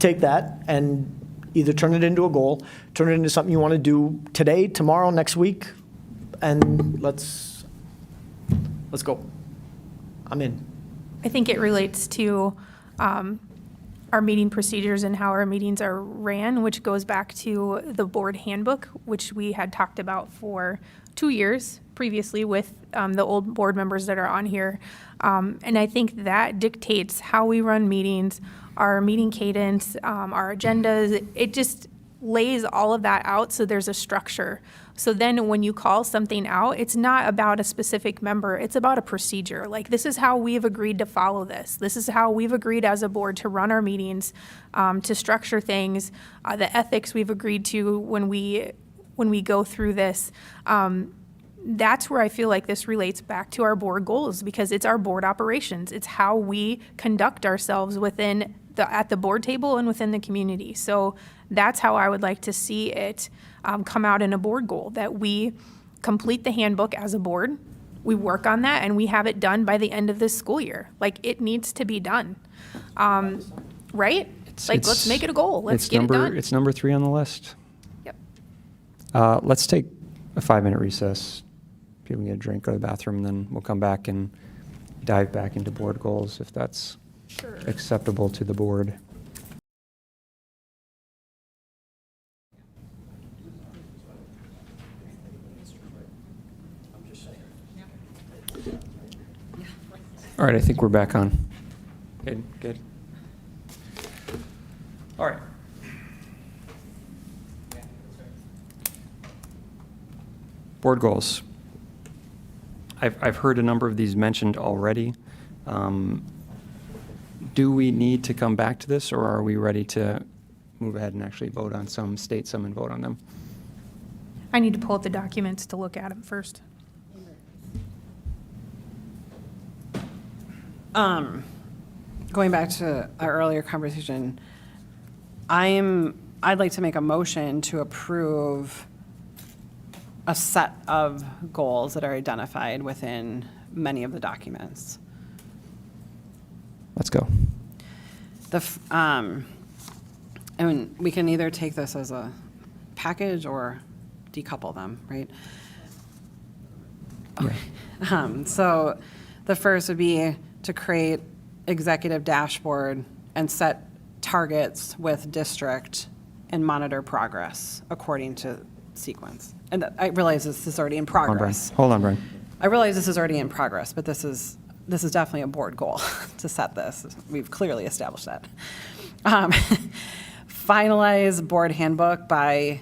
take that and either turn it into a goal, turn it into something you want to do today, tomorrow, next week, and let's go. I'm in. I think it relates to our meeting procedures and how our meetings are ran, which goes back to the board handbook, which we had talked about for 2 years previously with the old board members that are on here. And I think that dictates how we run meetings, our meeting cadence, our agendas. It just lays all of that out so there's a structure. So then when you call something out, it's not about a specific member, it's about a procedure. Like, this is how we've agreed to follow this. This is how we've agreed as a board to run our meetings, to structure things, the ethics we've agreed to when we go through this. That's where I feel like this relates back to our board goals, because it's our board operations. It's how we conduct ourselves within at the board table and within the community. So that's how I would like to see it come out in a board goal, that we complete the handbook as a board, we work on that, and we have it done by the end of this school year. Like, it needs to be done. Right? Let's make it a goal. Let's get it done. It's number 3 on the list. Yep. Let's take a 5-minute recess. People can get a drink, go to the bathroom, and then we'll come back and dive back into board goals if that's acceptable to the board. All right, I think we're back on. Good. All right. Board goals. I've heard a number of these mentioned already. Do we need to come back to this, or are we ready to move ahead and actually vote on some, state some, and vote on them? I need to pull up the documents to look at them first. Going back to our earlier conversation, I'd like to make a motion to approve a set of goals that are identified within many of the documents. Let's go. And we can either take this as a package or decouple them, right? Yeah. So the first would be to create executive dashboard and set targets with district and monitor progress according to sequence. And I realize this is already in progress. Hold on, Brian. I realize this is already in progress, but this is definitely a board goal to set this. We've clearly established that. Finalize board handbook by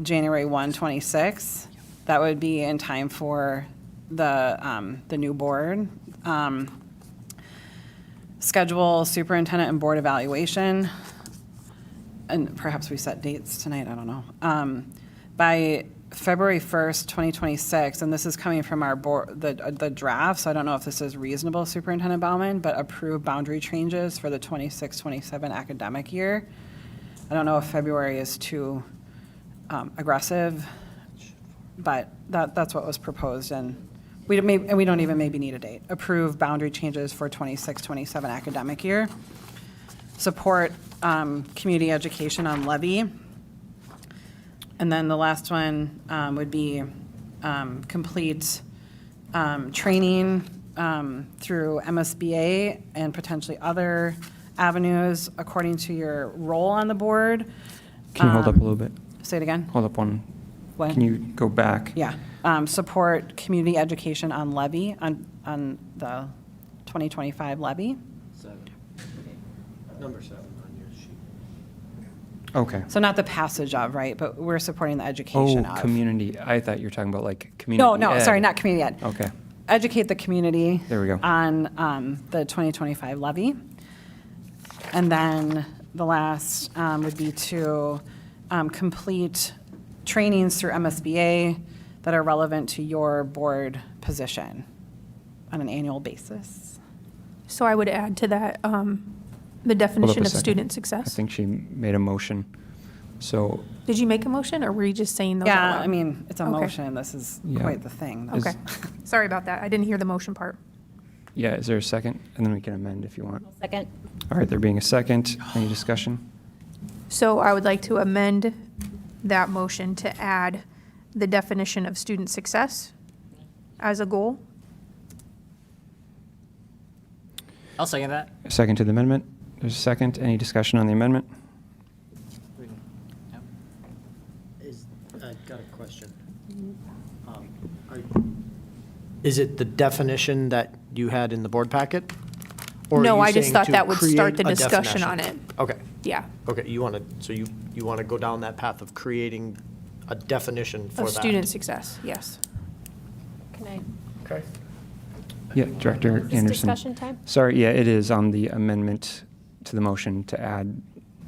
January 1, 26. That would be in time for the new board. Schedule superintendent and board evaluation. And perhaps we set dates tonight, I don't know. By February 1st, 2026, and this is coming from our board, the draft, so I don't know if this is reasonable, Superintendent Baumann, but approve boundary changes for the 26-27 academic year. I don't know if February is too aggressive, but that's what was proposed, and we don't even maybe need a date. Approve boundary changes for 26-27 academic year. Support community education on levy. And then the last one would be complete training through MSBA and potentially other avenues according to your role on the board. Can you hold up a little bit? Say it again? Hold up one. What? Can you go back? Yeah. Support community education on levy, on the 2025 levy. Number 7 on your sheet. Okay. So not the passage of, right, but we're supporting the education of. Oh, community. I thought you were talking about like community No, ed. sorry, not community ed. Okay. Educate the community. There we go. On the 2025 levy. And then the last would be to complete trainings through MSBA that are relevant to your board position on an annual basis. So I would add to that the Hold up definition a of second. student I success. think she made a motion. So, Did you make a motion, or were you just saying those out Yeah, loud? I mean, it's a Okay. motion. This is Yeah. quite the thing. Is- Okay. Sorry about that. I didn't hear the motion part. yeah, is there a second? And then we can amend if you want. Second. All right, there being a second, any discussion? So I would like to amend that motion to add the definition of student success as a goal. I'll second that. A second to the amendment? There's a second. Any discussion on the amendment? I've got a question. Is it the definition that you had in the board packet? Or are No, you I just saying thought to that would start create the a discussion on definition? it. Okay, Yeah, okay, you want to, so you want to go down that path of creating a definition for of that? student success, yes. Can I? Okay. Yeah, Director Is Anderson. discussion time? Sorry, yeah, it is on the amendment to the motion to add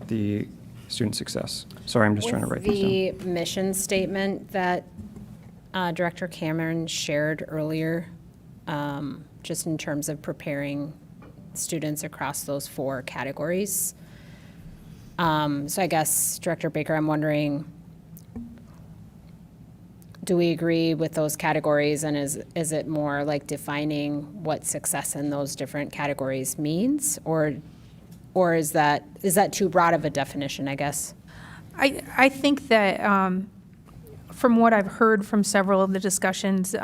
the student success. Sorry, I'm just trying to write these down. The mission statement that Director Cameron shared earlier, just in terms of preparing students across those 4 categories. So I guess, Director Baker, I'm wondering, do we agree with those categories, and is it more like defining what success in those different categories means, or is that too broad of a definition, I guess? I think that from what I've heard from several of the discussions,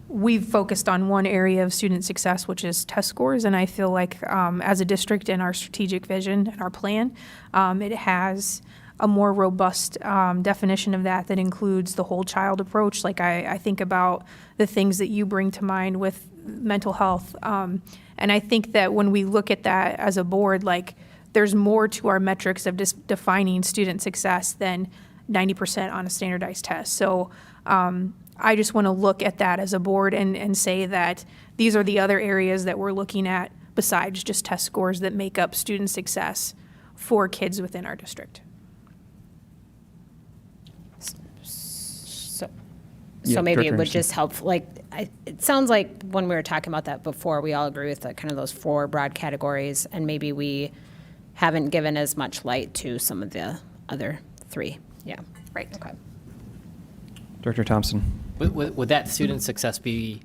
we've focused on one area of student success, which is test scores, and I feel like as a district in our strategic vision and our plan, it has a more robust definition of that includes the whole child approach. Like I think about the things that you bring to mind with mental health, and I think that when we look at that as a board, like there's more to our metrics of just defining student success than 90% on a standardized test. So I just want to look at that as a board and say that these are the other areas that we're looking at besides just test scores that make up student success for kids within our district. So Yeah, maybe it Director would Anderson. just help, like, it sounds like when we were talking about that before, we all agree with the kind of those 4 broad categories, and maybe we haven't given as much light to some of the other 3. Yeah. Right. Okay. Director Thompson? Would that student success be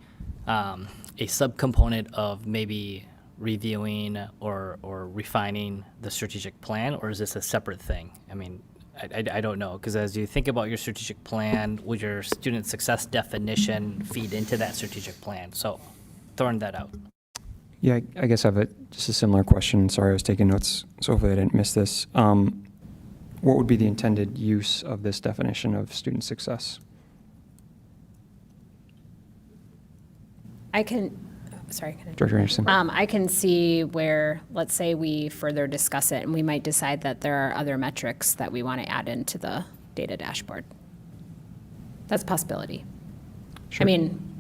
a subcomponent of maybe reviewing or refining the strategic plan, or is this a separate thing? I mean, I don't know, because as you think about your strategic plan, would your student success definition feed into that strategic plan? So throwing that out. Yeah, I guess I have just a similar question. Sorry, I was taking notes, so hopefully I didn't miss this. What would be the intended use of this definition of student success? Sorry. Can I- Director Anderson? I can see where, let's say we further discuss it and we might decide that there are other metrics that we want to add into the data dashboard. That's a possibility. Sure. I mean,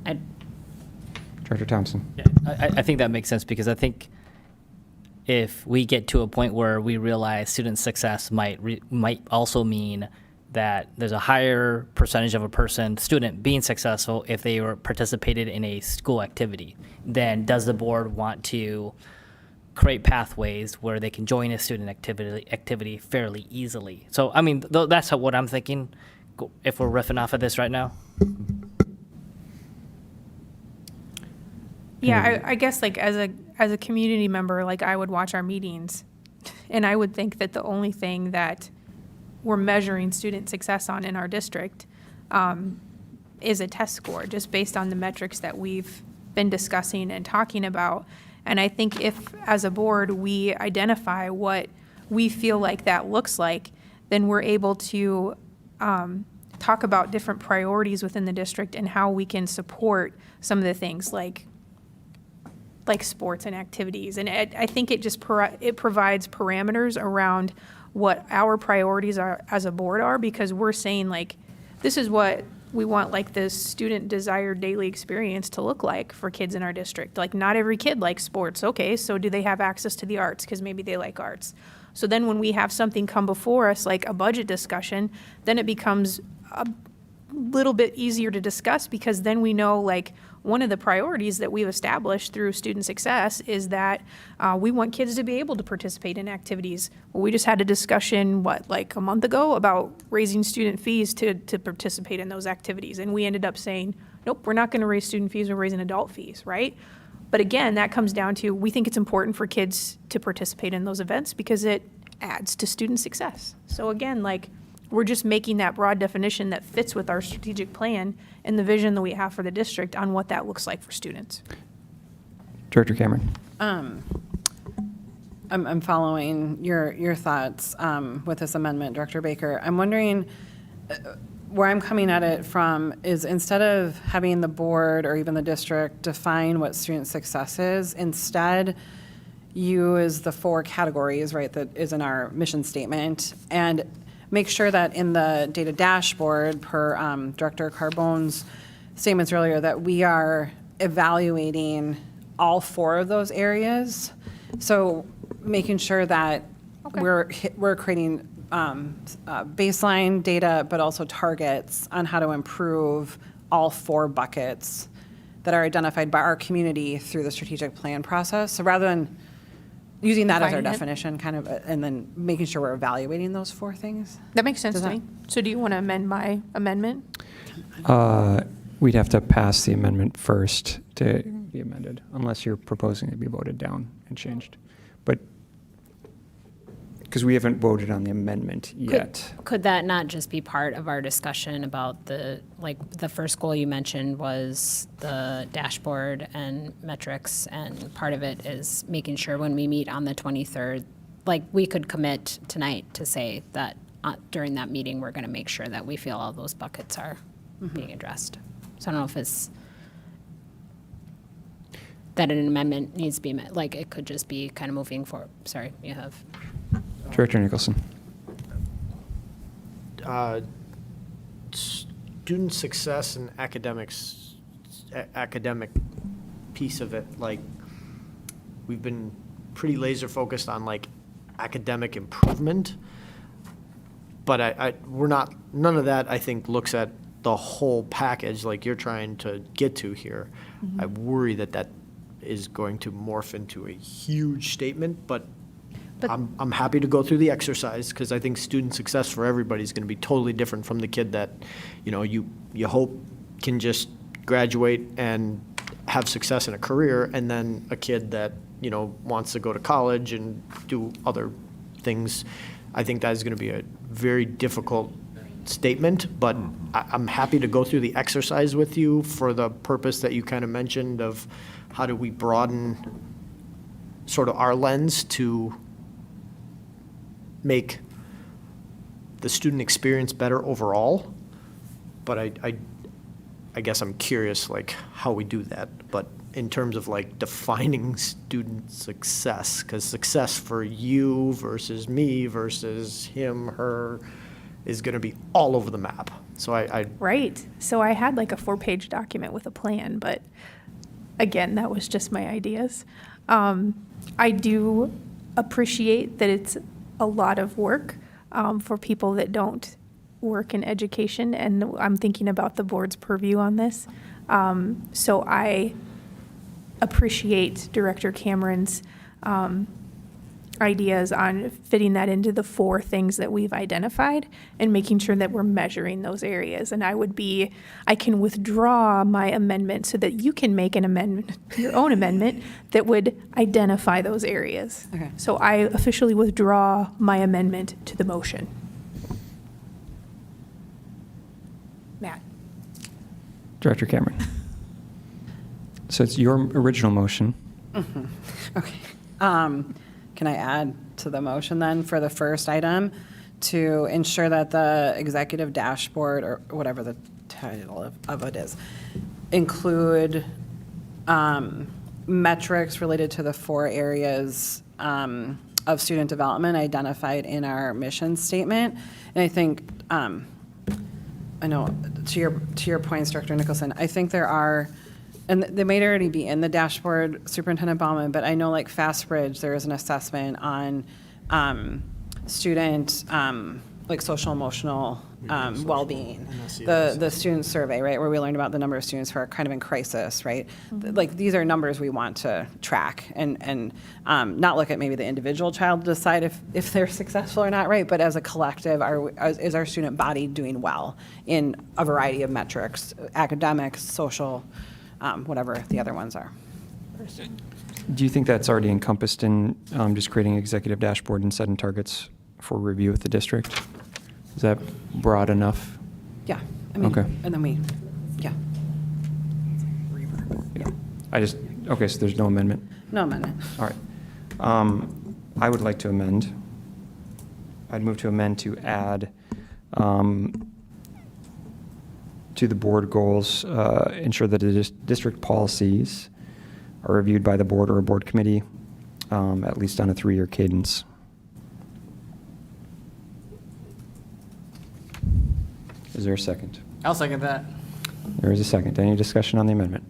Director Thompson? Yeah, I think that makes sense, because I think if we get to a point where we realize student success might also mean that there's a higher percentage of a student being successful if they were participated in a school activity, then does the board want to create pathways where they can join a student activity fairly easily? So, I mean, that's what I'm thinking, if we're riffing off of this right now. Yeah, I guess like as a community member, like I would watch our meetings, and I would think that the only thing that we're measuring student success on in our district is a test score, just based on the metrics that we've been discussing and talking about. And I think if, as a board, we identify what we feel like that looks like, then we're able to talk about different priorities within the district and how we can support some of the things like sports and activities. And I think it just it provides parameters around what our priorities are as a board are, because we're saying like, this is what we want like the student desired daily experience to look like for kids in our district. Like not every kid likes sports. Okay, so do they have access to the arts? Because maybe they like arts. So then when we have something come before us, like a budget discussion, then it becomes a little bit easier to discuss, because then we know like one of the priorities that we've established through student success is that we want kids to be able to participate in activities. Well, we just had a discussion, like a month ago, about raising student fees to participate in those activities. And we ended up saying, nope, we're not going to raise student fees, we're raising adult fees, right? But again, that comes down to, we think it's important for kids to participate in those events because it adds to student success. So again, like, we're just making that broad definition that fits with our strategic plan and the vision that we have for the district on what that looks like for students. Director Cameron? I'm following your thoughts with this amendment, Director Baker. I'm wondering, where I'm coming at it from is, instead of having the board or even the district define what student success is, instead use the 4 categories, right, that is in our mission statement, and make sure that in the data dashboard, per Director Carbone's statements earlier, that we are evaluating all 4 of those areas. So making sure that we're creating baseline data, but also targets on how to improve all 4 buckets that are identified by our community through the strategic plan process. So rather than using that as our Defining it. definition, kind of, and then making sure we're evaluating those 4 things. That makes sense Does to that- me. So do you want to amend my amendment? We'd have to pass the amendment first to be amended, unless you're proposing it be voted down and changed. But, because we haven't voted on the amendment yet. Could that not just be part of our discussion about the first goal you mentioned was the dashboard and metrics, and part of it is making sure when we meet on the 23rd, like, we could commit tonight to say that during that meeting, we're going to make sure that we feel all those buckets are being addressed. So I don't know if it's that an amendment needs to be met, like, it could just be kind of moving forward. Sorry, you have. Director Nicholson. Student success and academics, academic piece of it, like, we've been pretty laser focused on like academic improvement. But we're not, none of that, I think, looks at the whole package like you're trying to get to here. I worry that that is going to morph into a huge statement, but I'm happy to go through the exercise, because I think student success for everybody is going to be totally different from the kid that, you know, you hope can just graduate and have success in a career, and then a kid that, you know, wants to go to college and do other things. I think that is going to be a very difficult statement, but I'm happy to go through the exercise with you for the purpose that you kind of mentioned of how do we broaden sort of our lens to make the student experience better overall. But I guess I'm curious, like, how we do that. But in terms of like defining student success, because success for you versus me versus him, her, is going to be all over the map. So Right. So I had like a 4-page document with a plan, but again, that was just my ideas. I do appreciate that it's a lot of work for people that don't work in education, and I'm thinking about the board's purview on this. So I appreciate Director Cameron's ideas on fitting that into the 4 things that we've identified and making sure that we're measuring those areas. And I can withdraw my amendment so that you can make an amendment, your own amendment, that would identify those areas. Okay. So I officially withdraw my amendment to the motion. Matt? Director Cameron. So it's your original motion. Okay. Can I add to the motion then for the first item to ensure that the executive dashboard, or whatever the title of it is, include metrics related to the 4 areas of student development identified in our mission statement? And I think, I know, to your points, Director Nicholson, I think there are, and they may already be in the dashboard, Superintendent Bauman, but I know like FastBridge, there is an assessment on student, like social emotional well-being. The student survey, right, where we learned about the number of students who are kind of in crisis, right? Like, these are numbers we want to track and not look at maybe the individual child to decide if they're successful or not, right? But as a collective, is our student body doing well in a variety of metrics, academics, social, whatever the other ones are. Do you think that's already encompassed in just creating an executive dashboard and setting targets for review with the district? Is that broad enough? Yeah, I mean, Okay. and then yeah. Okay, so there's no amendment? No amendment. All right. I would like to amend. I'd move to amend to add to the board goals, ensure that the district policies are reviewed by the board or a board committee, at least on a 3-year cadence. Is there a second? I'll second that. There is a second. Any discussion on the amendment?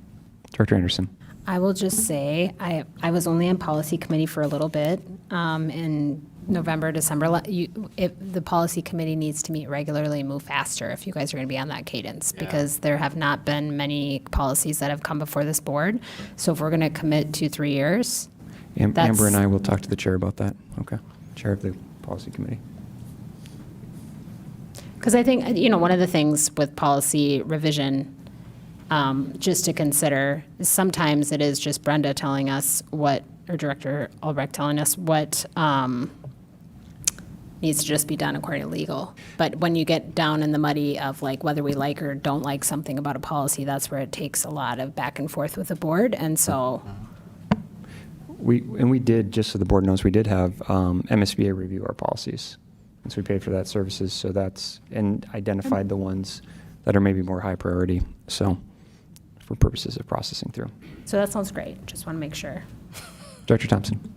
Director Anderson. I will just say, I was only on policy committee for a little bit, and November, December, if the policy committee needs to meet regularly and move faster if you guys are going to be on that cadence, because there have not been many policies that have come before this board. So if we're going to commit to 3 years, Amber and I will talk to the chair about that. Okay. Chair of the policy committee. because I think, one of the things with policy revision, just to consider, is sometimes it is just Brenda telling us what, or Director Albrecht telling us what needs to just be done according to legal. But when you get down in the muddy of like whether we like or don't like something about a policy, that's where it takes a lot of back and forth with the board. And so, We did, just so the board knows, we did have MSBA review our policies. And so we paid for that services, so and identified the ones that are maybe more high priority, so for purposes of processing through. so that sounds great. Just want to make sure. Director Thompson,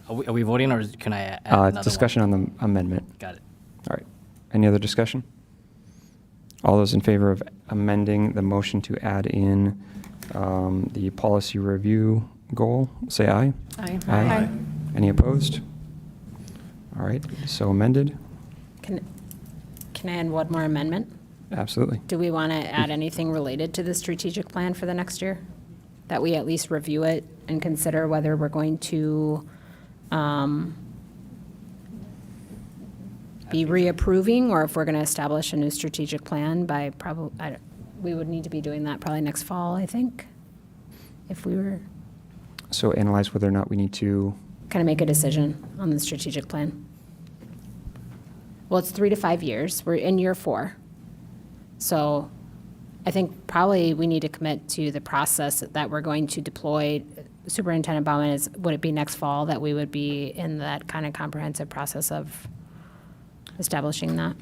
Are we voting, or can I add another discussion one? on the amendment. Got it. All right. Any other discussion? All those in favor of amending the motion to add in the policy review goal, say aye. Aye. Aye. Any opposed? All right, so amended? Can I add one more amendment? Absolutely. Do we want to add anything related to the strategic plan for the next year? That we at least review it and consider whether we're going to be reapproving, or if we're going to establish a new strategic plan by we would need to be doing that probably next fall, I think, if we were So analyze whether or not we need to, kind of make a decision on the strategic plan. Well, it's 3 to 5 years. We're in year 4. So I think probably we need to commit to the process that we're going to deploy. Superintendent Baumann, would it be next fall that we would be in that kind of comprehensive process of establishing that?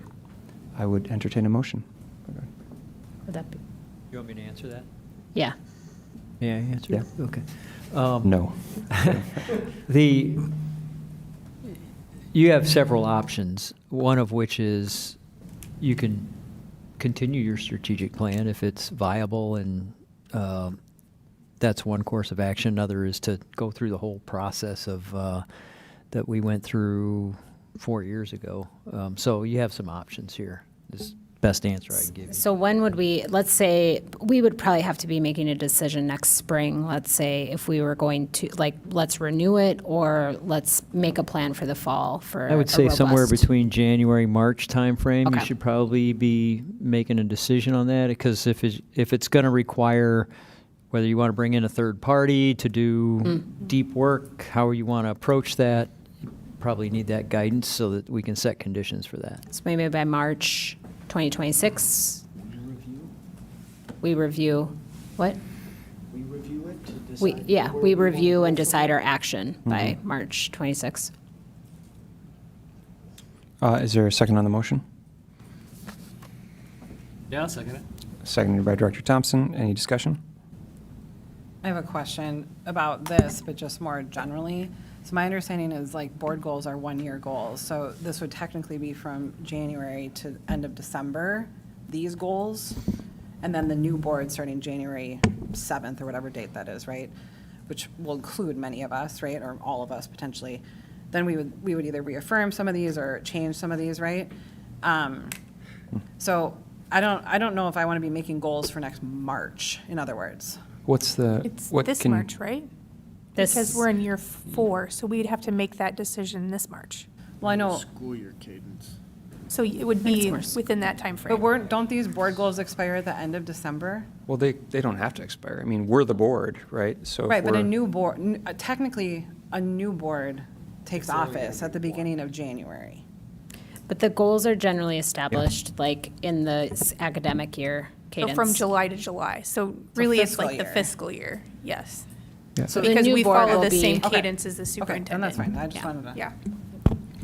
I would entertain a motion. Would that be? You want me to answer that? Yeah. May I answer? Yeah. Okay. No. You have several options, one of which is you can continue your strategic plan if it's viable, and that's one course of action. Another is to go through the whole process of that we went through 4 years ago. So you have some options here. This is the best answer I can give you. So when would let's say, we would probably have to be making a decision next spring, let's say, if we were going to, let's renew it, or let's make a plan for the fall for I would say somewhere robust- between January, March timeframe, you Okay. should probably be making a decision on that, because if it's going to require, whether you want to bring in a third party to do deep work, how you want to approach that, you probably need that guidance so that we can set conditions for that. So maybe by March 2026, we review, what? We review it to decide. We review and decide our action by March 26. Is there a second on the motion? Yeah, I'll second it. Seconded by Director Thompson. Any discussion? I have a question about this, but just more generally. So my understanding is board goals are 1-year goals. So this would technically be from January to end of December, these goals, and then the new board starting January 7th or whatever date that is, right? Which will include many of us, right, or all of us potentially. Then we would either reaffirm some of these or change some of these, right? So I don't know if I want to be making goals for next March, in other words. What's the, It's what this can? March, right? Because we're in year 4, so we'd have to make that decision this March. Well, I know, School year cadence. So it would think it's be more within that but timeframe. don't these board goals expire at the end of December? Well, they don't have to expire. I mean, we're the board, right? So if Right, but a we're- new board, technically, a new board takes office at the beginning of January. But the goals are generally established in the academic year So cadence. from July to July. So really, it's fiscal like the year. fiscal year, yes. Yeah. So the Because new we board follow will the be- same Okay. cadence as the Okay, superintendent. then that's fine. I just Yeah. wanted to. Yeah.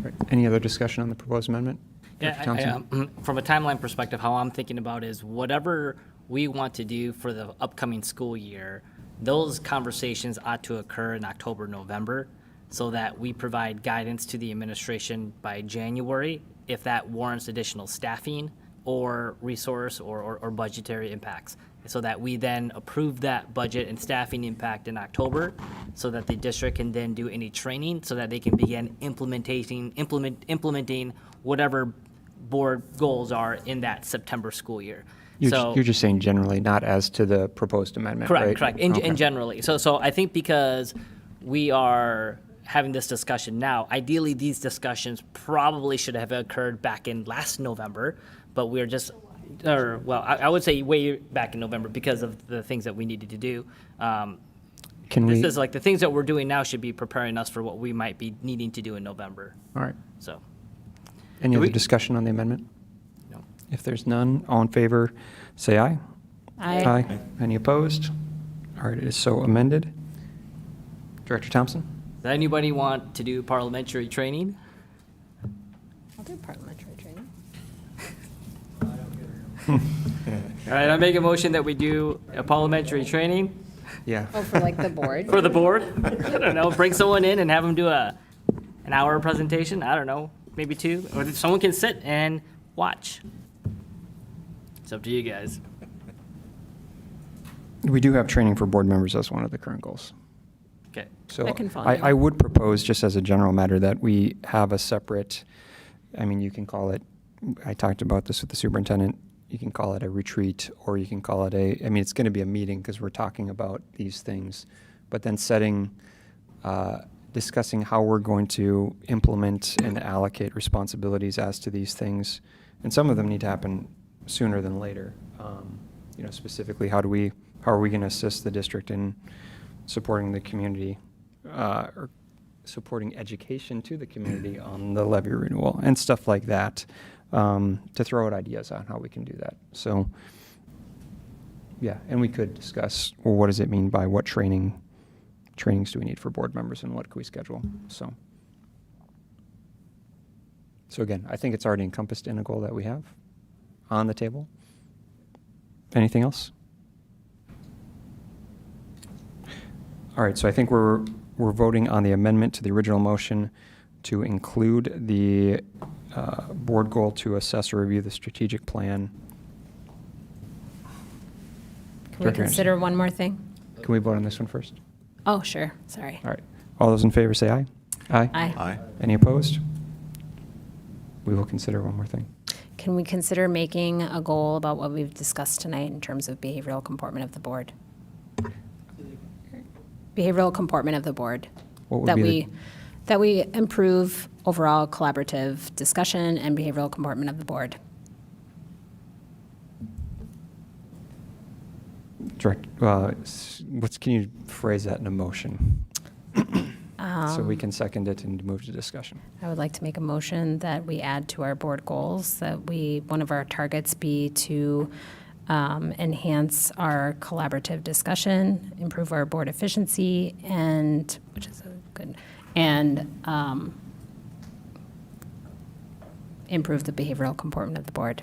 Right. Any other discussion on the proposed amendment? Director Thompson? From a timeline perspective, how I'm thinking about is whatever we want to do for the upcoming school year, those conversations ought to occur in October, November, so that we provide guidance to the administration by January. If that warrants additional staffing, or resource or budgetary impacts, so that we then approve that budget and staffing impact in October, so that the district can then do any training, so that they can begin implementing whatever board goals are in that September school year. So You're just saying generally, not as to the proposed amendment, correct, right? correct. Okay. In generally, so I think because we are having this discussion now, ideally these discussions probably should have occurred back in last November, but we're just, or well, I would say way back in November because of the things that we needed to do. Can This we, is like the things that we're doing now should be preparing us for what we might be needing to do in November. all right. So, Any Do other we- discussion on the amendment? no. If there's none, all in favor, say aye. Aye. Any opposed? All right, it is so amended. Director Thompson? Does anybody want to do parliamentary training? I'll do parliamentary training. All right, I make a motion that we do a parliamentary training Yeah. Oh, for like the board? for the board. I don't know, bring someone in and have them do an hour presentation. I don't know, maybe 2, or someone can sit and watch. It's up to you guys. We do have training for board members as one of the current goals. Okay. So I can follow I you. would propose, just as a general matter, that we have a separate, I mean, you can call it, I talked about this with the superintendent, you can call it a retreat, or you can call it I mean, it's going to be a meeting because we're talking about these things, but then discussing how we're going to implement and allocate responsibilities as to these things. And some of them need to happen sooner than later. Specifically, how are we going to assist the district in supporting the community, or supporting education to the community on the levy renewal and stuff like that, to throw out ideas on how we can do that. So, yeah, and we could discuss, well, what does it mean by what trainings do we need for board members and what can we schedule? So again, I think it's already encompassed in a goal that we have on the table. Anything else? All right, so I think we're voting on the amendment to the original motion to include the board goal to assess or review the strategic plan. Can we Director Anderson. consider one more thing? Can we vote on this one first? Oh, sure, sorry. All right. All those in favor say aye. Aye. Aye. Aye. Any opposed? We will consider one more thing. Can we consider making a goal about what we've discussed tonight in terms of behavioral comportment of the board? Behavioral comportment of the board. What would That be that we improve overall collaborative discussion and behavioral comportment of the board. Can you phrase that in a motion? So we can second it and move to discussion. I would like to make a motion that we add to our board goals, that one of our targets be to enhance our collaborative discussion, improve our board efficiency, and, which is a good, and improve the behavioral comportment of the board.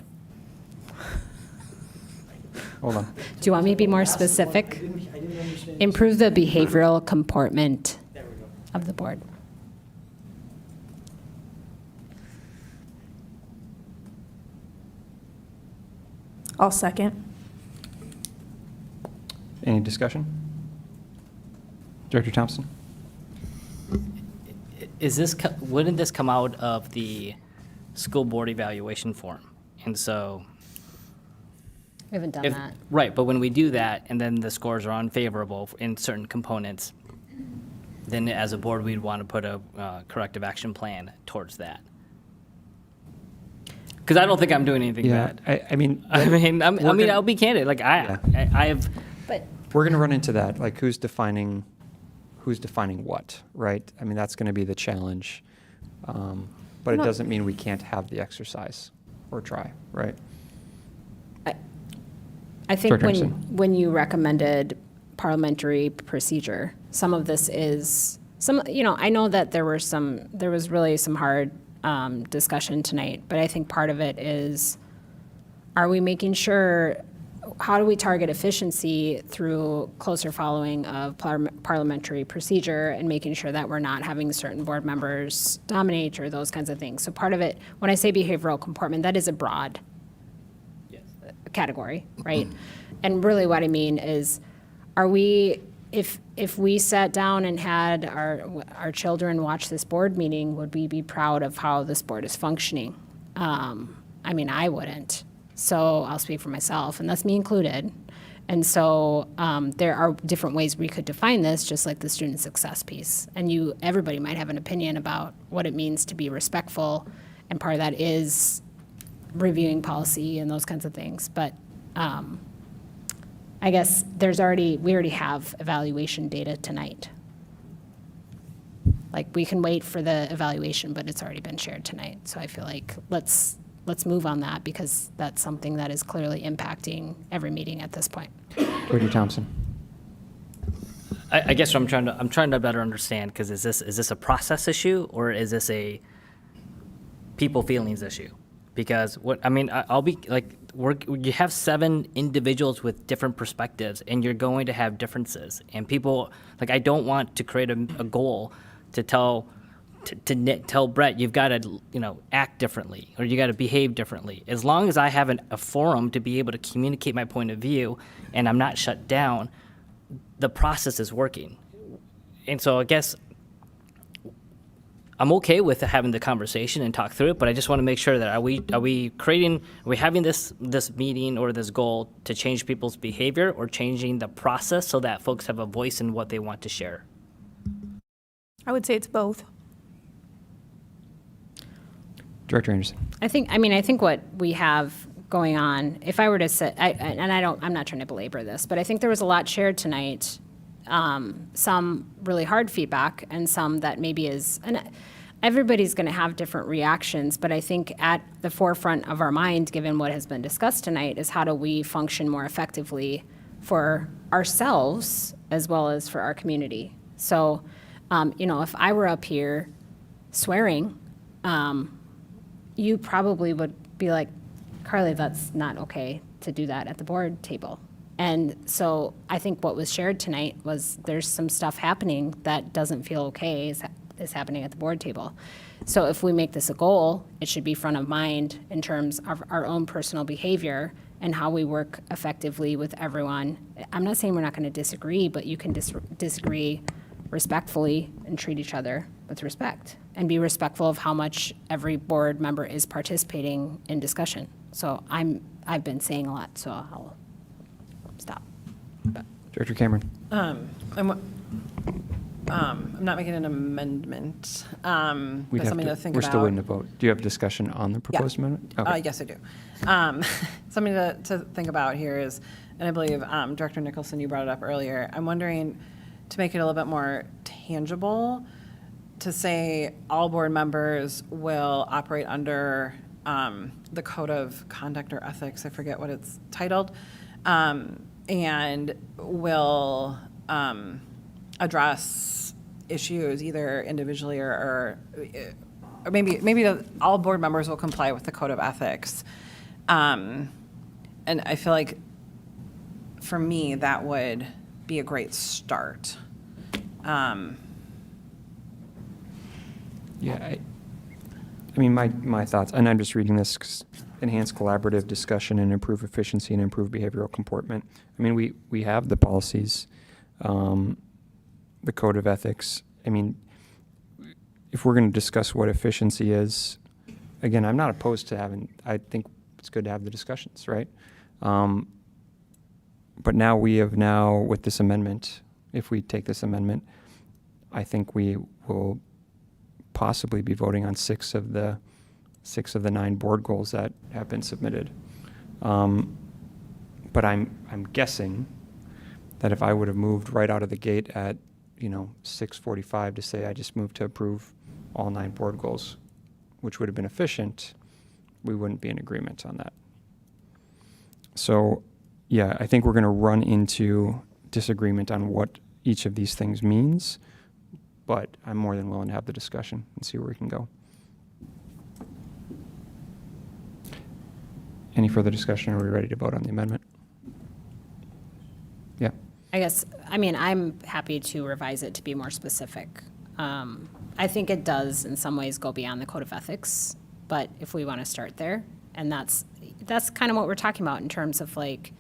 Hold on. Do you want me to be more specific? Improve the behavioral comportment of the board. I'll second. Any discussion? Director Thompson? Wouldn't this come out of the school board evaluation form? And so, We haven't done that. right, but when we do that, and then the scores are unfavorable in certain components, then as a board, we'd want to put a corrective action plan towards that. Because I don't think I'm doing anything Yeah, bad. I mean, I'll be candid, like, I have, But we're going to run into that, like who's defining what, right? I mean, that's going to be the challenge. But it No. doesn't mean we can't have the exercise or try, right? I think Director Anderson. when you recommended parliamentary procedure, some of this is, I know that there was really some hard discussion tonight, but I think part of it is, are we making sure, how do we target efficiency through closer following of parliamentary procedure and making sure that we're not having certain board members dominate or those kinds of things? So part of it, when I say behavioral comportment, that is a broad category, right? And really what I mean is, are we, if we sat down and had our children watch this board meeting, would we be proud of how this board is functioning? I mean, I wouldn't. So I'll speak for myself, and that's me included. And so there are different ways we could define this, just like the student success piece. And everybody might have an opinion about what it means to be respectful, and part of that is reviewing policy and those kinds of things. But I guess we already have evaluation data tonight. Like, we can wait for the evaluation, but it's already been shared tonight. So I feel like let's move on that, because that's something that is clearly impacting every meeting at this point. Director Thompson. I guess I'm trying to better understand, because is this a process issue, or is this a people feelings issue? Because I'll be like, you have 7 individuals with different perspectives, and you're going to have differences. And people, like, I don't want to create a goal to tell Brett, you've got to, act differently, or you got to behave differently. As long as I have a forum to be able to communicate my point of view, and I'm not shut down, the process is working. And so I guess I'm okay with having the conversation and talk through it, but I just want to make sure that are we having this meeting or this goal to change people's behavior, or changing the process so that folks have a voice in what they want to share? I would say it's both. Director Anderson. I think what we have going on, if I were to say, I'm not trying to belabor this, but I think there was a lot shared tonight, some really hard feedback, and some that maybe and everybody's going to have different reactions, but I think at the forefront of our mind, given what has been discussed tonight, is how do we function more effectively for ourselves as well as for our community. So, if I were up here swearing, you probably would be like, Carly, that's not okay to do that at the board table. And so I think what was shared tonight was there's some stuff happening that doesn't feel okay is happening at the board table. So if we make this a goal, it should be front of mind in terms of our own personal behavior and how we work effectively with everyone. I'm not saying we're not going to disagree, but you can disagree respectfully and treat each other with respect, and be respectful of how much every board member is participating in discussion. So I've been saying a lot, so I'll stop. Director Cameron. I'm not making an amendment, but something to think about. We're still waiting to vote. Do you have discussion on the proposed amendment? Okay. Yes, I do. Something to think about here is, and I believe Director Nicholson, you brought it up earlier, I'm wondering, to make it a little bit more tangible, to say all board members will operate under the Code of Conduct or Ethics, I forget what it's titled, and will address issues either individually or maybe all board members will comply with the Code of Ethics. And I feel like, for me, that would be a great start. Yeah, I mean, my thoughts, and I'm just reading this, 'cause enhance collaborative discussion and improve efficiency and improve behavioral comportment. I mean, we have the policies, the Code of Ethics. I mean, if we're going to discuss what efficiency is, again, I'm not opposed to I think it's good to have the discussions, right? But now with this amendment, if we take this amendment, I think we will possibly be voting on 6 of the 9 board goals that have been submitted. But I'm guessing that if I would have moved right out of the gate at 6:45 to say I just moved to approve all 9 board goals, which would have been efficient, we wouldn't be in agreement on that. So, yeah, I think we're going to run into disagreement on what each of these things means, but I'm more than willing to have the discussion and see where we can go. Any further discussion, or are we ready to vote on the amendment? Yeah. I guess, I'm happy to revise it to be more specific. I think it does in some ways go beyond the Code of Ethics, but if we want to start there, and that's, that's kind of what we're talking about in terms of like,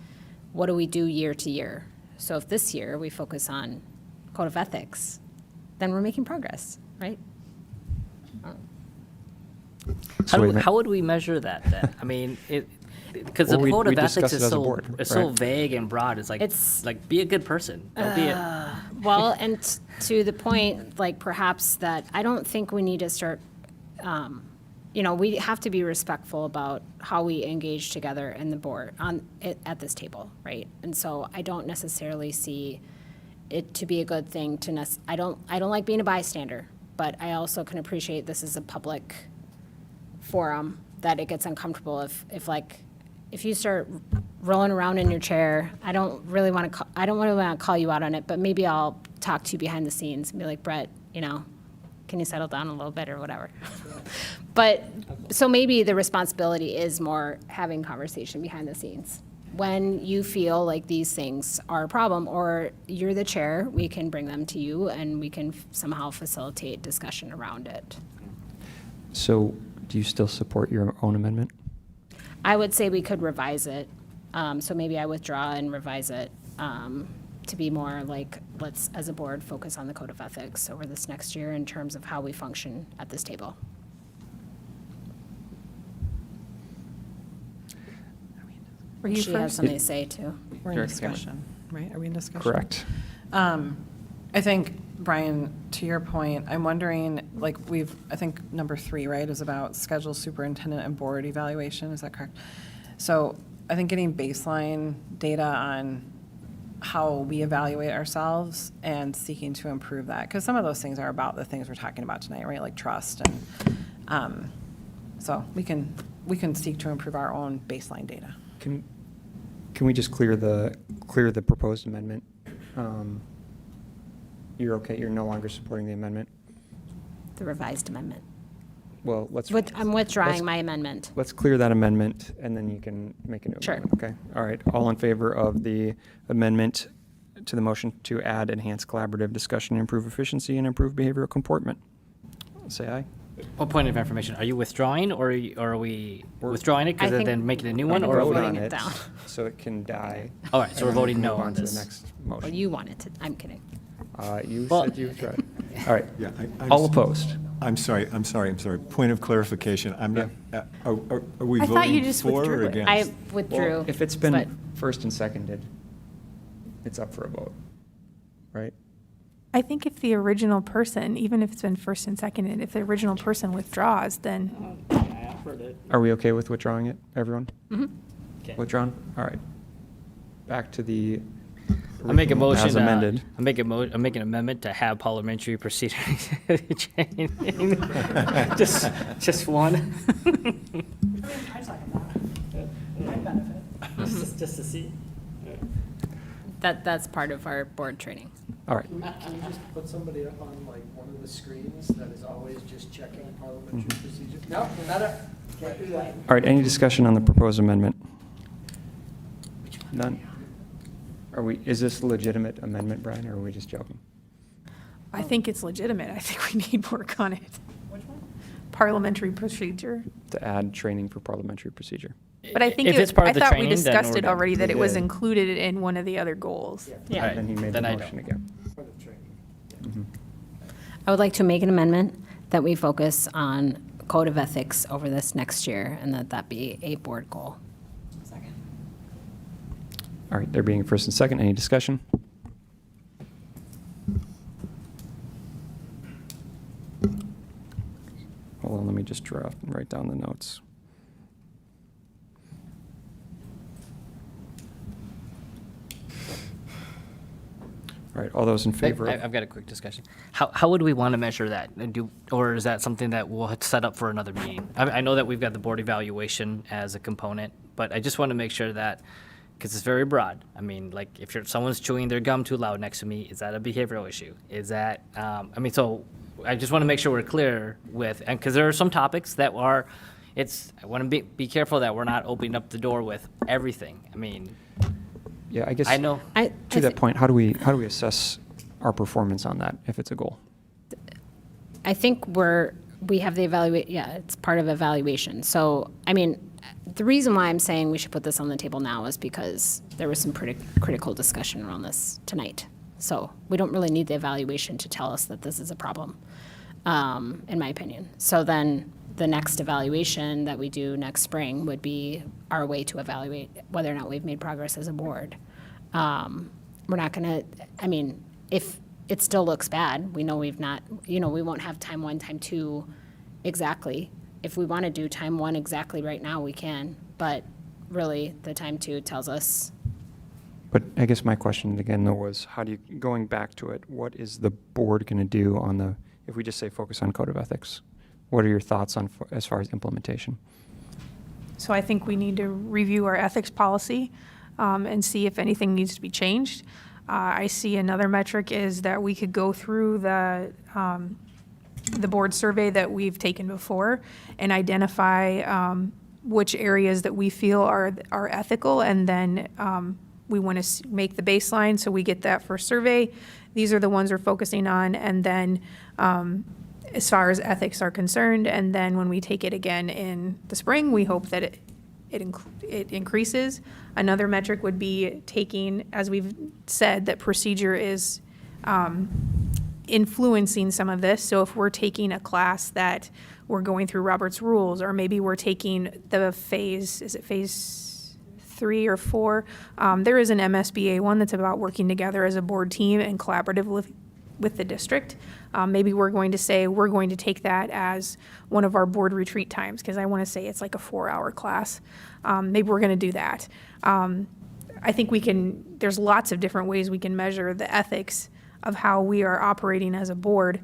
what do we do year to year? So if this year we focus on code of ethics, then we're making progress, right? So wait a minute. How would we measure that then? I mean, because Well, the we code of discussed ethics it is as a so board, so right? vague and broad. It's like be a good person. Don't be a, Well, and to the point, like perhaps that I don't think we need to start, we have to be respectful about how we engage together in the board at this table, right? And so I don't necessarily see it to be a good thing I don't like being a bystander, but I also can appreciate this is a public forum, that it gets uncomfortable if you start rolling around in your chair. I don't really want to call you out on it, but maybe I'll talk to you behind the scenes and be like, Brett, can you settle down a little bit or whatever? But so maybe the responsibility is more having conversation behind the scenes. When you feel like these things are a problem, or you're the chair, we can bring them to you and we can somehow facilitate discussion around it. So do you still support your own amendment? I would say we could revise it. So maybe I withdraw and revise it to be more like, let's, as a board, focus on the code of ethics over this next year in terms of how we function at this table. Were you She has first? something to say too. We're in Sure. discussion, right? Are we in discussion? Correct. I think, Brian, to your point, I'm wondering, like, I think number 3, right, is about schedule superintendent and board evaluation, is that correct? So I think getting baseline data on how we evaluate ourselves and seeking to improve that, because some of those things are about the things we're talking about tonight, right, like trust, and so we can seek to improve our own baseline data. Can we just clear the proposed amendment? You're okay, you're no longer supporting the amendment? The revised amendment. Well, let's. I'm withdrawing let's- my amendment. Let's clear that amendment, and then you can make a new Sure. amendment, okay? All right, all in favor of the amendment to the motion to add enhanced collaborative discussion, improve efficiency, and improve behavioral comportment? Say aye. what point of information? Are you withdrawing or are we withdrawing it I because think- then making a new I one? think Or we're are we? voting on it down. So it can die. All right, so we're and then voting no move on to this. the next Well, motion. you wanted to, I'm kidding. You Well- said you tried. All right, Yeah, all opposed? I'm sorry. Point of clarification. I'm not, are we I thought you voting just for or withdrew it. against? I withdrew. Well, if it's but- been first and seconded, it's up for a vote, right? I think if the original person, even if it's been first and seconded, if the original person withdraws, then Are we okay with withdrawing it, everyone? Okay. Withdrawn? All right. Back to the. I make a motion. As amended. I make an amendment to have parliamentary proceedings change. Just one. Just to see. That's part of our board training. All right. Can you just put somebody up on like one of the screens that is always just checking parliamentary procedure? No, not it. Can't do that. All right, any discussion on the proposed amendment? None? Is this a legitimate amendment, Brian, or are we just joking? I think it's legitimate. I think we need work on it. Which one? Parliamentary procedure. To add training for parliamentary procedure. But I think If it's part of the I thought we training, then discussed we're it done. already, that it was Yeah. included in one of the other goals. Yeah. All Then he made the then I motion don't. again. For the training. I would like to make an amendment that we focus on code of ethics over this next year and that be a board goal. Second. All right, there being a first and second, any discussion? Hold on, let me just draft and write down the notes. All right, all those in favor of? I've got a quick discussion. How would we want to measure that? Or is that something that we'll set up for another meeting? I know that we've got the board evaluation as a component, but I just want to make sure that, because it's very broad. I mean, like, if someone's chewing their gum too loud next to me, is that a behavioral issue? Is that, so I just want to make sure we're clear with, and because there are some topics that are, I want to be careful that we're not opening up the door with everything. I mean, Yeah, I guess. I know. To that point, how do we assess our performance on that if it's a goal? I think we have the it's part of evaluation. So, I mean, the reason why I'm saying we should put this on the table now is because there was some pretty critical discussion around this tonight. So we don't really need the evaluation to tell us that this is a problem, in my opinion. So then the next evaluation that we do next spring would be our way to evaluate whether or not we've made progress as a board. We're not gonna, I mean, if it still looks bad, we know we've not, we won't have time 1, time 2 exactly. If we want to do time 1 exactly right now, we can, but really the time 2 tells us. But I guess my question again though was, going back to it, what is the board going to do on the, if we just say focus on code of ethics? What are your thoughts on as far as implementation? So I think we need to review our ethics policy and see if anything needs to be changed. I see another metric is that we could go through the board survey that we've taken before and identify which areas that we feel are ethical, and then we want to make the baseline, so we get that first survey. These are the ones we're focusing on, and then as far as ethics are concerned, and then when we take it again in the spring, we hope that it increases. Another metric would be taking, as we've said, that procedure is influencing some of this. So if we're taking a class that we're going through Robert's rules, or maybe we're taking the phase 3 or 4, there is an MSBA one that's about working together as a board team and collaborative with the district. Maybe we're going to say we're going to take that as one of our board retreat times, because I want to say it's like a 4-hour class. Maybe we're going to do that. I think there's lots of different ways we can measure the ethics of how we are operating as a board.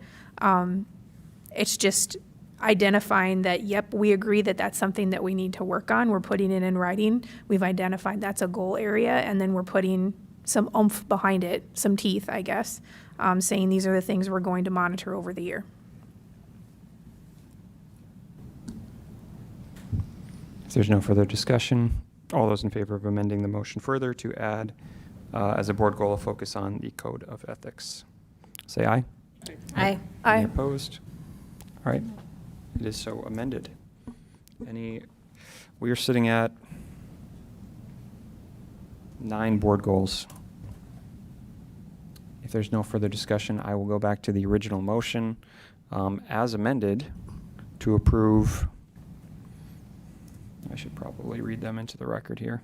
It's just identifying that, yep, we agree that that's something that we need to work on. We're putting it in writing. We've identified that's a goal area, and then we're putting some oomph behind it, some teeth, I guess, saying these are the things we're going to monitor over the year. If there's no further discussion, all those in favor of amending the motion further to add as a board goal a focus on the code of ethics, say aye. Aye. Any opposed? All right, it is so amended. We are sitting at 9 board goals. If there's no further discussion, I will go back to the original motion as amended to approve. I should probably read them into the record here.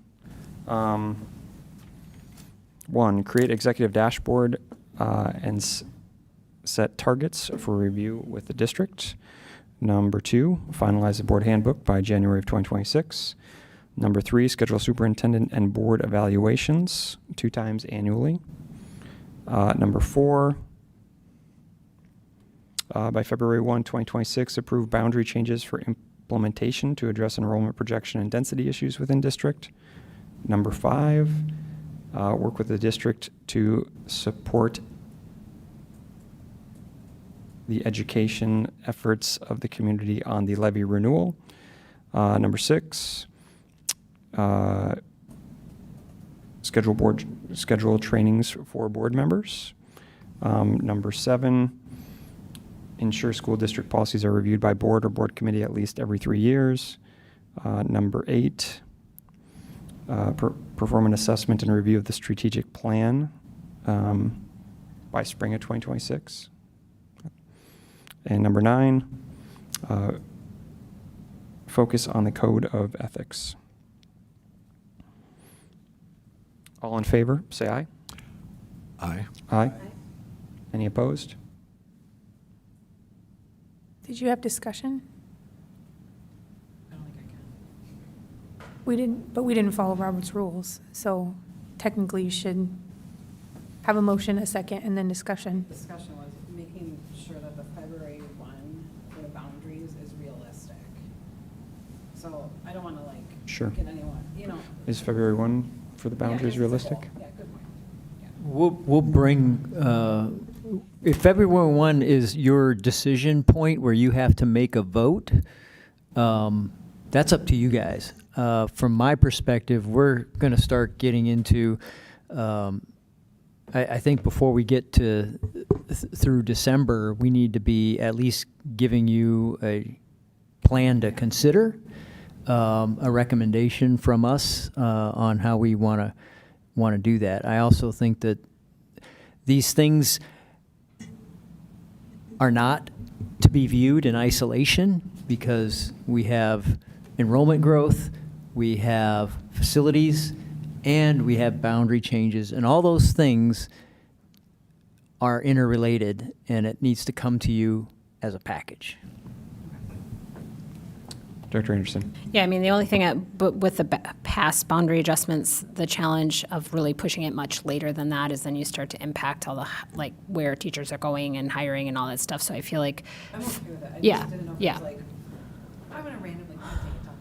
1, create executive dashboard and set targets for review with the district. Number 2, finalize the board handbook by January of 2026. Number 3, schedule superintendent and board evaluations 2 times annually. Number 4, by February 1, 2026, approve boundary changes for implementation to address enrollment projection and density issues within district. Number 5, work with the district to support the education efforts of the community on the levy renewal. Number 6, schedule trainings for board members. Number 7, ensure school district policies are reviewed by board or board committee at least every 3 years. Number 8, perform an assessment and review of the strategic plan by spring of 2026. And number 9, focus on the code of ethics. All in favor, say aye. Aye. Aye. Any opposed? Did you have discussion? I don't think I can. We didn't follow Robert's rules, so technically you should have a motion, a second, and then discussion. Discussion was making sure that the February 1 for the boundaries is realistic. So I don't want to Sure. get anyone, Is February 1 for the boundaries realistic? Yeah, good point. We'll bring, if February 1 is your decision point where you have to make a vote, that's up to you guys. From my perspective, we're going to start getting into, I think before we get to through December, we need to be at least giving you a plan to consider. a recommendation from us on how we want to do that. I also think that these things are not to be viewed in isolation because we have enrollment growth, we have facilities, and we have boundary changes, and all those things are interrelated, and it needs to come to you as a package. Director Anderson. Yeah, I mean, the only thing but with the past boundary adjustments, the challenge of really pushing it much later than that is then you start to impact all the, like, where teachers are going and hiring and all that stuff. So I feel like, I'm okay with it. I Yeah, just didn't know if yeah. it was like, I'm gonna randomly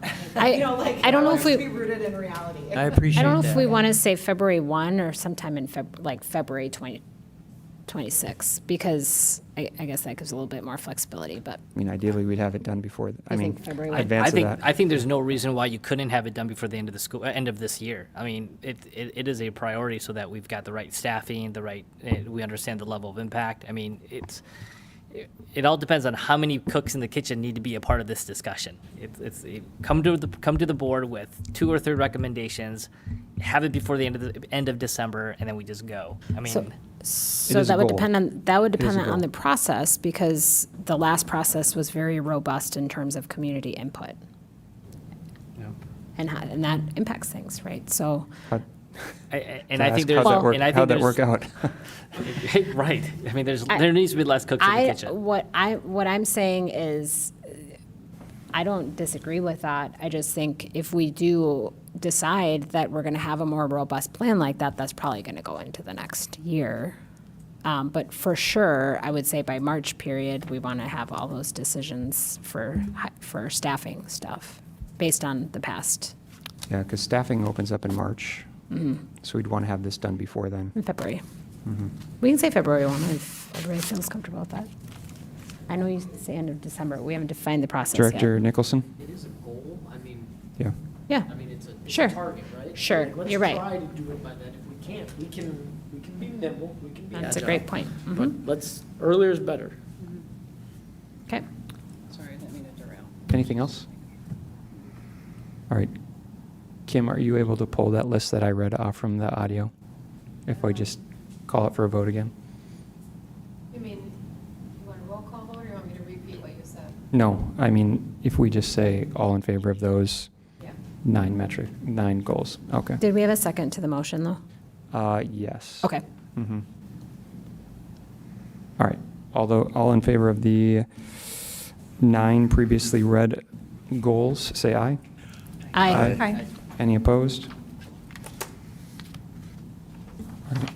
pick it I- You know, like, I don't know want if it to we- be rooted in reality. I appreciate I that. don't know if we want to say February 1 or sometime in February 2026, because I guess that gives a little bit more flexibility, but I mean, ideally, we'd have it done before, I You mean, think February? advance of that. I think there's no reason why you couldn't have it done before the end of the end of this year. I mean, it is a priority so that we've got the right staffing, we understand the level of impact. I mean, it all depends on how many cooks in the kitchen need to be a part of this discussion. Come to the board with 2 or 3 recommendations, have it before the end of December, and then we just go. I mean. So is a that would goal. depend is a on goal. the process, because the last process was very robust in terms of community input. And that impacts things, right? So, How- And to I ask think there's, how'd that work- and I think how'd that there's- work out? Right. I mean, there needs to be less cooks in the kitchen. what I'm saying is, I don't disagree with that. I just think if we do decide that we're going to have a more robust plan like that, that's probably going to go into the next year. But for sure, I would say by March period, we want to have all those decisions for staffing stuff based on the past Yeah, because staffing opens up in March, so we'd want to have this done before then. in February. We can say February 1 if everybody feels comfortable with that. I know you say end of December. We haven't defined the process yet. Director Nicholson? It is a goal, I mean, Yeah. Yeah. it's a Sure. target, right? Sure, Like, you're right. Let's try to do it by then. If we can't, we can be nimble, we can be agile. That's a great point. But earlier is better. Okay. Sorry, I didn't mean to derail. Anything else? All right. Kim, are you able to pull that list that I read off from the audio? If I just call it for a vote again? You mean, you want a roll call vote, or you want me to repeat what you said? No, I mean, if we just say all in favor of those Yeah. 9 goals. Okay. Did we have a second to the motion, though? Yes. Okay. Mm-hmm. All right. All in favor of the 9 previously read goals, say aye. Aye. Aye. Any opposed? All right.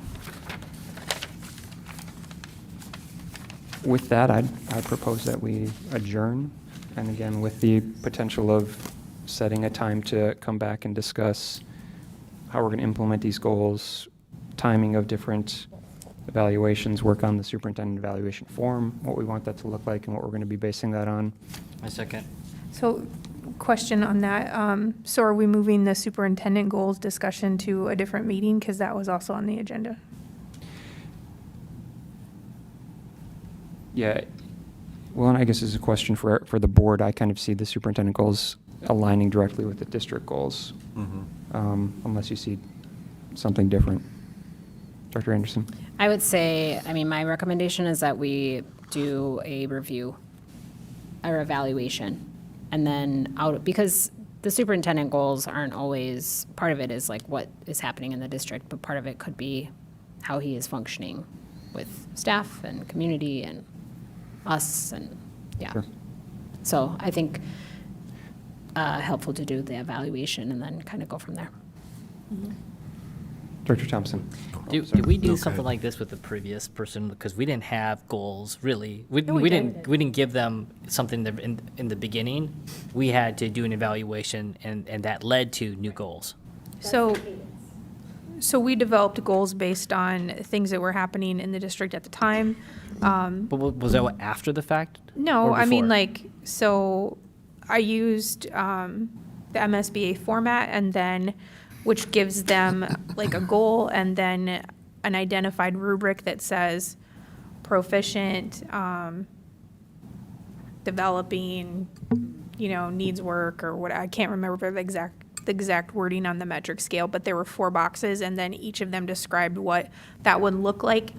With that, I'd propose that we adjourn, and again, with the potential of setting a time to come back and discuss how we're going to implement these goals, timing of different evaluations, work on the superintendent evaluation form, what we want that to look like, and what we're going to be basing that on. My second. So, question on that. So are we moving the superintendent goals discussion to a different meeting? Because that was also on the agenda. Yeah, well, and I guess this is a question for the board. I kind of see the superintendent goals aligning directly with the district goals, unless you see something different. Dr. Anderson? I would say, I mean, my recommendation is that we do a review or evaluation, and then because the superintendent goals aren't always, part of it is like what is happening in the district, but part of it could be how he is functioning with staff and community and us, and yeah. Sure. So I think helpful to do the evaluation and then kind of go from there. Dr. Thompson? Did we do Okay. something like this with the previous person? Because we didn't have goals, really. We we didn't give them something in the beginning. We had to do an evaluation, and that led to new goals. So we developed goals based on things that were happening in the district at the time. But was that what, after the fact? No, or I mean, before? so I used the MSBA format, and then, which gives them like a goal and then an identified rubric that says proficient, developing, needs work or what, I can't remember the exact wording on the metric scale, but there were 4 boxes, and then each of them described what that would look like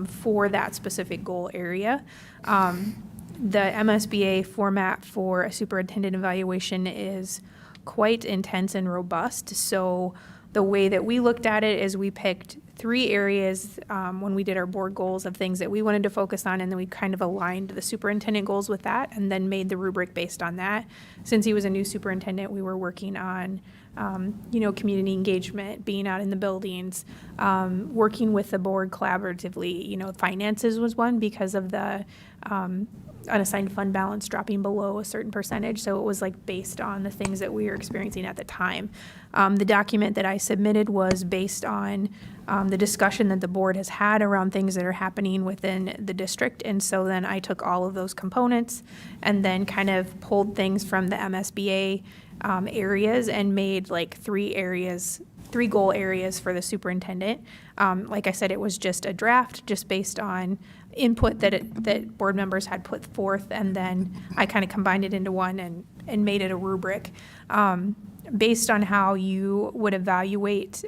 for that specific goal area. The MSBA format for a superintendent evaluation is quite intense and robust. So the way that we looked at it is we picked 3 areas when we did our board goals of things that we wanted to focus on, and then we kind of aligned the superintendent goals with that and then made the rubric based on that. Since he was a new superintendent, we were working on community engagement, being out in the buildings, working with the board collaboratively. Finances was one because of the unassigned fund balance dropping below a certain percentage. So it was like based on the things that we were experiencing at the time. The document that I submitted was based on the discussion that the board has had around things that are happening within the district. And so then I took all of those components and then kind of pulled things from the MSBA areas and made like 3 goal areas for the superintendent. Like I said, it was just a draft, just based on input that board members had put forth, and then I kind of combined it into one and made it a rubric. Based on how you would evaluate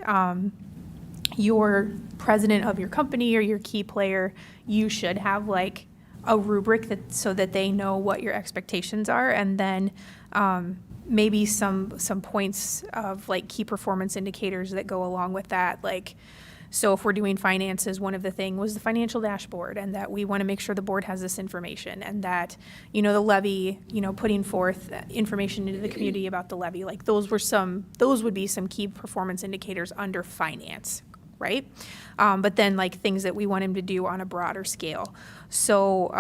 your president of your company or your key player, you should have like a rubric so that they know what your expectations are, and then maybe some points of like key performance indicators that go along with that. Like, so if we're doing finances, one of the things was the financial dashboard, and that we want to make sure the board has this information, and that, the levy, putting forth information into the community about the levy, like those would be some key performance indicators under finance, right? But then like things that we want him to do on a broader scale. So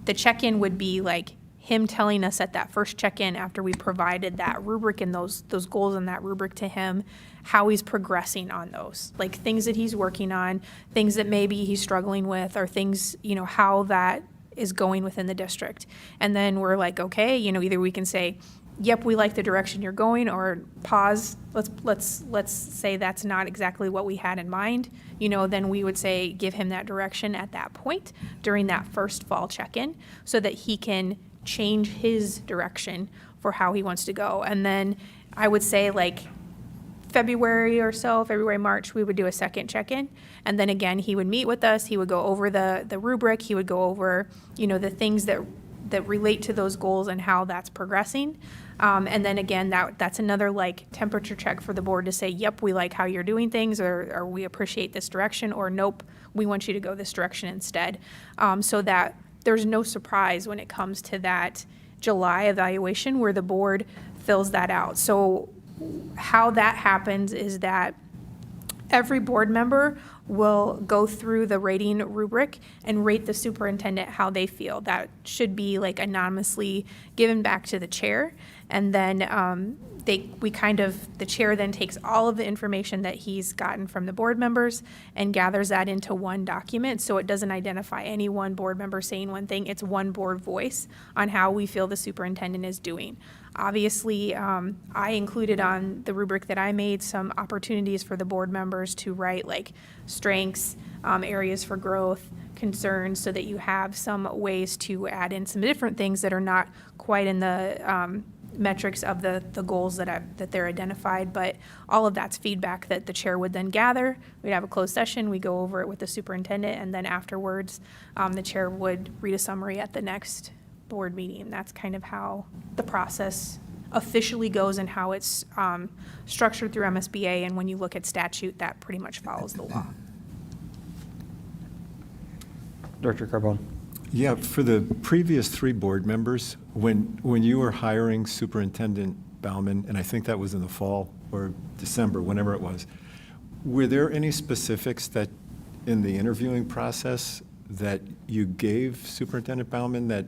the check-in would be like him telling us at that first check-in, after we provided that rubric and those goals in that rubric to him, how he's progressing on those, like things that he's working on, things that maybe he's struggling with, or things, how that is going within the district. And then we're like, okay, either we can say, yep, we like the direction you're going, or pause, let's say that's not exactly what we had in mind. Then we would say, give him that direction at that point during that first fall check-in, so that he can change his direction for how he wants to go. And then I would say like February, March, we would do a second check-in. And then again, he would meet with us, he would go over the rubric, he would go over, the things that relate to those goals and how that's progressing. And then again, that's another like temperature check for the board to say, yep, we like how you're doing things, or we appreciate this direction, or nope, we want you to go this direction instead. So that there's no surprise when it comes to that July evaluation where the board fills that out. So how that happens is that every board member will go through the rating rubric and rate the superintendent how they feel. That should be like anonymously given back to the chair. And then the chair then takes all of the information that he's gotten from the board members and gathers that into one document. So it doesn't identify any one board member saying one thing. It's one board voice on how we feel the superintendent is doing. Obviously, I included on the rubric that I made some opportunities for the board members to write like strengths, areas for growth, concerns, so that you have some ways to add in some different things that are not quite in the metrics of the goals that they're identified. But all of that's feedback that the chair would then gather. We'd have a closed session, we go over it with the superintendent, and then afterwards, the chair would read a summary at the next board meeting. That's kind of how the process officially goes and how it's structured through MSBA. And when you look at statute, that pretty much follows the law. Director Carbone. Yeah, for the previous 3 board members, when you were hiring Superintendent Bauman, and I think that was in the fall or December, whenever it was, were there any specifics that in the interviewing process that you gave Superintendent Bauman that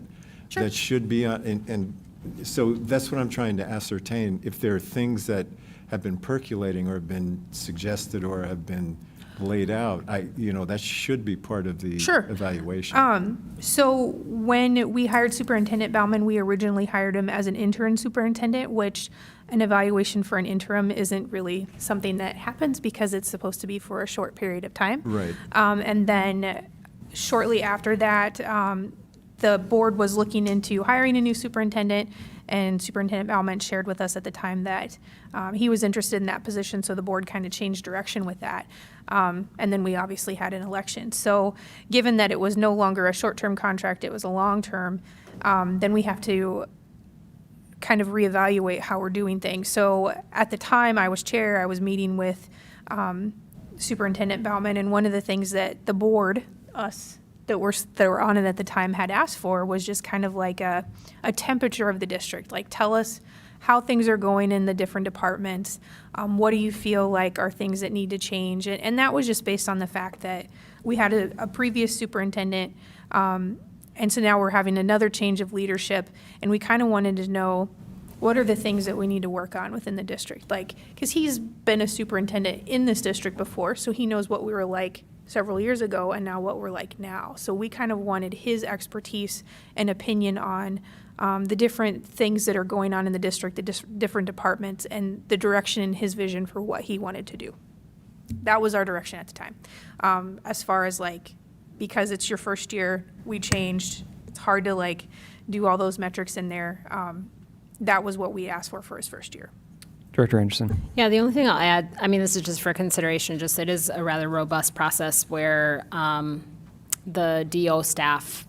Sure. that should be on, and so that's what I'm trying to ascertain, if there are things that have been percolating or have been suggested or have been laid out, that should be part of the Sure. evaluation. So when we hired Superintendent Bauman, we originally hired him as an intern superintendent, which an evaluation for an interim isn't really something that happens because it's supposed to be for a short period of time. Right. And then shortly after that, the board was looking into hiring a new superintendent, And Superintendent Baumann shared with us at the time that he was interested in that position, so the board kind of changed direction with that. And then we obviously had an election. So given that it was no longer a short-term contract, it was a long-term, then we have to kind of reevaluate how we're doing things. So at the time I was chair, I was meeting with Superintendent Baumann, and one of the things that the board, us that were on it at the time, had asked for was just kind of like a temperature of the district. Like, tell us how things are going in the different departments. What do you feel like are things that need to change? And that was just based on the fact that we had a previous superintendent, and so now we're having another change of leadership, and we kind of wanted to know what are the things that we need to work on within the district? Like, because he's been a superintendent in this district before, so he knows what we were like several years ago and now what we're like now. So we kind of wanted his expertise and opinion on the different things that are going on in the district, the different departments, and the direction and his vision for what he wanted to do. That was our direction at the time. As far as like, because it's your first year, we changed. It's hard to like do all those metrics in there. That was what we asked for his first year. Director Anderson. Yeah, the only thing I'll add, I mean, this is just for consideration, just it is a rather robust process where the DO staff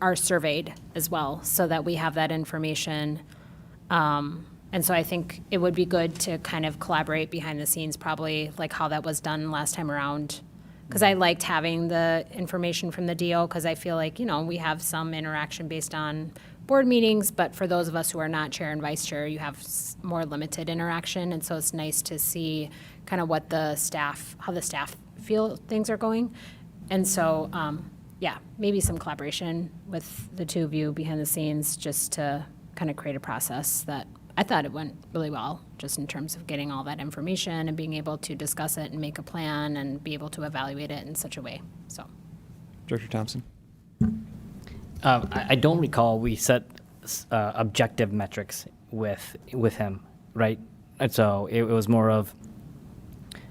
are surveyed as well, so that we have that information. And so I think it would be good to kind of collaborate behind the scenes, probably like how that was done last time around. Because I liked having the information from the DO, because I feel like, you know, we have some interaction based on board meetings, but for those of us who are not chair and vice chair, you have more limited interaction. And so it's nice to see kind of what the staff, how the staff feel things are going. And so, yeah, maybe some collaboration with the two of you behind the scenes, just to kind of create a process that I thought it went really well, just in terms of getting all that information and being able to discuss it and make a plan and be able to evaluate it in such a way, so. Director Thompson. I don't recall we set objective metrics with him, right? And so it was more of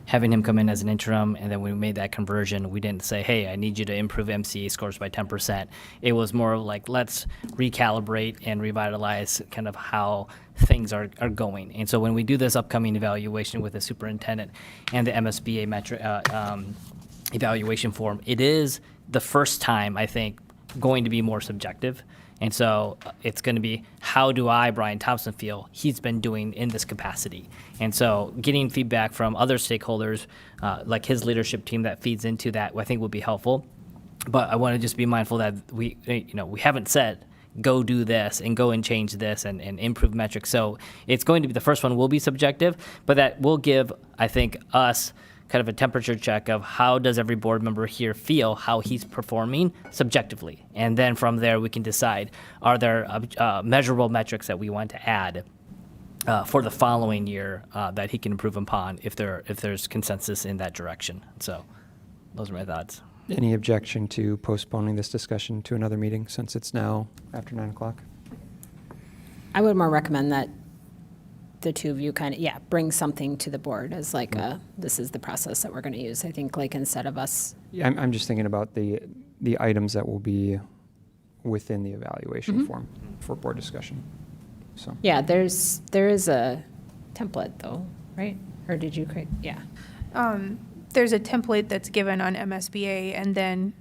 having him come in as an interim, and then we made that conversion. We didn't say, hey, I need you to improve MCA scores by 10%. It was more of like, let's recalibrate and revitalize kind of how things are going. And so when we do this upcoming evaluation with the superintendent and the MSBA metric evaluation form, it is the first time, I think, going to be more subjective. And so it's going to be, how do I, Brian Thompson, feel he's been doing in this capacity? And so getting feedback from other stakeholders, like his leadership team, that feeds into that, I think will be helpful. But I want to just be mindful that we haven't said, go do this and go and change this and improve metrics. So it's going to be, the first one will be subjective, but that will give, I think, us kind of a temperature check of how does every board member here feel, how he's performing subjectively. And then from there, we can decide, are there measurable metrics that we want to add for the following year that he can improve upon if there's consensus in that direction. So those are my thoughts. Any objection to postponing this discussion to another meeting, since it's now after 9 o'clock? I would more recommend that the two of you kind of, bring something to the board as like this is the process that we're going to use. I think like instead of us. Yeah, I'm just thinking about the items that will be within the evaluation form for board discussion. So. Yeah, there is a template though, right? Or did you create? Yeah. There's a template that's given on MSBA, and then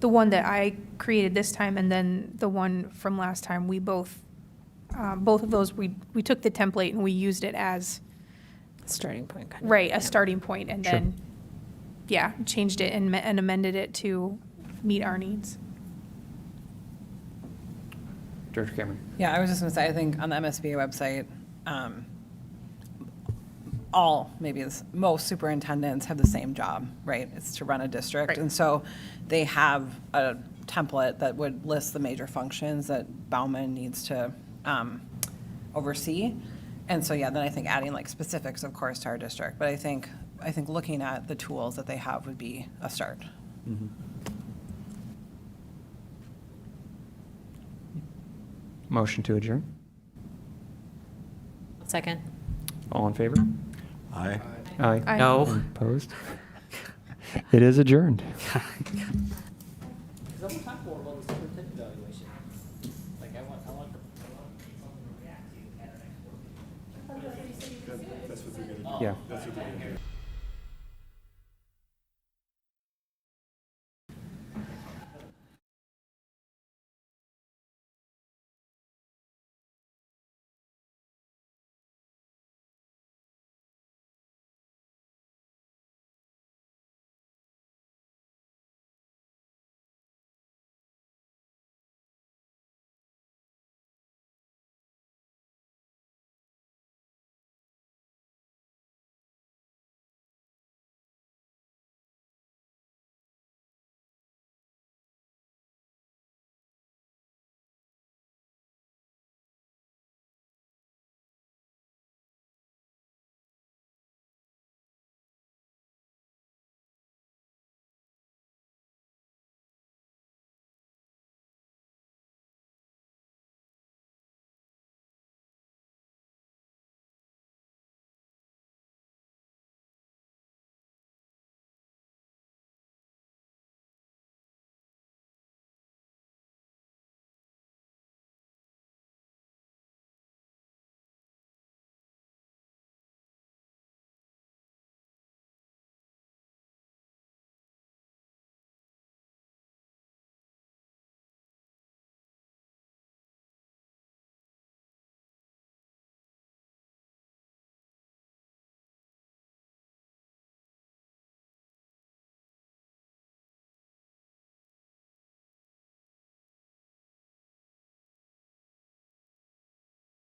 the one that I created this time, and then the one from last time, we both of those, we took the template and we used it as Starting point. Kind of. right, a starting point, and then, changed it and amended it to meet our needs. Director Cameron. Yeah, I was just going to say, I think on the MSBA website, most superintendents have the same job, right? It's to run a district. Right. And so they have a template that would list the major functions that Baumann needs to oversee. And so, then I think adding like specifics, of course, to our district. But I think looking at the tools that they have would be a start. Mm-hmm. Motion to adjourn. Second. All in favor? Aye. Aye. Aye. No. Opposed? It is adjourned.